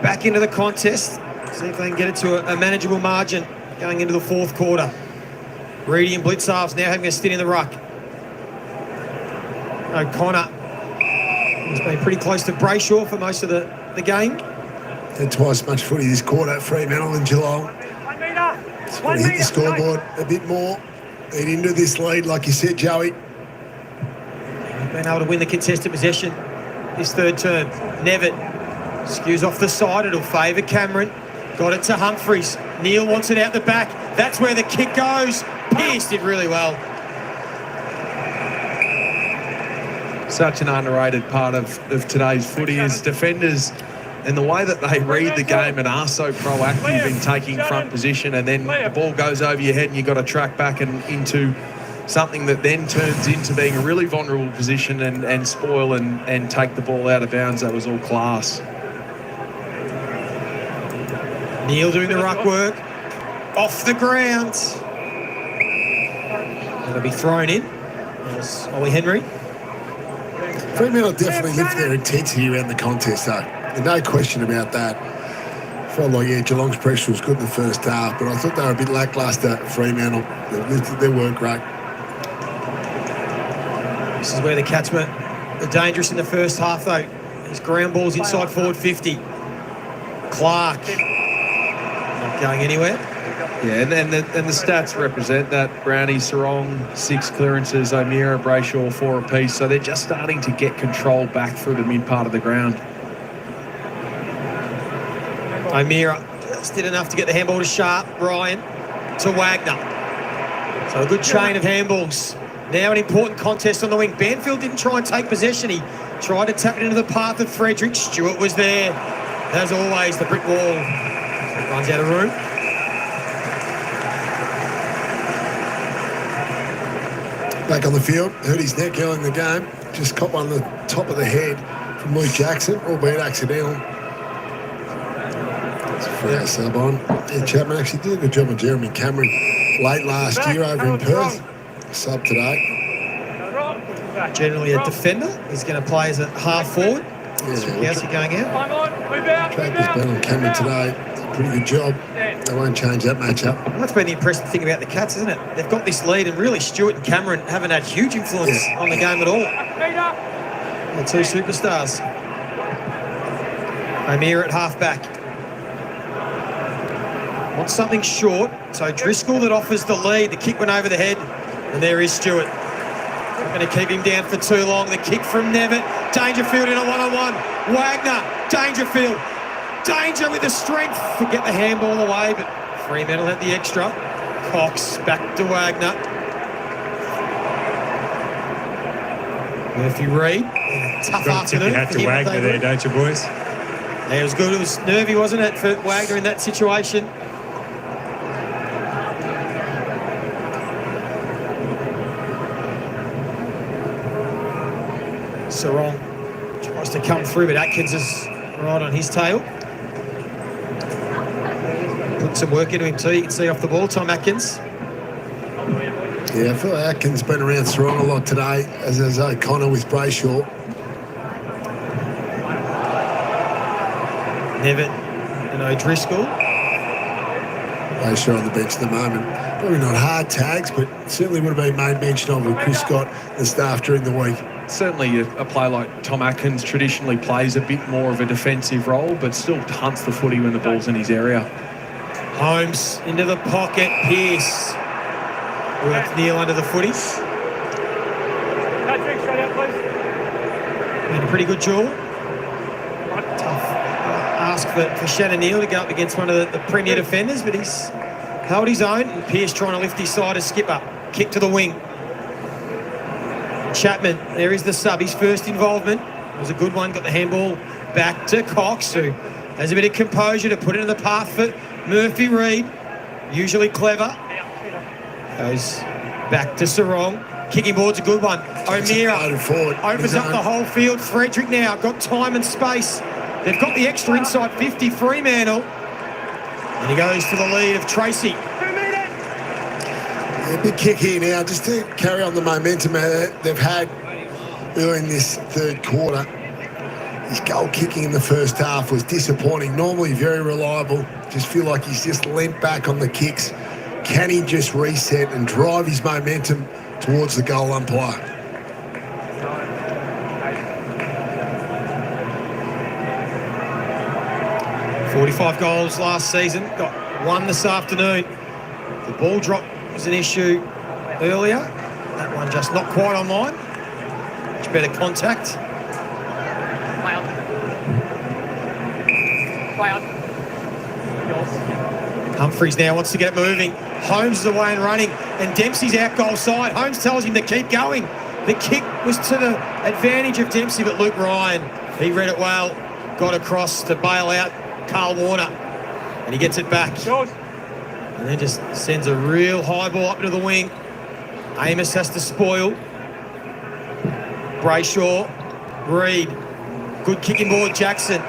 back into the contest. See if they can get it to a manageable margin going into the fourth quarter. Reedy and blitz halves now having a stint in the ruck. O'Connor has been pretty close to Brayshaw for most of the game. Had twice as much footy this quarter at Fremantle and Geelong. So hit the scoreboard a bit more. Lead into this lead, like you said, Joey. Been able to win the contested possession this third term. Nevitt skews off the side. It'll favour Cameron. Got it to Humphreys. Neil wants it out the back. That's where the kick goes. Pearce did really well. Such an underrated part of today's footy is defenders and the way that they read the game and are so proactive in taking front position, and then the ball goes over your head and you've got to track back and into something that then turns into being a really vulnerable position and spoil and take the ball out of bounds. That was all class. Neil doing the ruck work. Off the ground. It'll be thrown in. There's Ollie Henry. Fremantle definitely lift their intensity around the contest, though. There's no question about that. Felt like, Geelong's pressure was good in the first half, but I thought they were a bit lacklustre, Fremantle. They lifted their work rate. This is where the Cats were dangerous in the first half, though. His ground ball's inside forward 50. Clark. Not going anywhere. Yeah, and the stats represent that. Brownie, Sarong, 6 clearances, O'Meara, Brayshaw, 4 apiece. So they're just starting to get control back through the mid part of the ground. O'Meara just did enough to get the handball to Sharp. Ryan to Wagner. So a good chain of handballs. Now an important contest on the wing. Banfield didn't try and take possession. He tried to tap it into the path of Frederick. Stewart was there. As always, the brick wall runs out of room. Back on the field, hurt his neck early in the game. Just caught one on the top of the head from Luke Jackson, albeit accidental. Freo sub on. Yeah, Chapman actually did a good job on Jeremy Cameron late last year over in Perth. Sub today. Generally a defender. He's going to play as a half forward. How's he going out? Draper's been on Cameron today. Pretty good job. They won't change that matchup. Well, that's been the impressive thing about the Cats, isn't it? They've got this lead, and really Stewart and Cameron haven't had huge influence on the game at all. The 2 superstars. O'Meara at half-back. Wants something short, so Driscoll that offers the lead. The kick went over the head, and there is Stewart. Not going to keep him down for too long. The kick from Nevitt. Dangerfield in a one-on-one. Wagner. Dangerfield. Danger with the strength to get the handball away, but Fremantle had the extra. Cox back to Wagner. Murphy Reid. Tough afternoon. You had to Wagner there, don't you, boys? Yeah, it was good. It was nervy, wasn't it, for Wagner in that situation? Sarong tries to come through, but Atkins is right on his tail. Put some work into him too. You can see off the ball, Tom Atkins. Yeah, I feel like Atkins been around Sarong a lot today, as is O'Connor with Brayshaw. Nevitt and O'Driscoll. Brayshaw on the bench at the moment. Probably not hard tags, but certainly would have been made mention of with Chris Scott and the staff during the week. Certainly a player like Tom Atkins traditionally plays a bit more of a defensive role, but still hunts the footy when the ball's in his area. Holmes into the pocket. Pearce worked Neil under the footy. Made a pretty good jaw. Tough ask for Shannon Neal to go up against one of the premier defenders, but he's held his own. And Pearce trying to lift his side as skipper. Kick to the wing. Chapman, there is the sub. His first involvement was a good one. Got the handball back to Cox, who has a bit of composure to put it in the path for Murphy Reid. Usually clever. Goes back to Sarong. Kicking board's a good one. O'Meara opens up the whole field. Frederick now got time and space. They've got the extra inside 50. Fremantle. And he goes for the lead of Tracy. Yeah, big kick here now, just to carry on the momentum they've had early in this third quarter. His goal kicking in the first half was disappointing. Normally very reliable. Just feel like he's just leant back on the kicks. Can he just reset and drive his momentum towards the goal umpire? $45 goals last season. Got one this afternoon. The ball drop was an issue earlier. That one just not quite on line. Much better contact. Humphreys now wants to get it moving. Holmes is away and running, and Dempsey's out goal side. Holmes tells him to keep going. The kick was to the advantage of Dempsey, but Luke Ryan, he read it well, got across to bail out Carl Warner, and he gets it back. And then just sends a real high ball up into the wing. Amos has to spoil. Brayshaw, Reid, good kicking board, Jackson.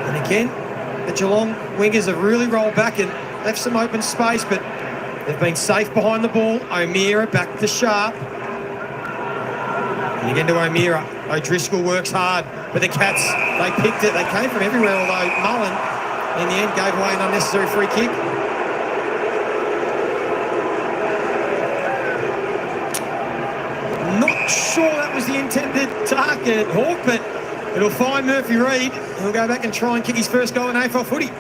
And again, the Geelong wingers have really rolled back and left some open space, but they've been safe behind the ball. O'Meara back to Sharp. And again to O'Meara. O'Driscoll works hard, but the Cats, they picked it. They came from everywhere, although Mullen, in the end, gave away an unnecessary free kick. Not sure that was the intended target, Hawk, but it'll find Murphy Reid. He'll go back and try and kick his first goal in AFL footy.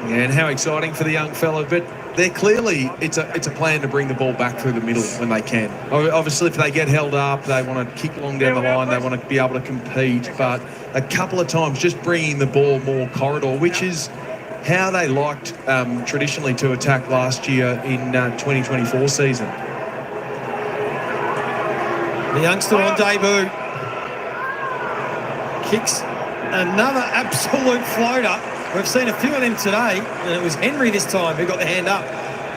Yeah, and how exciting for the young fella, but they're clearly, it's a plan to bring the ball back through the middle when they can. Obviously, if they get held up, they want to kick long down the line, they want to be able to compete, but a couple of times just bringing the ball more corridor, which is how they liked traditionally to attack last year in 2024 season. The youngster on debut kicks another absolute floater. We've seen a few of them today, and it was Henry this time who got the hand up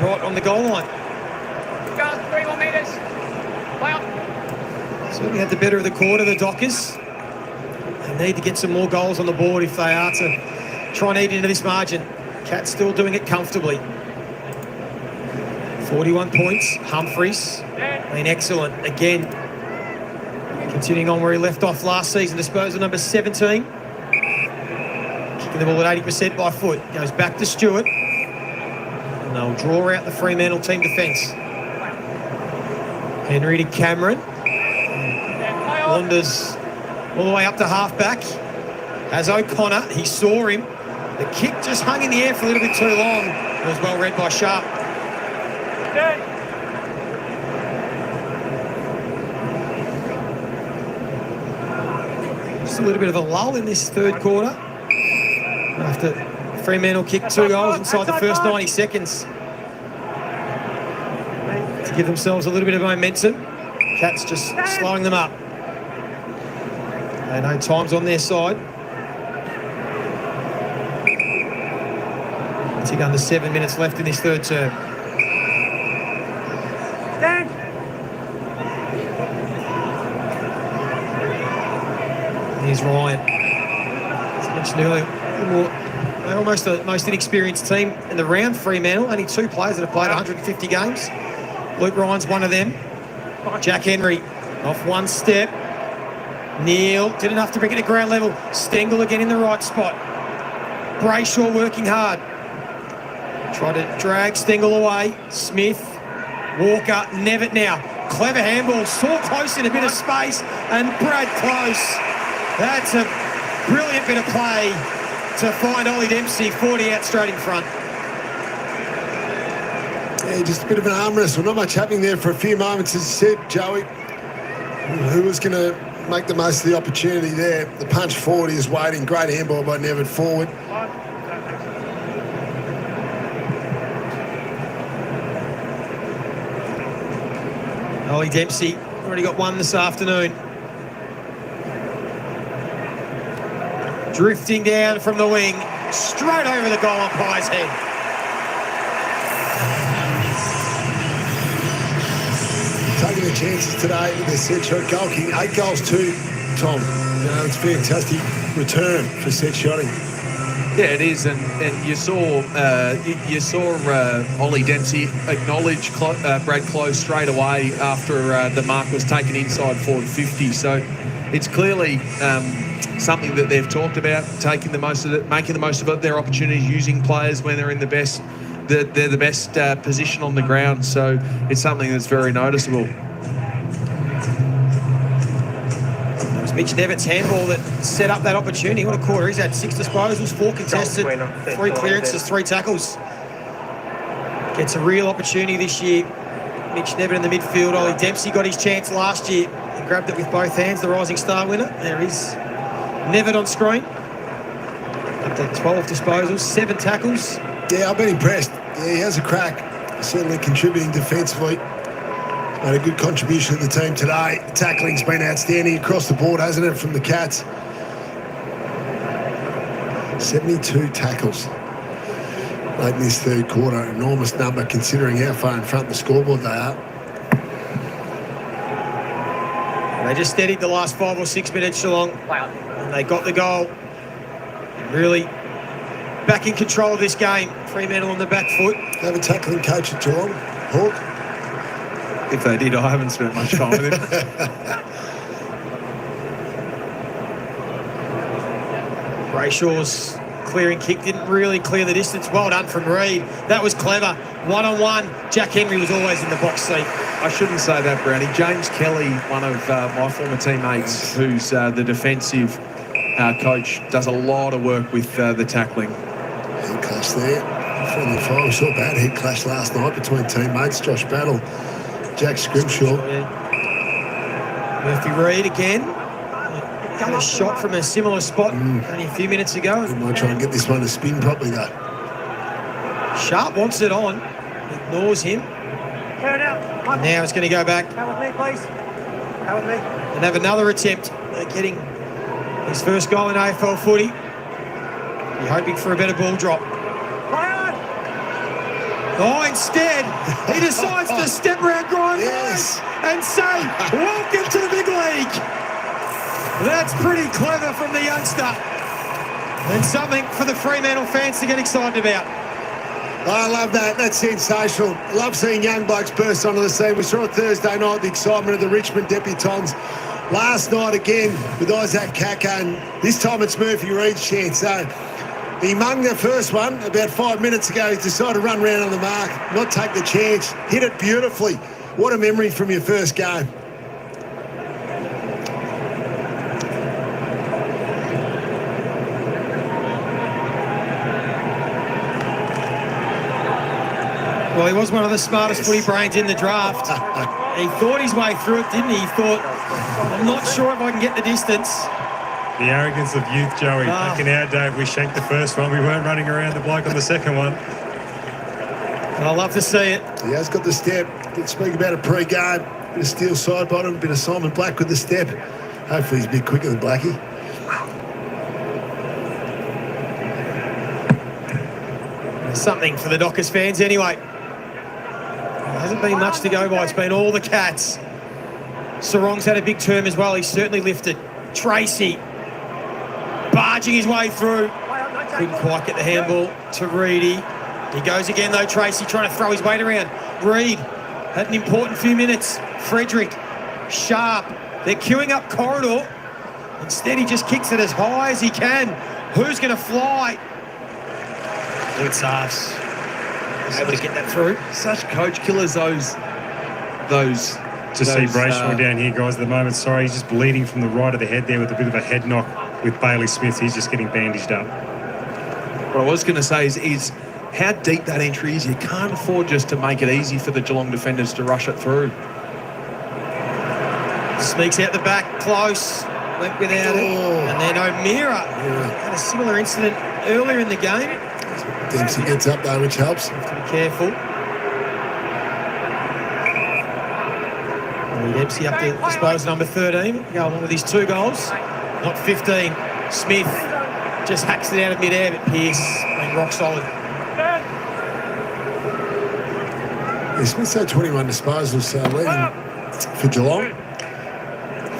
right on the goal line. Go, 3 more metres. Play up. Certainly had the better of the quarter, the Dockers. They need to get some more goals on the board if they are to try and eat into this margin. Cats still doing it comfortably. 41 points. Humphreys been excellent again. Continuing on where he left off last season, disposal number 17. Kicking the ball at 80% by foot. Goes back to Stewart. And they'll draw out the Fremantle team defence. Henry to Cameron. Wanders all the way up to half-back. As O'Connor, he saw him. The kick just hung in the air for a little bit too long. It was well read by Sharp. Just a little bit of a lull in this third quarter. After Fremantle kicked 2 goals inside the first 90 seconds. To give themselves a little bit of momentum. Cats just slowing them up. They know time's on their side. I think under 7 minutes left in this third term. Here's Ryan. As I mentioned earlier, they're almost the most inexperienced team in the round, Fremantle. Only 2 players that have played 150 games. Luke Ryan's one of them. Jack Henry off one step. Neil did enough to bring it to ground level. Stengel again in the right spot. Brayshaw working hard. Try to drag Stengel away. Smith, Walker, Nevitt now. Clever handball, saw close in a bit of space, and Brad Close. That's a brilliant bit of play to find Ollie Dempsey 40 out straight in front. Yeah, just a bit of an arm wrestle. Not much happening there for a few moments, as you said, Joey. Who was going to make the most of the opportunity there? The punch forward is waiting. Great handball by Nevitt forward. Ollie Dempsey already got one this afternoon. Drifting down from the wing, straight over the goal umpire's head. Taking the chances today with their set shot goal kicking. 8 goals too, Tom. You know, it's a fantastic return for set shotting. Yeah, it is, and you saw Ollie Dempsey acknowledge Brad Close straight away after the mark was taken inside forward 50. So it's clearly something that they've talked about, making the most of it, their opportunities, using players when they're in the best position on the ground. So it's something that's very noticeable. Mitch Nevitt's handball that set up that opportunity. What a quarter. He's had 6 disposals, 4 contested, 3 clearances, 3 tackles. Gets a real opportunity this year. Mitch Nevitt in the midfield. Ollie Dempsey got his chance last year and grabbed it with both hands, the Rising Star winner. There is Nevitt on screen. Up to 12 disposals, 7 tackles. Yeah, I've been impressed. Yeah, he has a crack. Certainly contributing defensively. Made a good contribution to the team today. Tackling's been outstanding across the board, hasn't it, from the Cats? 72 tackles late in this third quarter. An enormous number considering how far in front of the scoreboard they are. They just steadied the last 5 or 6 minutes, Geelong. And they got the goal. Really back in control of this game. Fremantle on the back foot. They have a tackling coach at Geelong, Hawk. If they did, I haven't spent much time with him. Brayshaw's clearing kick didn't really clear the distance. Well done from Reid. That was clever. 1-on-1. Jack Henry was always in the box seat. I shouldn't say that, Brownie. James Kelly, one of my former teammates, who's the defensive coach, does a lot of work with the tackling. Head clash there. Friendly fire. We saw a bad head clash last night between teammates. Josh Battle, Jack Scrimshaw. Murphy Reid again. Got a shot from a similar spot only a few minutes ago. He might try and get this one to spin properly though. Sharp wants it on. Ignores him. And now it's going to go back. Come with me, please. Come with me. And have another attempt at getting his first goal in AFL footy. You're hoping for a better ball drop. Oh, instead, he decides to step around Grimes and say, welcome to the big league. That's pretty clever from the youngster. And something for the Fremantle fans to get excited about. I love that. That's sensational. I love seeing young blokes burst onto the scene. We saw it Thursday night, the excitement of the Richmond debutants. Last night again with Isaac Kaka, and this time it's Murphy Reid's chance. So he mung the first one about 5 minutes ago. He decided to run round on the mark, not take the chance, hit it beautifully. What a memory from your first game. Well, he was one of the smartest footy brains in the draft. He thought his way through it, didn't he? He thought, I'm not sure if I can get the distance. The arrogance of youth, Joey. Back in our day, if we shanked the first one, we weren't running around the bloke on the second one. I love to see it. He has got the step. Did speak about it pre-game. Bit of steel side bottom, bit of Simon Black with the step. Hopefully he's a bit quicker than Blackie. Something for the Dockers fans anyway. There hasn't been much to go by. It's been all the Cats. Sarong's had a big term as well. He's certainly lifted. Tracy barging his way through. Couldn't quite get the handball to Reedy. He goes again though, Tracy trying to throw his weight around. Reid had an important few minutes. Frederick, sharp. They're queuing up corridor. Instead, he just kicks it as high as he can. Who's going to fly? It's us. Able to get that through. Such coach killers, those. To see Brayshaw down here, guys, at the moment. Sorry, he's just bleeding from the right of the head there with a bit of a head knock with Bailey Smith. He's just getting bandaged up. What I was going to say is how deep that entry is. You can't afford just to make it easy for the Geelong defenders to rush it through. Sneaks out the back, close. Went without it. And then O'Meara had a similar incident earlier in the game. Dempsey gets up though, which helps. Have to be careful. Dempsey up to dispose number 13. Go along with his 2 goals. Not 15. Smith just hacks it out of mid-air, but Pearce being rock solid. Yeah, Smith's had 21 disposals, leading for Geelong.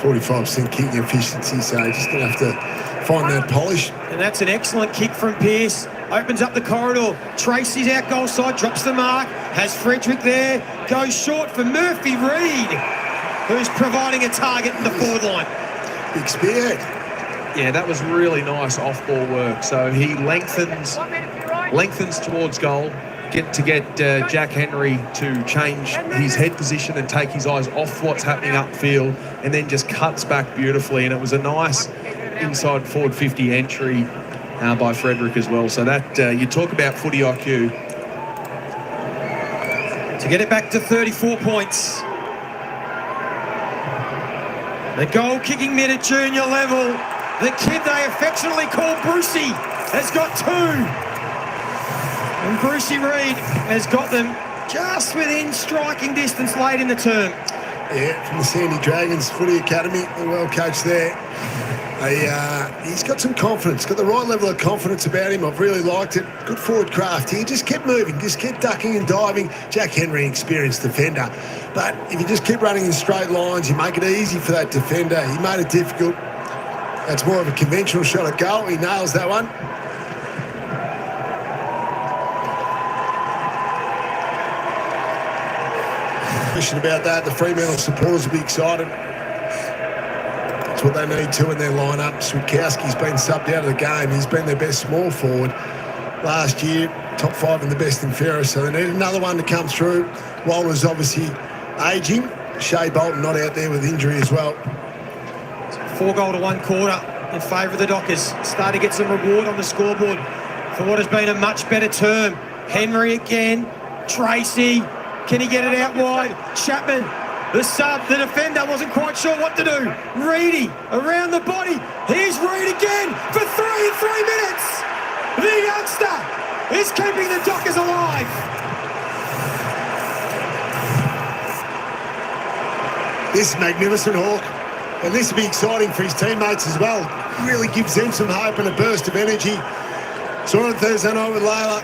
45% kicking efficiency, so just going to have to find that polish. And that's an excellent kick from Pearce. Opens up the corridor. Tracy's out goal side, drops the mark. Has Frederick there. Goes short for Murphy Reid, who's providing a target in the forward line. Big spear. Yeah, that was really nice off-ball work. So he lengthens towards goal, get Jack Henry to change his head position and take his eyes off what's happening upfield, and then just cuts back beautifully. And it was a nice inside forward 50 entry by Frederick as well. So that you talk about footy IQ. To get it back to 34 points. The goal-kicking mid at junior level, the kid they affectionately call Brucey, has got 2. And Brucey Reid has got them just within striking distance late in the term. Yeah, from the Sandy Dragons Footy Academy, they're well coached there. He's got some confidence, got the right level of confidence about him. I've really liked it. Good forward craft. He just kept moving, just kept ducking and diving. Jack Henry, experienced defender. But if you just keep running in straight lines, you make it easy for that defender. He made it difficult. That's more of a conventional shot at goal. He nails that one. Question about that. The Fremantle supporters will be excited. That's what they need to in their lineup. Switkowski's been subbed out of the game. He's been their best small forward last year. Top 5 in the best and fairest. So they need another one to come through. Walter's obviously ageing. Shea Bolton not out there with injury as well. 4 goal to 1 quarter in favour of the Dockers. Start to get some reward on the scoreboard for what has been a much better term. Henry again. Tracy. Can he get it out wide? Chapman, the sub, the defender wasn't quite sure what to do. Reedy around the body. Here's Reid again for 3 in 3 minutes. The youngster is keeping the Dockers alive. This is magnificent, Hawk. And this will be exciting for his teammates as well. Really gives them some hope and a burst of energy. Saw it Thursday night with Lawler,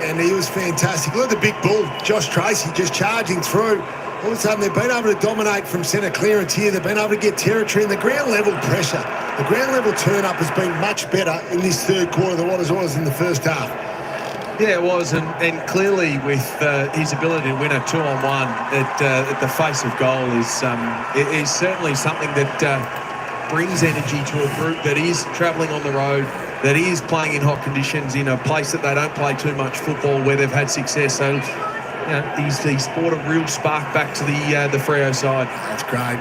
and he was fantastic. Look at the big bull, Josh Tracy, just charging through. All of a sudden, they've been able to dominate from centre clearance here. They've been able to get territory and the ground level pressure. The ground level turn-up has been much better in this third quarter than what it was in the first half. Yeah, it was, and clearly with his ability to win a 2-on-1 at the face of goal is certainly something that brings energy to a group that is travelling on the road, that is playing in hot conditions in a place that they don't play too much football, where they've had success. So, you know, he's brought a real spark back to the Freo side. That's great.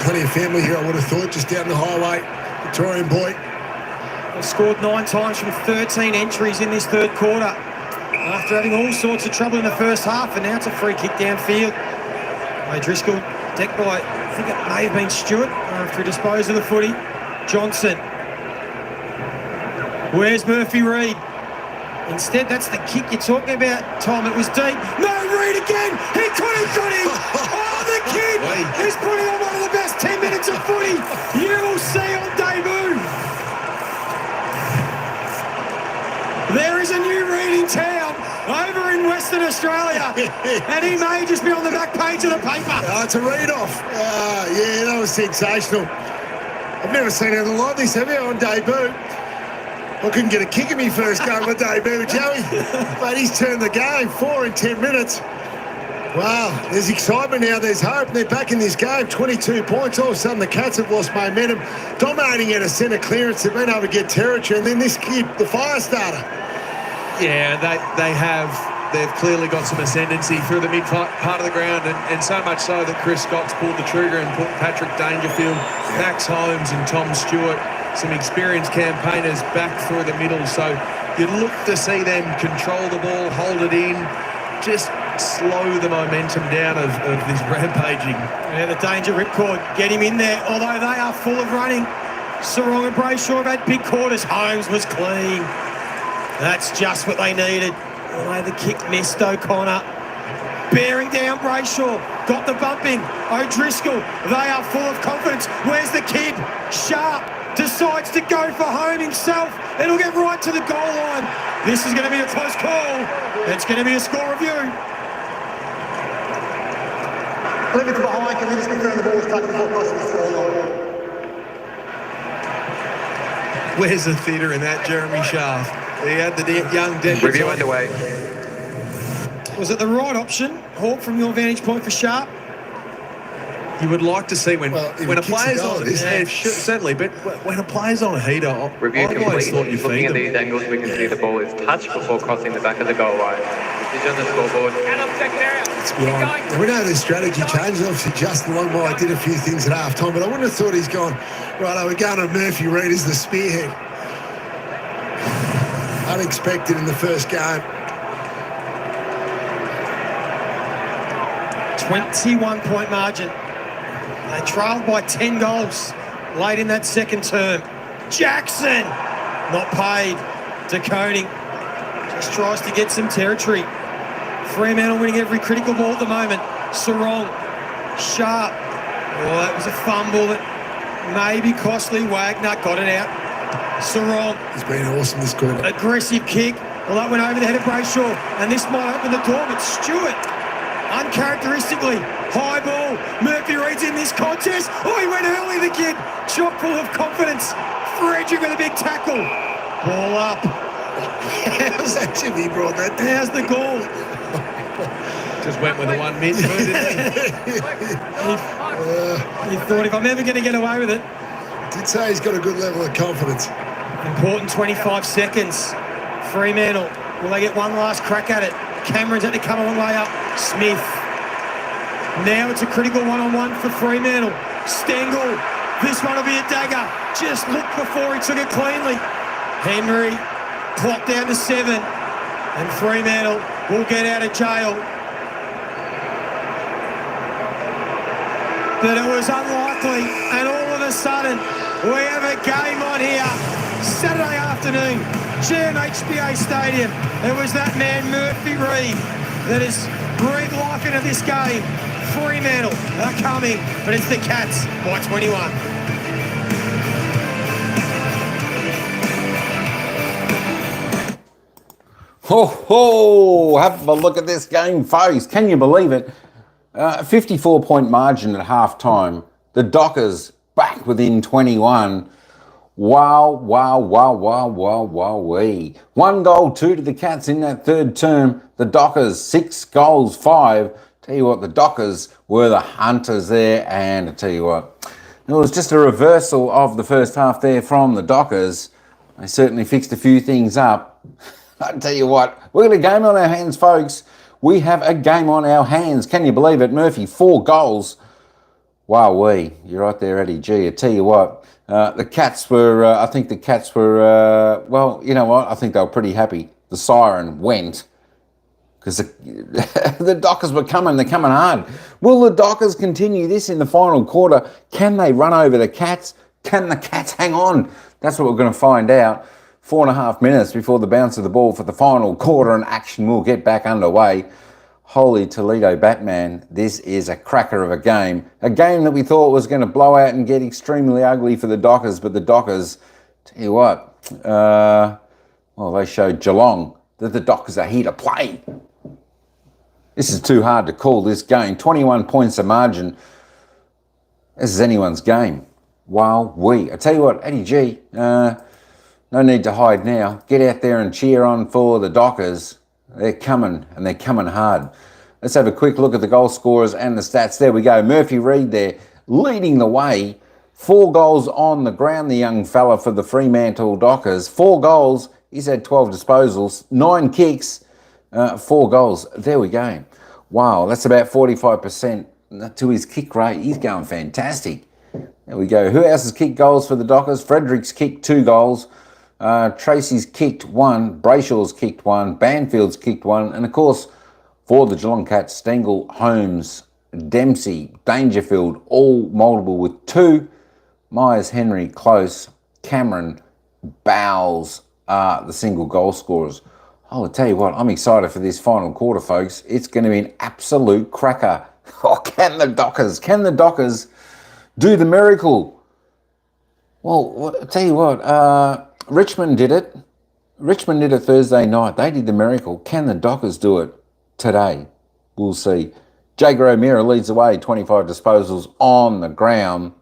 Plenty of family here, I would have thought, just down the highway. Victorian boy. They've scored 9 times from 13 entries in this third quarter, after having all sorts of trouble in the first half, and now it's a free kick downfield. Driscoll, decked by, I think it may have been Stewart, after he disposed of the footy. Johnson. Where's Murphy Reid? Instead, that's the kick you're talking about, Tom. It was deep. No, Reid again! He couldn't got him! Oh, the kid is putting on one of the best 10 minutes of footy you will see on debut. There is a new Reid in town over in Western Australia, and he may just be on the back page of the paper. Oh, it's a read-off. Yeah, that was sensational. I've never seen anything like this, have you, on debut? I couldn't get a kick in me first game of debut, Joey. But he's turned the game, 4 in 10 minutes. Well, there's excitement now, there's hope. They're back in this game, 22 points. All of a sudden, the Cats have lost momentum, dominating at a centre clearance. They've been able to get territory, and then this kid, the fire starter. Yeah, they have. They've clearly got some ascendancy through the mid part of the ground, and so much so that Chris Scott's pulled the trigger and put Patrick Dangerfield, Max Holmes and Tom Stewart, some experienced campaigners, back through the middle. So you'd look to see them control the ball, hold it in, just slow the momentum down of this rampaging. Yeah, the danger ripcord, get him in there, although they are full of running. Sarong and Brayshaw have had big quarters. Holmes was clean. That's just what they needed. Although the kick missed O'Connor. Bearing down Brayshaw, got the bump in. O'Driscoll, they are full of confidence. Where's the kid? Sharp decides to go for home himself. It'll get right to the goal line. This is going to be a close call. It's going to be a score review. Leave it to behind. Can we just confirm the ball's taken before crossing the score line? Where's the theatre in that, Jeremy Sharp? He had the young debutant. Review underway. Was it the right option, Hawk, from your vantage point for Sharp? You would like to see when a player's on, certainly, but when a player's on a heater, Review I always complete. thought you Looking feed at them. these angles, we can see the ball is touched before crossing the back of the goal line. Decision on the scoreboard. And up second area. We know the strategy changes. Obviously, Justin Longmire did a few things at half time, but I wouldn't have thought he's gone, right, we're going to Murphy Reid as the spearhead. Unexpected in the first game. 21-point margin. They trailed by 10 goals late in that second term. Jackson, not paid. De Koning just tries to get some territory. Fremantle winning every critical ball at the moment. Sarong, Sharp. Oh, that was a fumble that may be costly. Wagner got it out. Sarong. He's been awesome this quarter. Aggressive kick. Well, that went over the head of Brayshaw, and this might open the door, but Stewart, uncharacteristically, high ball. Murphy Reid's in this contest. Oh, he went early, the kid. Chock full of confidence. Frederick with a big tackle. Ball up. How's that, Jimmy brought that down? How's the goal? Just went with the 1 minute, didn't he? He thought, if I'm ever going to get away with it. Did say he's got a good level of confidence. Important 25 seconds. Fremantle, will they get one last crack at it? Cameron's had to come a long way up. Smith. Now it's a critical one-on-one for Fremantle. Stengel. This one will be a dagger. Just looked before he took it cleanly. Henry. Clock down to 7. And Fremantle will get out of jail. But it was unlikely, and all of a sudden, we have a game on here. Saturday afternoon, GMHBA Stadium. It was that man, Murphy Reid, that has breathed life into this game. Fremantle are coming, but it's the Cats by 21. Ho ho! Have a look at this game, folks. Can you believe it? 54-point margin at half-time. The Dockers back within 21. Wow, wow, wow, wow, wow, wow, wee. 1 goal, 2 to the Cats in that third term. The Dockers, 6 goals, 5. Tell you what, the Dockers were the hunters there, and I tell you what, it was just a reversal of the first half there from the Dockers. They certainly fixed a few things up. I tell you what, we've got a game on our hands, folks. We have a game on our hands. Can you believe it? Murphy, 4 goals. Wow-wee. You're right there, Eddie G. I tell you what, the Cats were, I think the Cats were, well, you know what? I think they were pretty happy. The siren went because the Dockers were coming. They're coming hard. Will the Dockers continue this in the final quarter? Can they run over the Cats? Can the Cats hang on? That's what we're going to find out. 4.5 minutes before the bounce of the ball for the final quarter, and action will get back underway. Holy Toledo Batman, this is a cracker of a game. A game that we thought was going to blow out and get extremely ugly for the Dockers, but the Dockers, tell you what, well, they showed Geelong that the Dockers are here to play. This is too hard to call, this game. 21 points of margin. This is anyone's game. Wow, I tell you what, Eddie G, no need to hide now. Get out there and cheer on for the Dockers. They're coming, and they're coming hard. Let's have a quick look at the goal scorers and the stats. There we go. Murphy Reid there leading the way. 4 goals on the ground, the young fella for the Fremantle Dockers. 4 goals. He's had 12 disposals, 9 kicks, 4 goals. There we go. Wow, that's about 45% to his kick rate. He's going fantastic. There we go. Who else has kicked goals for the Dockers? Frederick's kicked 2 goals. Tracy's kicked 1. Brayshaw's kicked 1. Banfield's kicked 1. And, of course, for the Geelong Cats, Stengel, Holmes, Dempsey, Dangerfield, all multiple with 2. Myers, Henry, Close, Cameron, Bowles are the single goal scorers. I'll tell you what, I'm excited for this final quarter, folks. It's going to be an absolute cracker. Oh, can the Dockers do the miracle? Well, I'll tell you what, Richmond did it. Richmond did it Thursday night. They did the miracle. Can the Dockers do it today? We'll see. Jager O'Meara leads the way, 25 disposals on the ground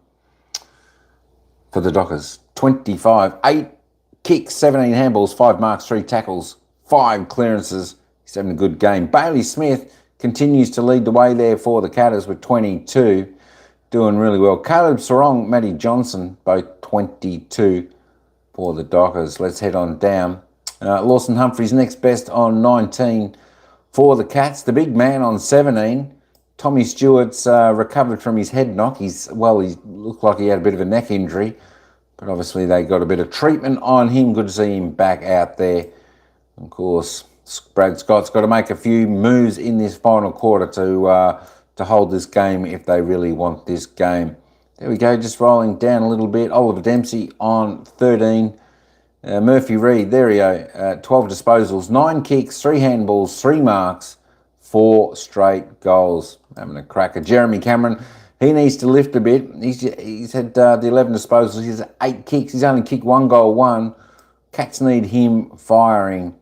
for the Dockers. 25, 8 kicks, 17 handballs, 5 marks, 3 tackles, 5 clearances. He's having a good game. Bailey Smith continues to lead the way there for the Catters with 22. Doing really well. Caleb Sarong, Matty Johnson, both 22 for the Dockers. Let's head on down. Lawson Humphries next best on 19 for the Cats. The big man on 17. Tommy Stewart's recovered from his head knock. He looked like he had a bit of a neck injury, but obviously they got a bit of treatment on him. Good to see him back out there. Of course, Brad Scott's got to make a few moves in this final quarter to hold this game if they really want this game. There we go, just rolling down a little bit. Oliver Dempsey on 13. Murphy Reid, there we go, 12 disposals, 9 kicks, 3 handballs, 3 marks, 4 straight goals. Having a cracker. Jeremy Cameron, he needs to lift a bit. He's had the 11 disposals. He's had 8 kicks. He's only kicked 1 goal, 1. Cats need him firing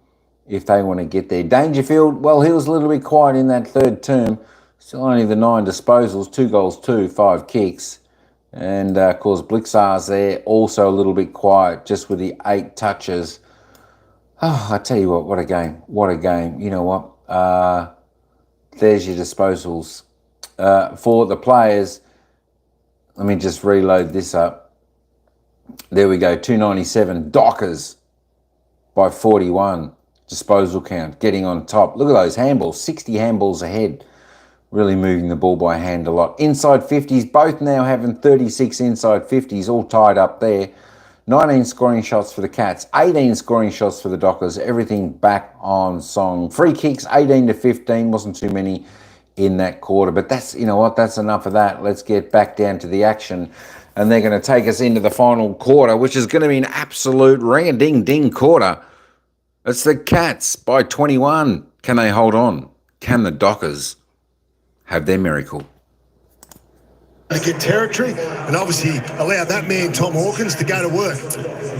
if they want to get there. Dangerfield, well, he was a little bit quiet in that third term. Still only the 9 disposals, 2 goals, 2, 5 kicks. And, of course, Blixar's there, also a little bit quiet, just with the 8 touches. Oh, I tell you what a game. What a game. You know what? There's your disposals. For the players, let me just reload this up. There we go, 297. Dockers by 41. Disposal count, getting on top. Look at those handballs, 60 handballs ahead. Really moving the ball by hand a lot. Inside 50s, both now having 36 inside 50s, all tied up there. 19 scoring shots for the Cats, 18 scoring shots for the Dockers, everything back on song. Free kicks, 18 to 15, wasn't too many in that quarter. But that's, you know what, that's enough of that. Let's get back down to the action. And they're going to take us into the final quarter, which is going to be an absolute ring-a-ding-ding quarter. It's the Cats by 21. Can they hold on? Can the Dockers have their miracle? Get territory and obviously allow that man Tom Hawkins to go to work.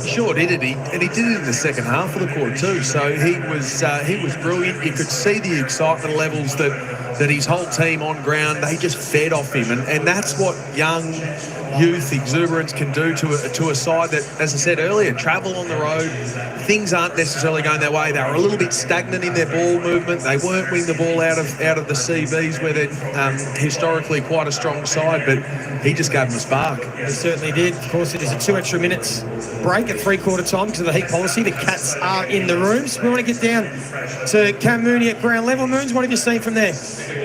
Sure did it, and he did it in the second half of the quarter too. So he was brilliant. You could see the excitement levels that his whole team on ground, they just fed off him, and that's what young youth exuberance can do to a side that, as I said earlier, travel on the road. Things aren't necessarily going their way. They were a little bit stagnant in their ball movement. They weren't winning the ball out of the CBs, where they're historically quite a strong side, but he just gave them a spark. He certainly did. Of course, it is a 2 extra minutes break at 3/4 time because of the heat policy. The Cats are in the rooms. We want to get down to Cam Mooney at ground level. Moons, what have you seen from there?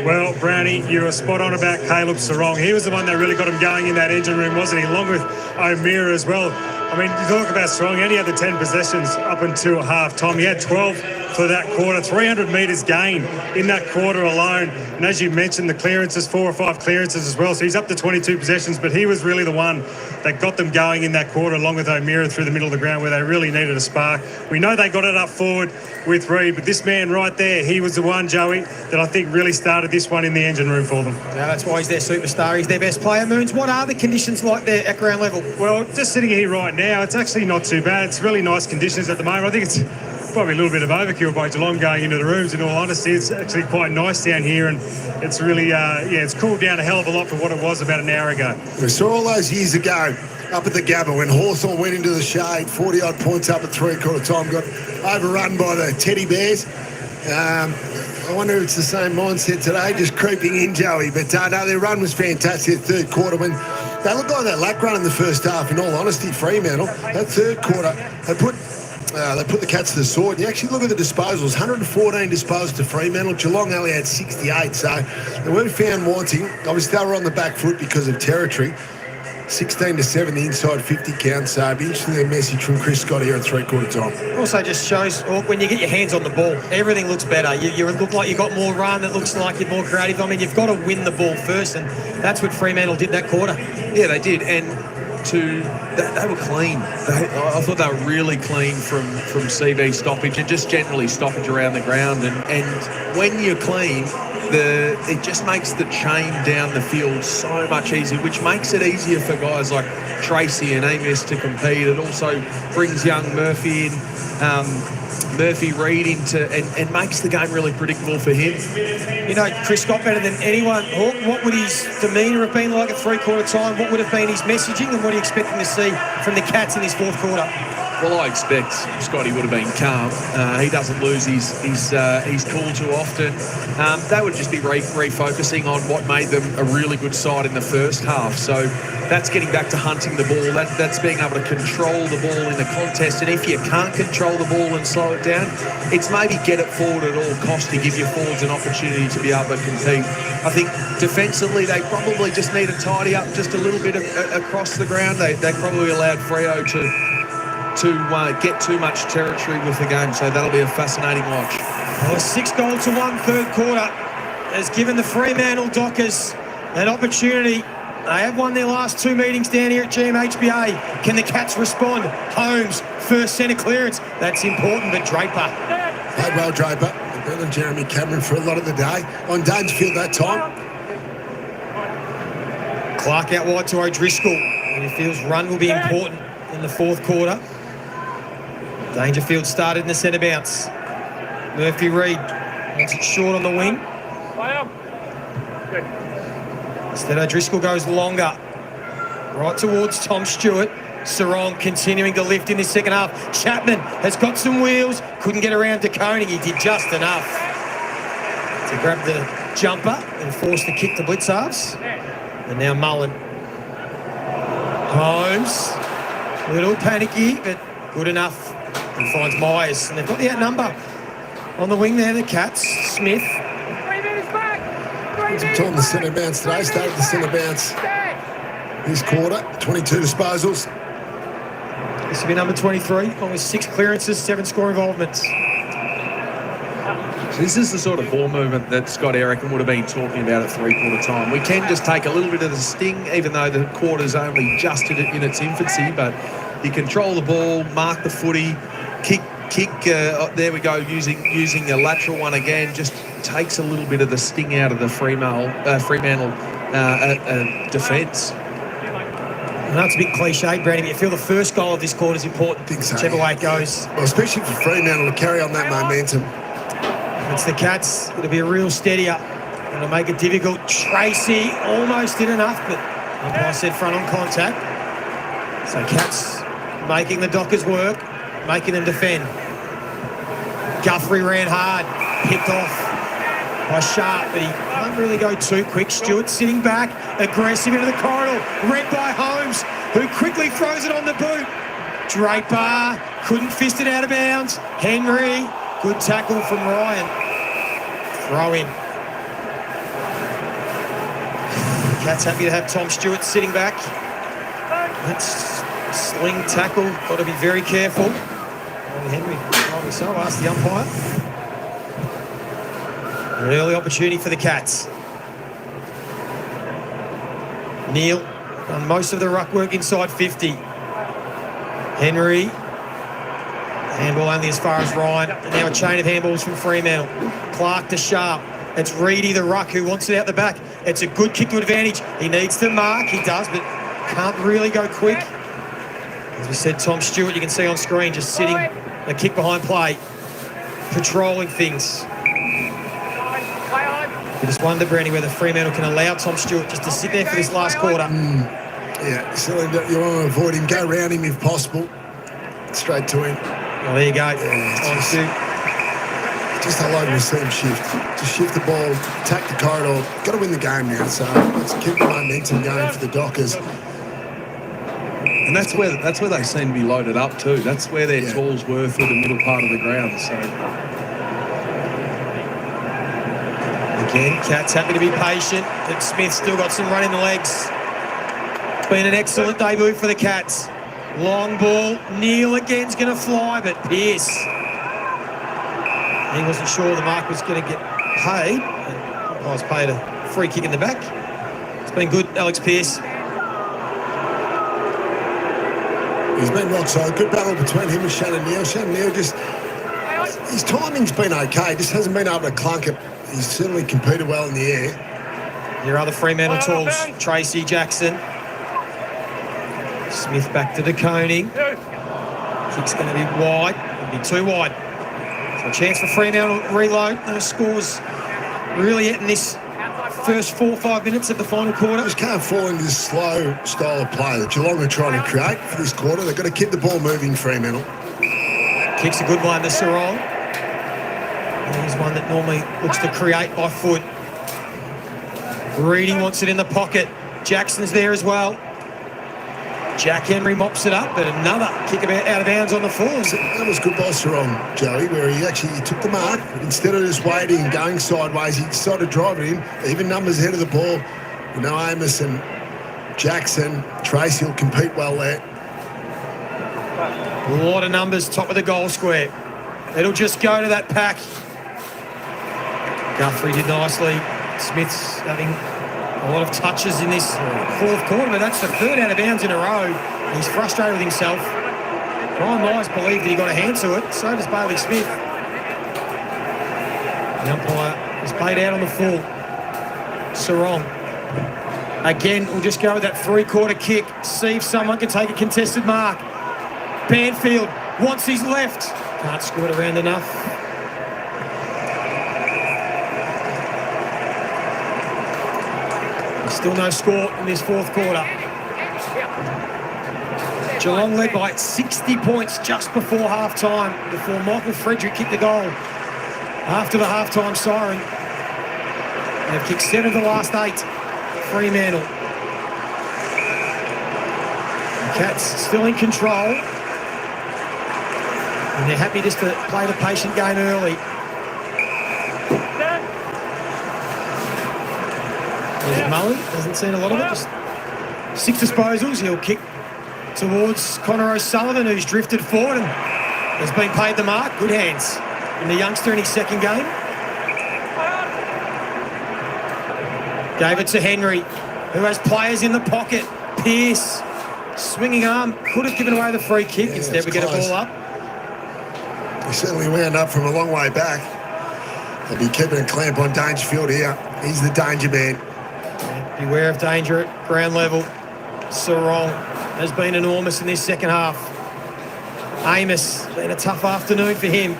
Well, Brownie, you were spot on about Caleb Sarong. He was the one that really got him going in that engine room, wasn't he? Along with O'Meara as well. I mean, you talk about Sarong, he only had the 10 possessions up until half time. He had 12 for that quarter, 300 metres gain in that quarter alone. And as you mentioned, the clearances, 4 or 5 clearances as well. So he's up to 22 possessions, but he was really the one that got them going in that quarter, along with O'Meara through the middle of the ground, where they really needed a spark. We know they got it up forward with Reid, but this man right there, he was the one, Joey, that I think really started this one in the engine room for them. Yeah, that's why he's their superstar. He's their best player. Moons, what are the conditions like there at ground level? Well, just sitting here right now, it's actually not too bad. It's really nice conditions at the moment. I think it's probably a little bit of overkill by Geelong going into the rooms, in all honesty. It's actually quite nice down here, and it's really, it's cooled down a hell of a lot from what it was about an hour ago. We saw all those years ago up at the Gabba when Hawthorn went into the shade, 40-odd points up at 3/4 time, got overrun by the Teddy Bears. I wonder if it's the same mindset today, just creeping in, Joey. But no, their run was fantastic. The third quarter, when they looked like that lack run in the first half, in all honesty, Fremantle, that third quarter, they put the Cats to the sword. And you actually look at the disposals, 114 disposals to Fremantle. Geelong only had 68, so they weren't found wanting. Obviously, they were on the back foot because of territory. 16-7, the inside 50 count. So it'd be interesting, a message from Chris Scott here at three-quarter time. Also just shows when you get your hands on the ball, everything looks better. You look like you got more run. It looks like you're more creative. I mean, you've got to win the ball first, and that's what Fremantle did that quarter. Yeah, they did, and they were clean. I thought they were really clean from CV stoppage and just generally stoppage around the ground. And when you're clean, it just makes the chain down the field so much easier, which makes it easier for guys like Tracy and Amos to compete. It also brings young Murphy in, Murphy Reid into, and makes the game really predictable for him. You know Chris Scott better than anyone. Hawk, what would his demeanour have been like at three-quarter time? What would have been his messaging, and what are you expecting to see from the Cats in this fourth quarter? Well, I expect Scotty would have been calm. He doesn't lose his cool too often. They would just be refocusing on what made them a really good side in the first half. So that's getting back to hunting the ball. That's being able to control the ball in the contest. And if you can't control the ball and slow it down, it's maybe get it forward at all costs to give your forwards an opportunity to be able to compete. I think defensively they probably just need to tidy up just a little bit across the ground. They probably allowed Freo to get too much territory with the game, so that'll be a fascinating watch. Well, a 6-1 third quarter has given the Fremantle Dockers an opportunity. They have won their last two meetings down here at GMHBA. Can the Cats respond? Holmes, first centre clearance. That's important, but Draper. Played well, Draper. Better than Jeremy Cameron for a lot of the day. On Dangerfield that time. Clark out wide to O'Driscoll, and he feels run will be important in the fourth quarter. Dangerfield started in the centre bounce. Murphy Reid wants it short on the wing. Instead, O'Driscoll goes longer. Right towards Tom Stewart. Sarong continuing to lift in the second half. Chapman has got some wheels. Couldn't get around to Koenig. He did just enough to grab the jumper and force the kick to blitz halves. And now Mullen. Holmes. A little panicky, but good enough. And finds Myers. And they've got the outnumber on the wing there, the Cats. Smith. 3 minutes back. Some time the centre bounce today. Started the centre bounce this quarter. 22 disposals. This will be number 23. Almost 6 clearances, 7 score involvements. So this is the sort of ball movement that Scott Erickson would have been talking about at three-quarter time. We can just take a little bit of the sting, even though the quarter's only just in its infancy, but you control the ball, mark the footy, kick. There we go, using a lateral one again, just takes a little bit of the sting out of the Fremantle defence. I know it's a bit cliche, Brady, but you feel the first goal of this quarter is important. I think so, whichever way it goes. Well, especially for Fremantle to carry on that momentum. It's the Cats. It'll be a real steadier. It'll make it difficult. Tracy almost did enough, but umpire said front on contact. So Cats making the Dockers work, making them defend. Guthrie ran hard, picked off by Sharp, but he can't really go too quick. Stewart sitting back, aggressive into the corridor, read by Holmes, who quickly throws it on the boot. Draper couldn't fist it out of bounds. Henry, good tackle from Ryan. Throw in. Cats happy to have Tom Stewart sitting back. That's sling tackle, got to be very careful. Henry, probably so, asked the umpire. An early opportunity for the Cats. Neil done most of the ruck work inside 50. Henry, handball only as far as Ryan, and now a chain of handballs from Fremantle. Clark to Sharp. It's Reedy, the ruck, who wants it out the back. It's a good kick to advantage. He needs to mark, he does, but can't really go quick. As we said, Tom Stewart, you can see on screen, just sitting a kick behind play, patrolling things. You just wonder, Brandy, whether Fremantle can allow Tom Stewart just to sit there for this last quarter. Yeah, so you want to avoid him, go around him if possible. Straight to him. Well, there you go. Just how long we see him shift. Just shift the ball, attack the corridor. Got to win the game now, so let's keep the momentum going for the Dockers. And that's where they seem to be loaded up too. That's where their tools were for the middle part of the ground. So again, Cats happy to be patient, but Smith's still got some run in the legs. It's been an excellent debut for the Cats. Long ball, Neil again's going to fly, but Pearce, he wasn't sure the mark was going to get paid. I was paid a free kick in the back. It's been good, Alex Pearce. He's been rock solid. Good battle between him and Shannon Neal. Shannon Neal just, his timing's been okay, just hasn't been able to clunk it. He's certainly competed well in the air. Your other Fremantle tools, Tracy Jackson. Smith back to De Koning. Kick's going to be wide. It'll be too wide. So a chance for Fremantle to reload. No scores really yet in this first 4 or 5 minutes of the final quarter. Just can't fall into this slow style of play that Geelong are trying to create for this quarter. They've got to keep the ball moving, Fremantle. Kick's a good one to Sarong. He's one that normally looks to create by foot. Reedy wants it in the pocket. Jackson's there as well. Jack Henry mops it up, but another kick out of bounds on the full. That was good by Sarong, Joey, where he took the mark. Instead of just waiting and going sideways, he decided to drive it in. Even numbers ahead of the ball. You know, Amos and Jackson, Tracy will compete well there. A lot of numbers, top of the goal square. It'll just go to that pack. Guthrie did nicely. Smith's having a lot of touches in this fourth quarter, but that's the third out of bounds in a row. He's frustrated with himself. Brian Myers believed that he got a hand to it. So does Bailey Smith. The umpire has played out on the full. Sarong. Again, we'll just go with that three-quarter kick. See if someone can take a contested mark. Banfield wants his left. Can't score it around enough. Still no score in this fourth quarter. Geelong led by 60 points just before half-time, before Michael Frederick kicked the goal. After the half-time siren, they've kicked 7 of the last 8. Fremantle. The Cats still in control. And they're happy just to play the patient game early. Mullen hasn't seen a lot of it. Just 6 disposals. He'll kick towards Connor O'Sullivan, who's drifted forward and has been paid the mark. Good hands from the youngster in his second game. Gave it to Henry, who has players in the pocket. Pearce, swinging arm, could have given away the free kick. Instead, we get a ball up. He certainly wound up from a long way back. They'll be keeping a clamp on Dangerfield here. He's the danger man. Beware of danger at ground level. Sarong has been enormous in this second half. Amos, been a tough afternoon for him.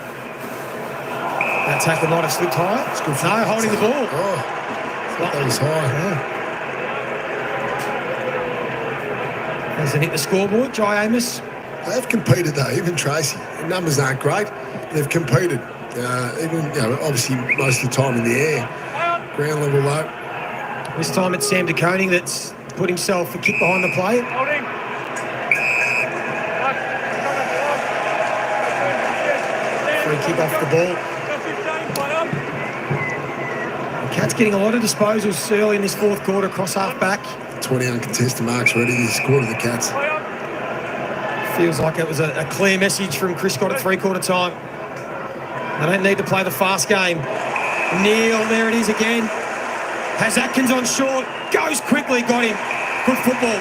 That tackle might have slipped high. It's good. No, holding the ball. Oh, that was high. Hasn't hit the scoreboard, Jai Amos. They've competed though, even Tracy. The numbers aren't great. They've competed. Even, obviously most of the time in the air. Ground level low. This time it's Sam De Koning that's put himself a kick behind the play. Free kick off the ball. The Cats getting a lot of disposals early in this fourth quarter, across half back. 20 uncontested marks ready to score to the Cats. Feels like it was a clear message from Chris Scott at three-quarter time. They don't need to play the fast game. Neil, there it is again. Has Atkins on short, goes quickly, got him. Good football.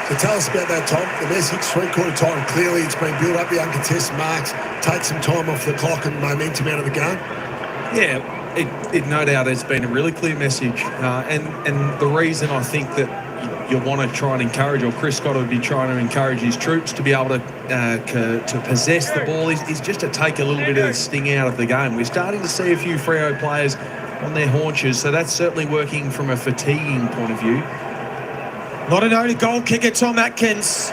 So tell us about that, Tom. The message, three-quarter time, clearly it's been built up, the uncontested marks, take some time off the clock and momentum out of the game. Yeah, it no doubt has been a really clear message. And the reason I think that you want to try and encourage, or Chris Scott would be trying to encourage his troops to be able to possess the ball is just to take a little bit of the sting out of the game. We're starting to see a few Freo players on their haunches, so that's certainly working from a fatiguing point of view. Not a noted goal kicker, Tom Atkins.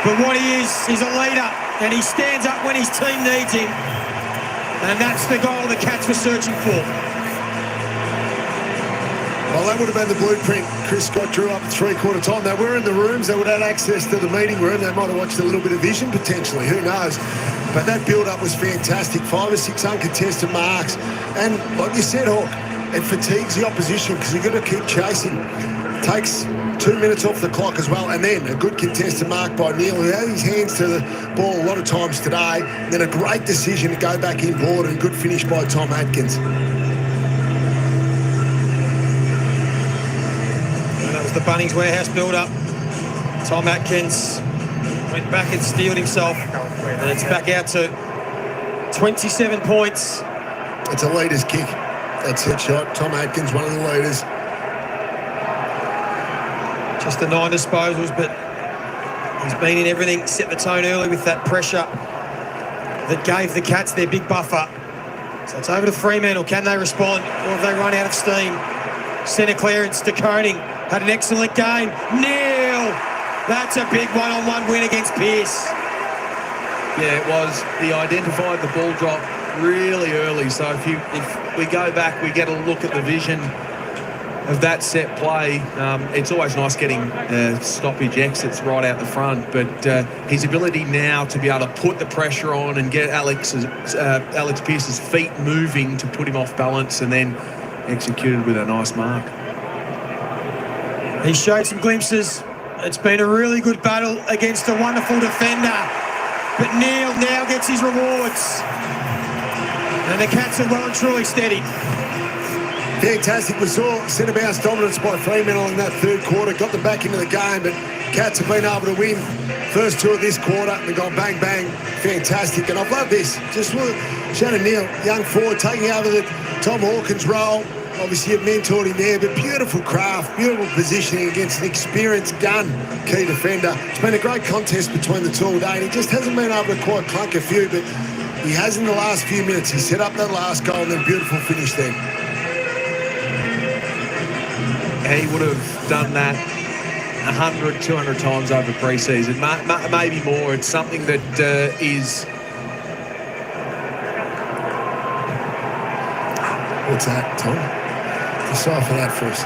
But what he is, he's a leader, and he stands up when his team needs him. And that's the goal the Cats were searching for. Well, that would have been the blueprint Chris Scott drew up at three-quarter time. They were in the rooms. They would have had access to the meeting room. They might have watched a little bit of vision potentially. Who knows? But that build-up was fantastic. 5 or 6 uncontested marks. And like you said, Hawk, it fatigues the opposition because you've got to keep chasing. Takes 2 minutes off the clock as well. And then a good contested mark by Neil, who had his hands to the ball a lot of times today. And then a great decision to go back inboard and good finish by Tom Atkins. The Bunnings Warehouse build-up. Tom Atkins went back and steeled himself, and it's back out to 27 points. It's a leader's kick. That's it shot. Tom Atkins, one of the leaders. Just the 9 disposals, but he's been in everything. Set the tone early with that pressure that gave the Cats their big buffer. So it's over to Fremantle. Can they respond, or have they run out of steam? Centre clearance to Koning. Had an excellent game. Neil! That's a big one-on-one win against Pearce. Yeah, it was. He identified the ball drop really early. So if we go back, we get a look at the vision of that set play. It's always nice getting stoppage exits right out the front, but his ability now to be able to put the pressure on and get Alex Pearce's feet moving to put him off balance and then executed with a nice mark. He showed some glimpses. It's been a really good battle against a wonderful defender. But Neil now gets his rewards. And the Cats are well and truly steady. Fantastic. We saw centre bounce dominance by Fremantle in that third quarter. Got them back into the game, but Cats have been able to win first 2 of this quarter. They've gone bang, bang. Fantastic. And I've loved this. Just look, Shannon Neil, young forward, taking over the Tom Hawkins role. Obviously, you've mentored him there, but beautiful craft, beautiful positioning against an experienced gun key defender. It's been a great contest between the two all day, and he just hasn't been able to quite clunk a few, but he has in the last few minutes. He set up that last goal and then beautiful finish then. He would have done that 100, 200 times over pre-season, maybe more. It's something that is... What's that, Tom? Decipher that for us.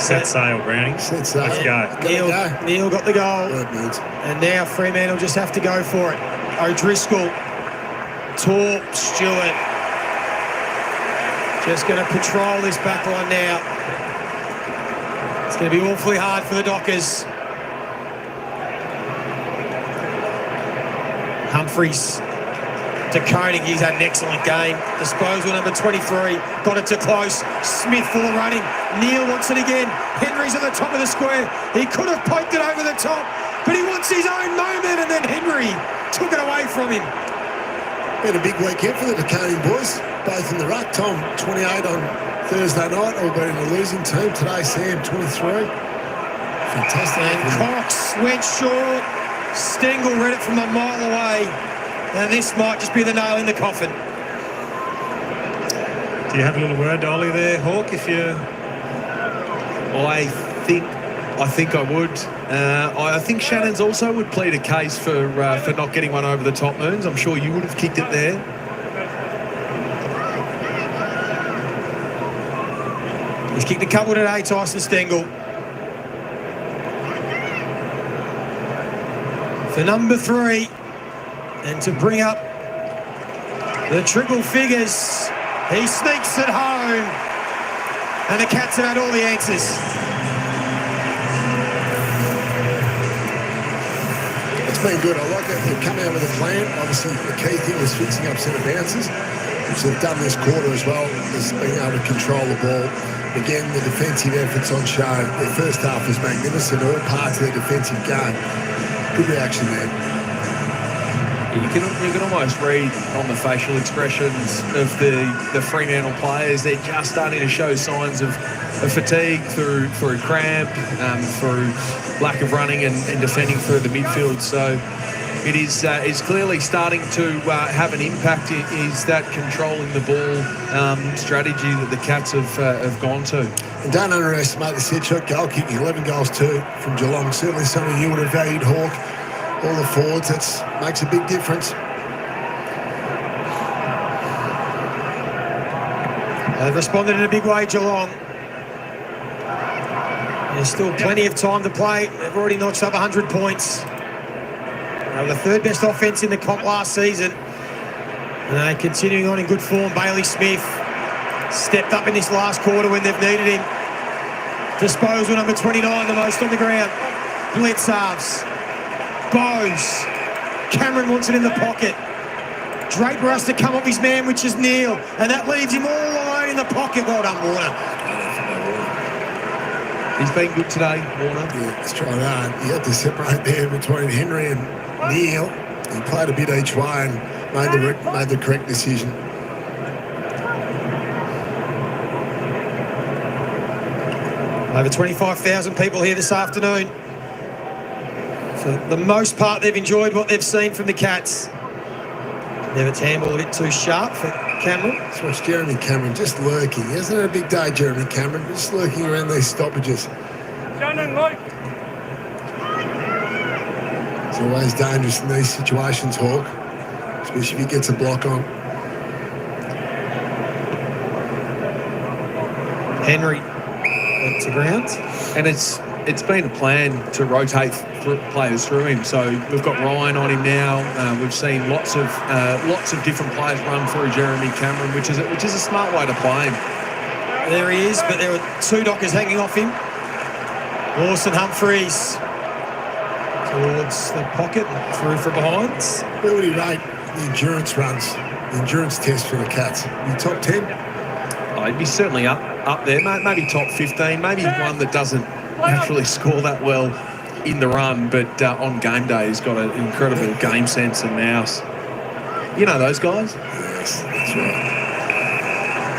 Set sail, Brownie. Set sail. Let's go. Neil got the goal. And now Fremantle just have to go for it. O'Driscoll. Torp. Stewart. Just going to patrol this back line now. It's going to be awfully hard for the Dockers. Humphreys to Koning. He's had an excellent game. Disposal number 23. Got it to close. Smith full running. Neil wants it again. Henry's at the top of the square. He could have poked it over the top, but he wants his own moment, and then Henry took it away from him. Been a big weekend for the Koning boys, both in the ruck. Tom, 28 on Thursday night, albeit in a losing team. Today, Sam, 23. Fantastic. And Cox went short. Stengel read it from a mile away. And this might just be the nail in the coffin. Do you have a little word to Ollie there, Hawk, if you... I think I would. I think Shannon's also would plead a case for not getting one over the top, Moons. I'm sure you would have kicked it there. He's kicked a couple today, Tyson Stengel. For number 3. And to bring up the triple figures, he sneaks it home. And the Cats have had all the answers. It's been good. I like that they've come out with a plan. Obviously, the key thing was fixing up centre bounces, which they've done this quarter as well, is being able to control the ball. Again, the defensive efforts on show. Their first half was magnificent, all parts of their defensive game. Good reaction there. You can almost read on the facial expressions of the Fremantle players. They're just starting to show signs of fatigue through cramp, through lack of running and defending through the midfield. So it is clearly starting to have an impact. Is that controlling the ball strategy that the Cats have gone to? And don't underestimate the set shot goal kicking. 11 goals too from Geelong. Certainly something you would have valued, Hawk. All the forwards, that makes a big difference. They've responded in a big way, Geelong. There's still plenty of time to play. They've already notched up 100 points. They were the third best offence in the comp last season. And they're continuing on in good form. Bailey Smith stepped up in this last quarter when they've needed him. Disposal number 29, the most on the ground. Blitz halves. Bowes. Cameron wants it in the pocket. Draper has to come off his man, which is Neil. And that leaves him all alone in the pocket. Well done, Warner. He's been good today, Warner. Yeah, it's trying hard. You had to separate there between Henry and Neil. He played a bit each way and made the correct decision. Over 25,000 people here this afternoon. For the most part, they've enjoyed what they've seen from the Cats. Nevitt's handball a bit too sharp for Cameron. Let's watch Jeremy Cameron just lurking. He hasn't had a big day, Jeremy Cameron, just lurking around these stoppages. It's always dangerous in these situations, Hawk, especially if he gets a block on. Henry to ground. And it's been a plan to rotate players through him. So we've got Ryan on him now. We've seen lots of different players run through Jeremy Cameron, which is a smart way to play him. There he is, but there were two Dockers hanging off him. Lawson Humphreys towards the pocket and through for behind. Where would he rate the endurance runs, the endurance test for the Cats? In top 10? Oh, he'd be certainly up there, maybe top 15, maybe one that doesn't naturally score that well in the run, but on game day he's got an incredible game sense and nous. You know those guys? Yes, that's right.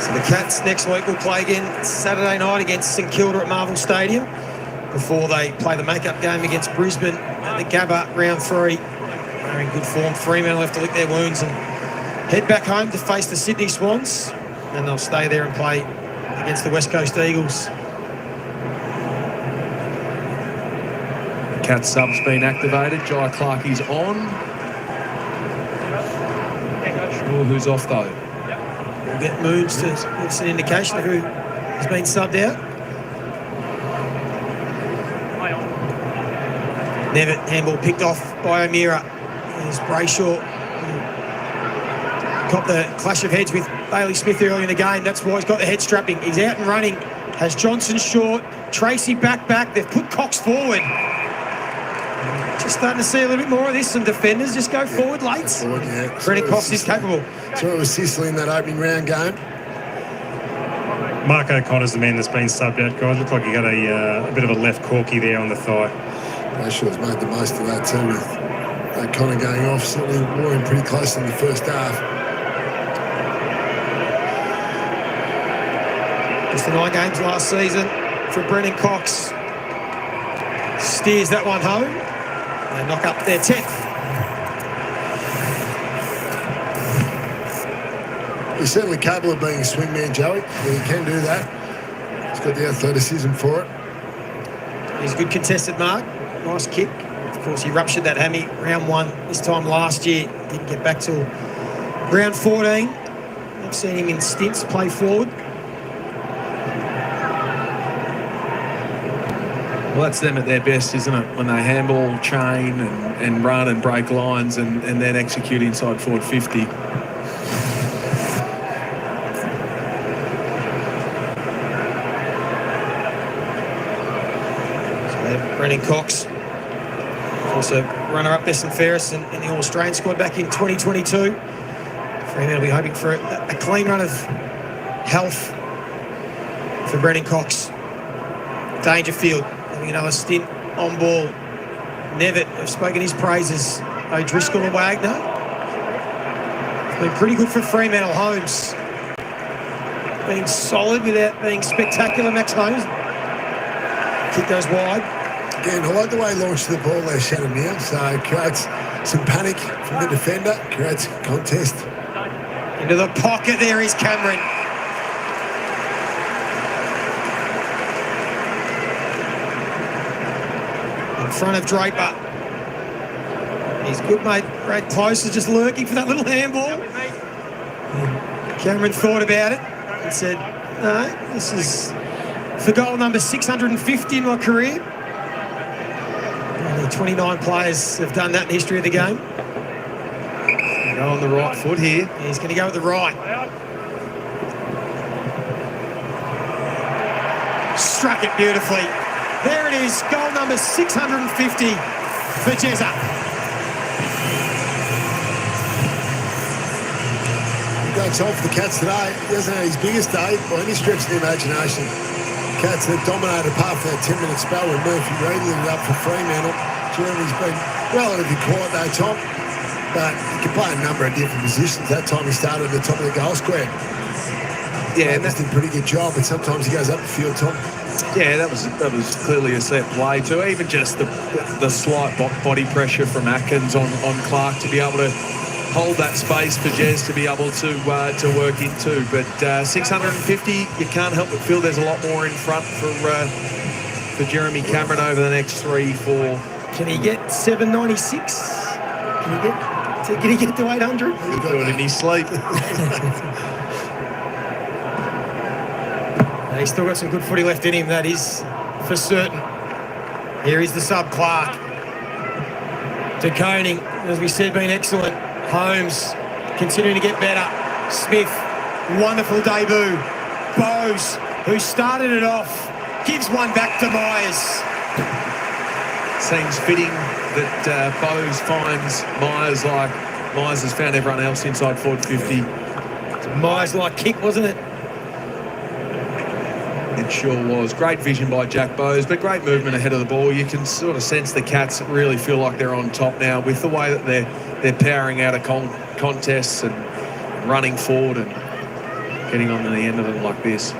So the Cats next week will play again Saturday night against St Kilda at Marvel Stadium before they play the make-up game against Brisbane at the Gabba round 3. They're in good form. Fremantle have to lick their wounds and head back home to face the Sydney Swans, and they'll stay there and play against the West Coast Eagles. Cat sub's been activated. Jai Clark is on. Not sure who's off though. We'll get Moons to give us an indication of who has been subbed out. Nevitt, handball picked off by O'Meara. There's Brayshaw. Got the clash of heads with Bailey Smith early in the game. That's why he's got the head strapping. He's out and running. Has Johnson short. Tracy back. They've put Cox forward. Just starting to see a little bit more of this. Some defenders just go forward late. Brendan Cox is capable. So it was Sicily in that opening round game. Mark O'Connor's the man that's been subbed out, guys. Looked like he got a bit of a left corky there on the thigh. Brayshaw's made the most of that too, with O'Connor going off. Certainly wore him pretty close in the first half. Just the 9 games last season for Brendan Cox. Steers that one home. They knock up their 10th. He's certainly capable of being a swingman, Joey. He can do that. He's got the athleticism for it. He's a good contested mark. Nice kick. Of course, he ruptured that hammy round 1 this time last year. Didn't get back till round 14. I've seen him in stints play forward. Well, that's them at their best, isn't it? When they handball, chain, and run and break lines and then execute inside forward 50. Brendan Cox, also runner-up best and fairest in the All-Australian squad back in 2022. Fremantle will be hoping for a clean run of health for Brendan Cox. Dangerfield having another stint on ball. Nevitt have spoken his praises. O'Driscoll and Wagner. It's been pretty good for Fremantle. Holmes being solid without being spectacular. Max Holmes. Kick goes wide. Again, I like the way he launched the ball there, Shannon Neal. So it creates some panic from the defender, creates a contest. Into the pocket, there is Cameron. In front of Draper. He's good, mate. Brad Close is just lurking for that little handball. Cameron thought about it. and said, no, this is for goal number 650 in my career. Only 29 players have done that in the history of the game. Go on the right foot here. He's going to go with the right. Struck it beautifully. There it is, goal number 650 for Jezza. Great time for the Cats today. He hasn't had his biggest day by any stretch of the imagination. Cats have dominated apart from that 10-minute spell with Murphy Reid lit it up for Fremantle. Jeremy's been relatively quiet though, Tom, but he can play a number of different positions. That time he started at the top of the goal square. Yeah, that's did a pretty good job, but sometimes he goes up the field, Tom. Yeah, that was clearly a set play too. Even just the slight body pressure from Atkins on Clark to be able to hold that space for Jez to be able to work into. But 650, you can't help but feel there's a lot more in front for Jeremy Cameron over the next 3-4. Can he get 796? Can he get to 800? He'll do it in his sleep. He's still got some good footy left in him, that is for certain. Here is the sub, Clark. To Koning, as we said, been excellent. Holmes continuing to get better. Smith, wonderful debut. Bowes, who started it off, gives one back to Myers. Seems fitting that Bowes finds Myers like Myers has found everyone else inside forward 50. It's a Myers-like kick, wasn't it? It sure was. Great vision by Jack Bowes, but great movement ahead of the ball. You can sort of sense the Cats really feel like they're on top now with the way that they're powering out of contests and running forward and getting on to the end of them like this.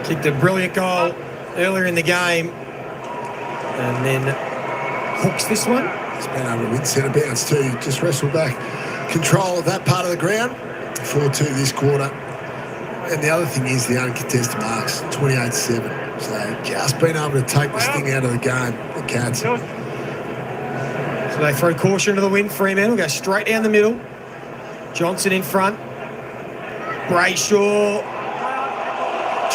Kicked a brilliant goal earlier in the game and then hooks this one. He's been able to win centre bounce too. Just wrestled back control of that part of the ground. 4-2 this quarter. And the other thing is the uncontested marks, 28-7. So just been able to take this thing out of the game, the Cats. So they throw caution to the wind. Fremantle go straight down the middle. Johnson in front. Brayshaw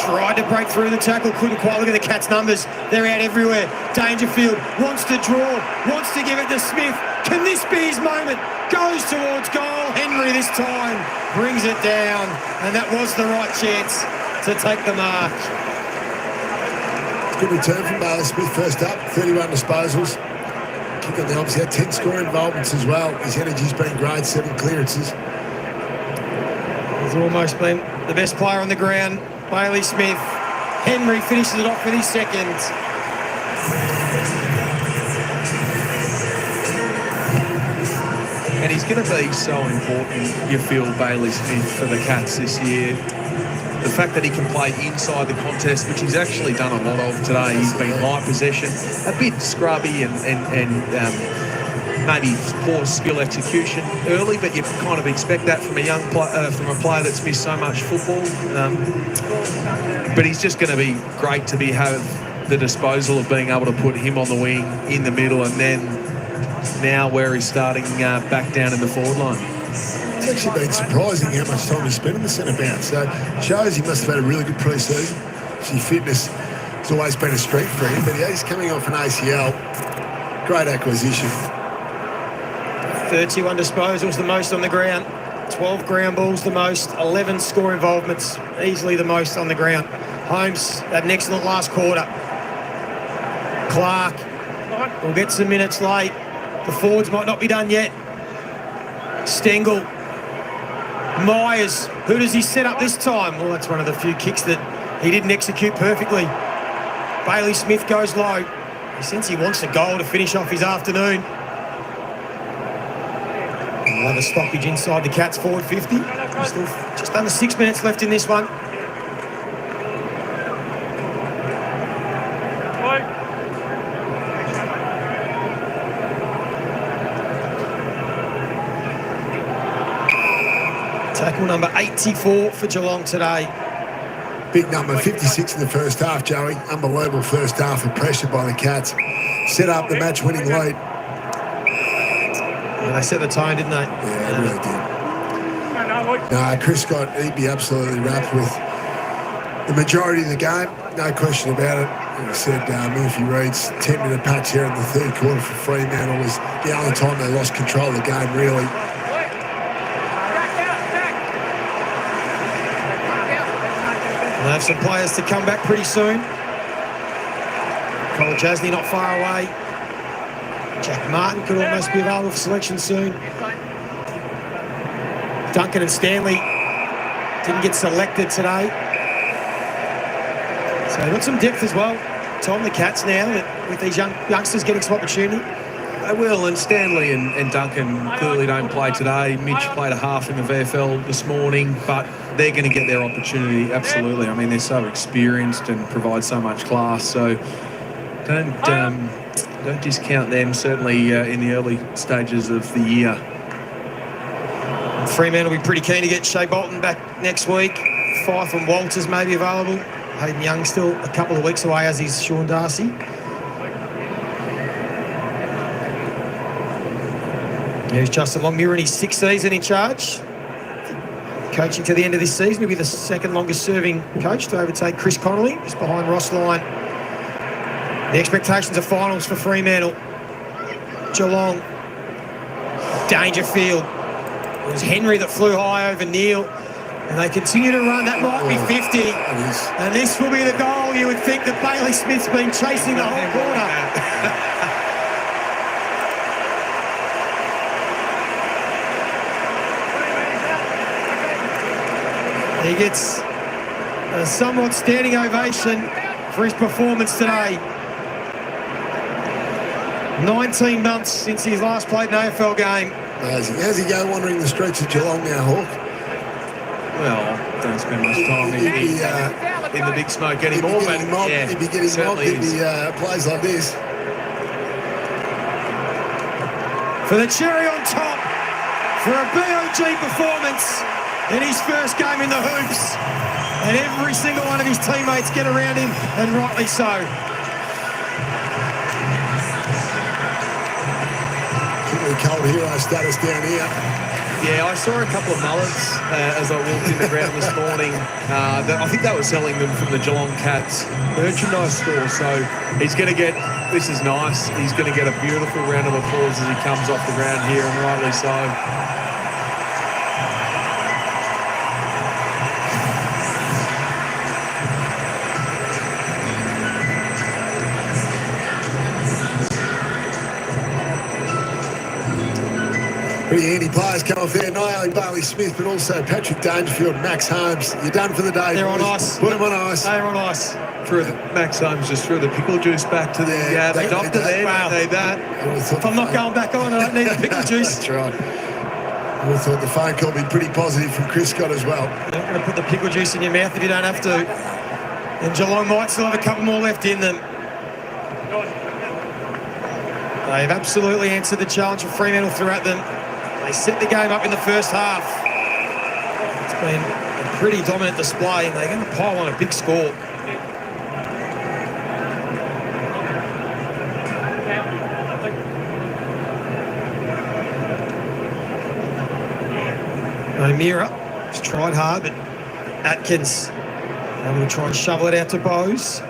tried to break through the tackle, couldn't quite. Look at the Cats' numbers. They're out everywhere. Dangerfield wants to draw, wants to give it to Smith. Can this be his moment? Goes towards goal. Henry this time brings it down, and that was the right chance to take the mark. Good return from Bailey Smith first up, 31 disposals. Kick on the opposite, had 10 scoring involvements as well. His energy's been great, 7 clearances. He's almost been the best player on the ground, Bailey Smith. Henry finishes it off with his second. And he's going to be so important, you feel, Bailey Smith, for the Cats this year. The fact that he can play inside the contest, which he's actually done a lot of today. He's been high possession, a bit scrubby and maybe poor skill execution early, but you kind of expect that from a player that's missed so much football. But he's just going to be great to have the disposal of being able to put him on the wing in the middle, and then now where he's starting back down in the forward line. It's actually been surprising how much time he spent in the centre bounce. So it shows he must have had a really good pre-season. His fitness has always been a strength for him, but he's coming off an ACL. Great acquisition. 31 disposals, the most on the ground. 12 ground balls, the most. 11 score involvements, easily the most on the ground. Holmes had an excellent last quarter. Clark will get some minutes late. The forwards might not be done yet. Stengel. Myers. Who does he set up this time? Well, that's one of the few kicks that he didn't execute perfectly. Bailey Smith goes low. He says he wants a goal to finish off his afternoon. Another stoppage inside the Cats forward 50. Still just under 6 minutes left in this one. Tackle number 84 for Geelong today. Big number, 56 in the first half, Joey. Unbelievable first half of pressure by the Cats. Set up the match-winning lead. Yeah, they set the tone, didn't they? Yeah, they really did. No, Chris Scott, he'd be absolutely wrapped with the majority of the game, no question about it. Like I said, Murphy Reed's 10-minute patch there in the third quarter for Fremantle was the only time they lost control of the game, really. We'll have some players to come back pretty soon. Cole Jasney not far away. Jack Martin could almost be available for selection soon. Duncan and Stanley didn't get selected today. So they've got some depth as well. Tom, the Cats now, with these youngsters getting some opportunity. They will, and Stanley and Duncan clearly don't play today. Mitch played a half in the VFL this morning, but they're going to get their opportunity, absolutely. I mean, they're so experienced and provide so much class, so don't discount them, certainly in the early stages of the year. Fremantle will be pretty keen to get Shea Bolton back next week. Fife and Walters may be available. Hayden Young still a couple of weeks away, as is Sean Darcy. Here's Justin Longmuir in his 6th season in charge. Coaching to the end of this season. He'll be the second longest serving coach to overtake Chris Connolly, just behind Ross Lyon. The expectations of finals for Fremantle. Geelong. Dangerfield. It was Henry that flew high over Neil. And they continue to run. That might be 50. And this will be the goal. You would think that Bailey Smith's been chasing the whole quarter. He gets a somewhat standing ovation for his performance today. 19 months since he's last played an AFL game. Amazing. How's he go wandering the streets of Geelong now, Hawk? Well, don't spend much time in the big smoke anymore, but yeah, he'd be getting mobbed if he plays like this. For the cherry on top, for a BOG performance in his first game in the hoops. And every single one of his teammates get around him, and rightly so. The cold hero status down here. Yeah, I saw a couple of mullets as I walked in the ground this morning. I think they were selling them from the Geelong Cats merchandise store. So he's going to get, this is nice, he's going to get a beautiful round of applause as he comes off the ground here, and rightly so. Pretty handy players come off there. Not only Bailey Smith, but also Patrick Dangerfield, Max Holmes. You're done for the day. They're on boys. ice. Put them on ice. They're on ice. Max Holmes just threw the pickle juice back to the doctor there. Wow. Don't need that. If I'm not going back on, I don't need the pickle juice. That's right. I would have thought the phone call would be pretty positive from Chris Scott as well. You're not going to put the pickle juice in your mouth if you don't have to. And Geelong might still have a couple more left in them. They've absolutely answered the challenge of Fremantle throughout them. They set the game up in the first half. It's been a pretty dominant display, and they're going to pile on a big score. O'Meara has tried hard, but Atkins able to try and shovel it out to Bowes.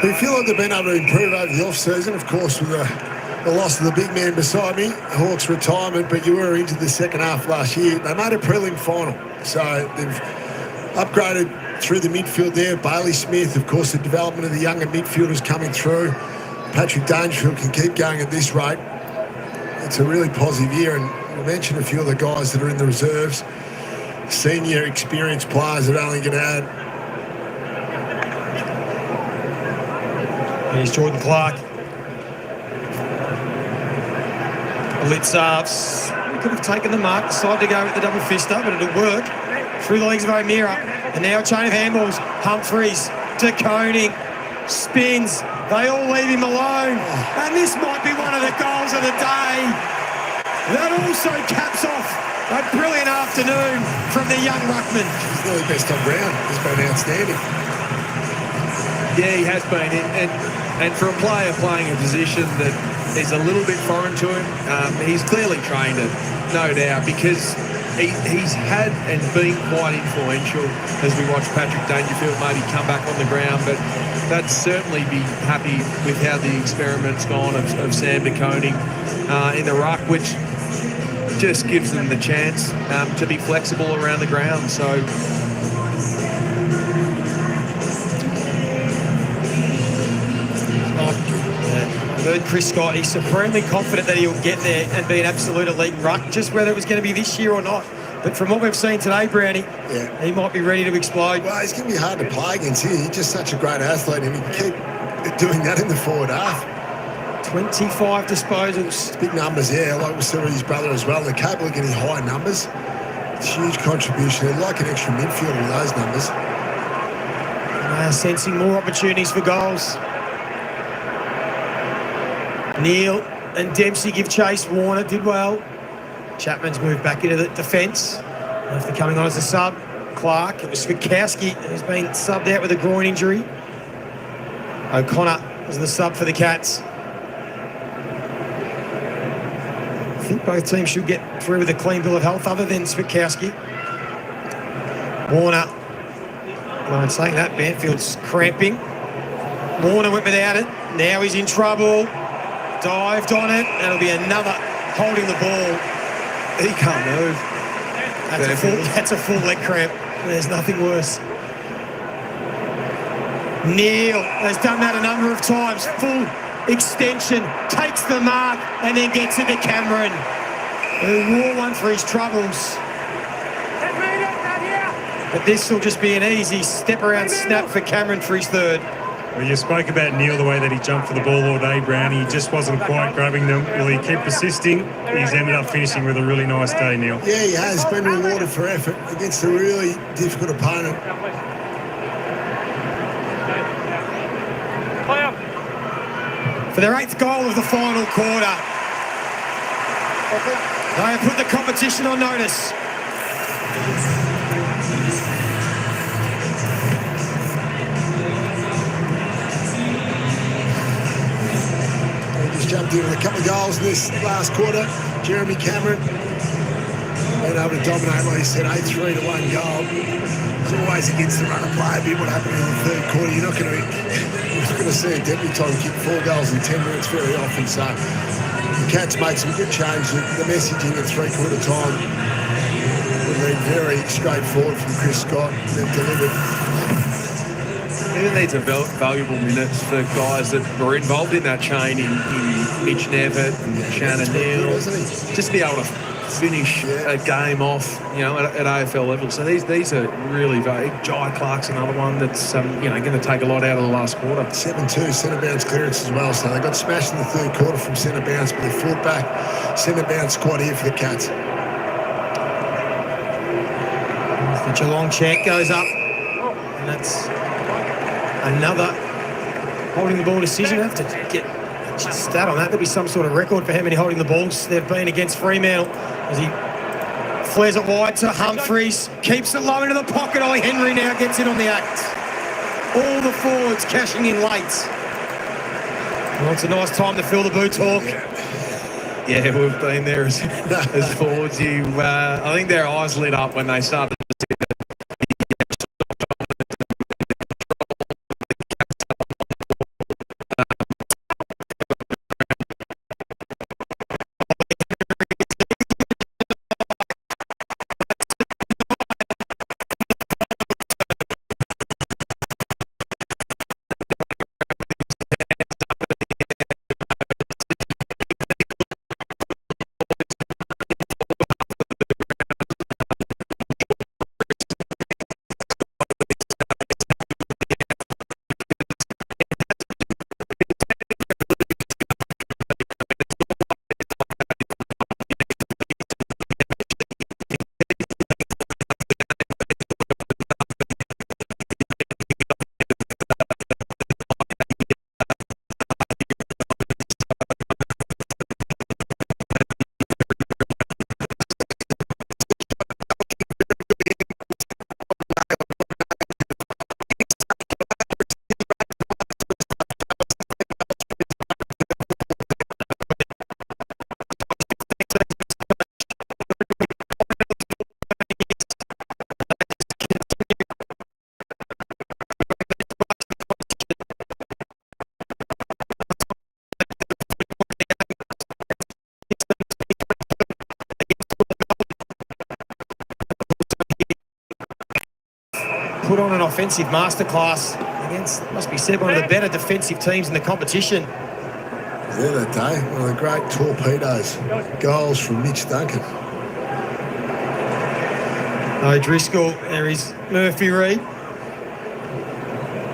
They feel like they've been able to improve over the off-season, of course, with the loss of the big man beside me, Hawks' retirement, but you were into the second half last year. They made a prelim final, so they've upgraded through the midfield there. Bailey Smith, of course, the development of the younger midfielders coming through. Patrick Dangerfield can keep going at this rate. It's a really positive year, and we'll mention a few of the guys that are in the reserves. Senior, experienced players that are only going to add. Here's Jordan Clark. Blitzarves could have taken the mark, decided to go with the double fister, but it'll work. Through the legs of O'Meara. And now a chain of handballs. Humphreys to Koenig. Spins. They all leave him alone. And this might be one of the goals of the day. That also caps off a brilliant afternoon from the young ruckman. He's nearly best on ground. He's been outstanding. Yeah, he has been. And for a player playing a position that is a little bit foreign to him, he's clearly trained it, no doubt, because he's had and been quite influential as we watch Patrick Dangerfield maybe come back on the ground, but that'd certainly be happy with how the experiment's gone of Sam De Koning in the ruck, which just gives them the chance to be flexible around the ground. So I've heard Chris Scott, he's supremely confident that he'll get there and be an absolute elite ruck, just whether it was going to be this year or not. But from what we've seen today, Brownie, he might be ready to explode. Well, he's going to be hard to play against here. He's just such a great athlete, and he can keep doing that in the forward half. 25 disposals. Big numbers, like we saw with his brother as well. They're capable of getting high numbers. It's a huge contribution. They'd like an extra midfielder with those numbers. They are sensing more opportunities for goals. Neil and Dempsey give chase. Warner did well. Chapman's moved back into the defence. After coming on as a sub, Clark. It was Switkowski who's been subbed out with a groin injury. O'Connor was the sub for the Cats. I think both teams should get through with a clean bill of health other than Switkowski. Warner. Well, I'm saying that, Bantfield's cramping. Warner went without it. Now he's in trouble. Dived on it. That'll be another holding the ball. He can't move. That's a full leg cramp. There's nothing worse. Neil has done that a number of times. Full extension, takes the mark, and then gets it to Cameron, who wore one for his troubles. But this will just be an easy step around snap for Cameron for his third. Well, you spoke about Neil, the way that he jumped for the ball all day, Brownie. He just wasn't quite grabbing them. Will he keep persisting? He's ended up finishing with a really nice day, Neil. Yeah, he has been rewarded for effort against a really difficult opponent. For their 8th goal of the final quarter, they have put the competition on notice. Jumped in with a couple of goals in this last quarter. Jeremy Cameron been able to dominate, like he said, 8-3 to 1 goal. It's always against the run of play. A bit what happened in the third quarter. You're not going to see a debutant kick 4 goals in 10 minutes very often. So the Cats made some good changes. The messaging at 3-quarter time would be very straightforward from Chris Scott. They've delivered. Even needs a valuable minutes for guys that were involved in that chain in Mitch Nevitt and Shannon Neal. Just be able to finish a game off, at AFL level. So these are really valuable. Jai Clark's another one that's going to take a lot out of the last quarter. 7-2 centre bounce clearance as well. So they got smashed in the third quarter from centre bounce, but they fought back. Centre bounce squad here for the Cats. The Geelong check goes up, and that's another holding the ball decision. I have to get a stat on that. There'll be some sort of record for how many holding the balls they've been against Fremantle as he flares it wide to Humphreys, keeps it low into the pocket. Ollie Henry now gets it on the act. All the forwards cashing in late. Well, it's a nice time to fill the boot talk. Yeah, we've been there as forwards. I think their eyes lit up when they started to see that. put on an offensive masterclass against, must be said, one of the better defensive teams in the competition. Yeah, that day, one of the great torpedoes. Goals from Mitch Duncan. O'Driscoll, there is Murphy Reid.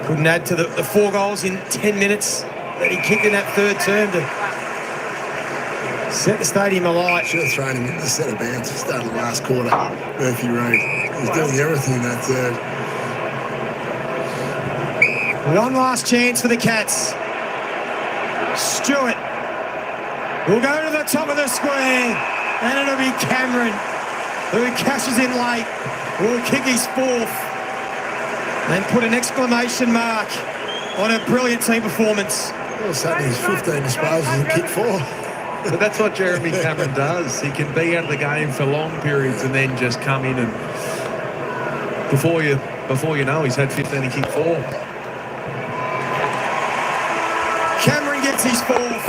Couldn't add to the 4 goals in 10 minutes that he kicked in that third term to set the stadium alight. Should have thrown him in the centre bounce to start the last quarter. Murphy Reid. He's doing everything in that third. One last chance for the Cats. Stewart will go to the top of the square, and it'll be Cameron who cashes in late, will kick his 4th and put an exclamation mark on a brilliant team performance. All of a sudden he's 15 disposals and kick 4. But that's what Jeremy Cameron does. He can be out of the game for long periods and then just come in and before you know, he's had 15 and kick 4. Cameron gets his 4th.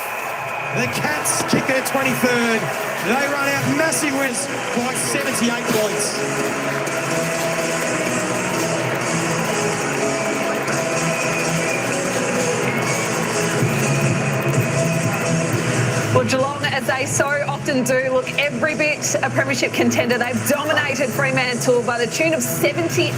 The Cats kick their 23rd. They run out massive wins by 78 points. Well, Geelong, as they so often do, look every bit a premiership contender. They've dominated Fremantle by the tune of 78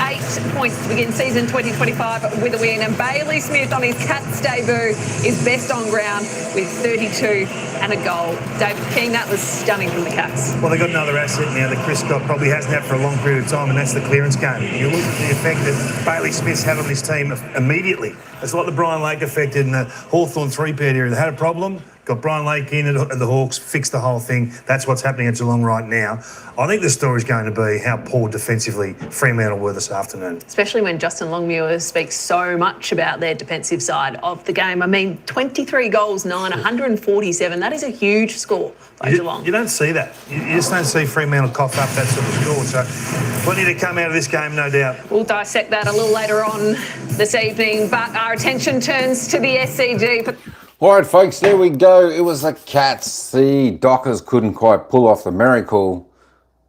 points to begin season 2025 with a win. And Bailey Smith on his Cats debut is best on ground with 32 and a goal. David King, that was stunning from the Cats. Well, they've got another asset now that Chris Scott probably hasn't had for a long period of time, and that's the clearance game. You look at the effect that Bailey Smith's had on this team immediately. It's like the Brian Lake effect in the Hawthorn 3-pair area. They had a problem, got Brian Lake in at the Hawks, fixed the whole thing. That's what's happening at Geelong right now. I think the story's going to be how poor defensively Fremantle were this afternoon. Especially when Justin Longmuir speaks so much about their defensive side of the game. I mean, 23 goals, 9, 147. That is a huge score by Geelong. You don't see that. You just don't see Fremantle cough up that sort of score. So plenty to come out of this game, no doubt. We'll dissect that a little later on this evening, but our attention turns to the SCG. All right, folks, there we go. It was the Cats. The Dockers couldn't quite pull off the miracle.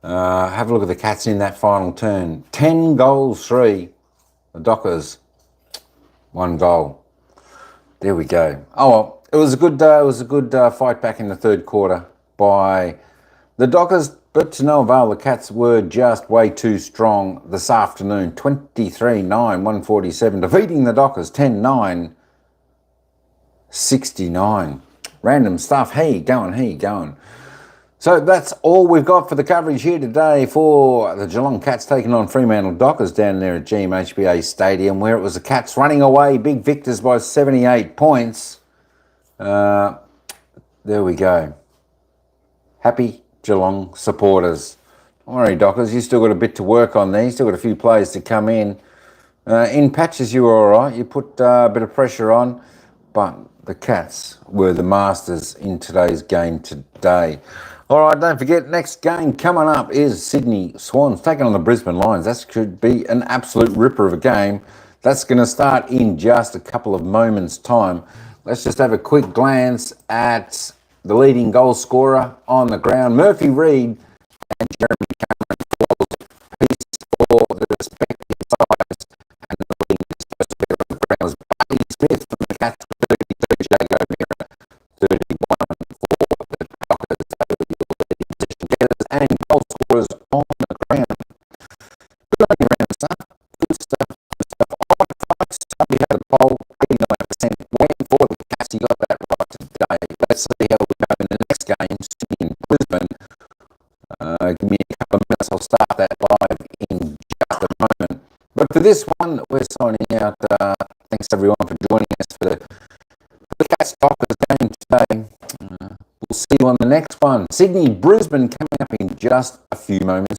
Have a look at the Cats in that final turn. 10 goals, 3. The Dockers, 1 goal. There we go. Oh, well, it was a good fight back in the third quarter by the Dockers, but to no avail. The Cats were just way too strong this afternoon. 23-9, 147, defeating the Dockers 10-9. 69. Random stuff. Hey, going. So that's all we've got for the coverage here today for the Geelong Cats taking on Fremantle Dockers down there at GMHBA Stadium, where it was the Cats running away, big victors by 78 points. There we go. Happy Geelong supporters. Don't worry, Dockers, you still got a bit to work on there. You still got a few players to come in. In patches, you were all right. You put a bit of pressure on, but the Cats were the masters in today's game today. All right, don't forget, next game coming up is Sydney Swans taking on the Brisbane Lions. That could be an absolute ripper of a game. That's going to start in just a couple of moments' time. Let's just have a quick glance at the leading goal scorer on the ground, Murphy Reid and Jeremy Cameron. Piece for the respective sides, and the leading disposer on the ground was Bailey Smith from the Cats. 31 for the Dockers, and goal scorers on the ground. Good on your round, stuff. Good stuff. All right, folks, we had a poll. 89% went for the Cats. You got that right today. Let's see how we go in the next game, Sydney and Brisbane. Give me a couple of minutes. I'll start that live in just a moment. But for this one, we're signing out. Thanks everyone for joining us for the Cats Dockers game today. We'll see you on the next one. Sydney, Brisbane coming up in just a few moments.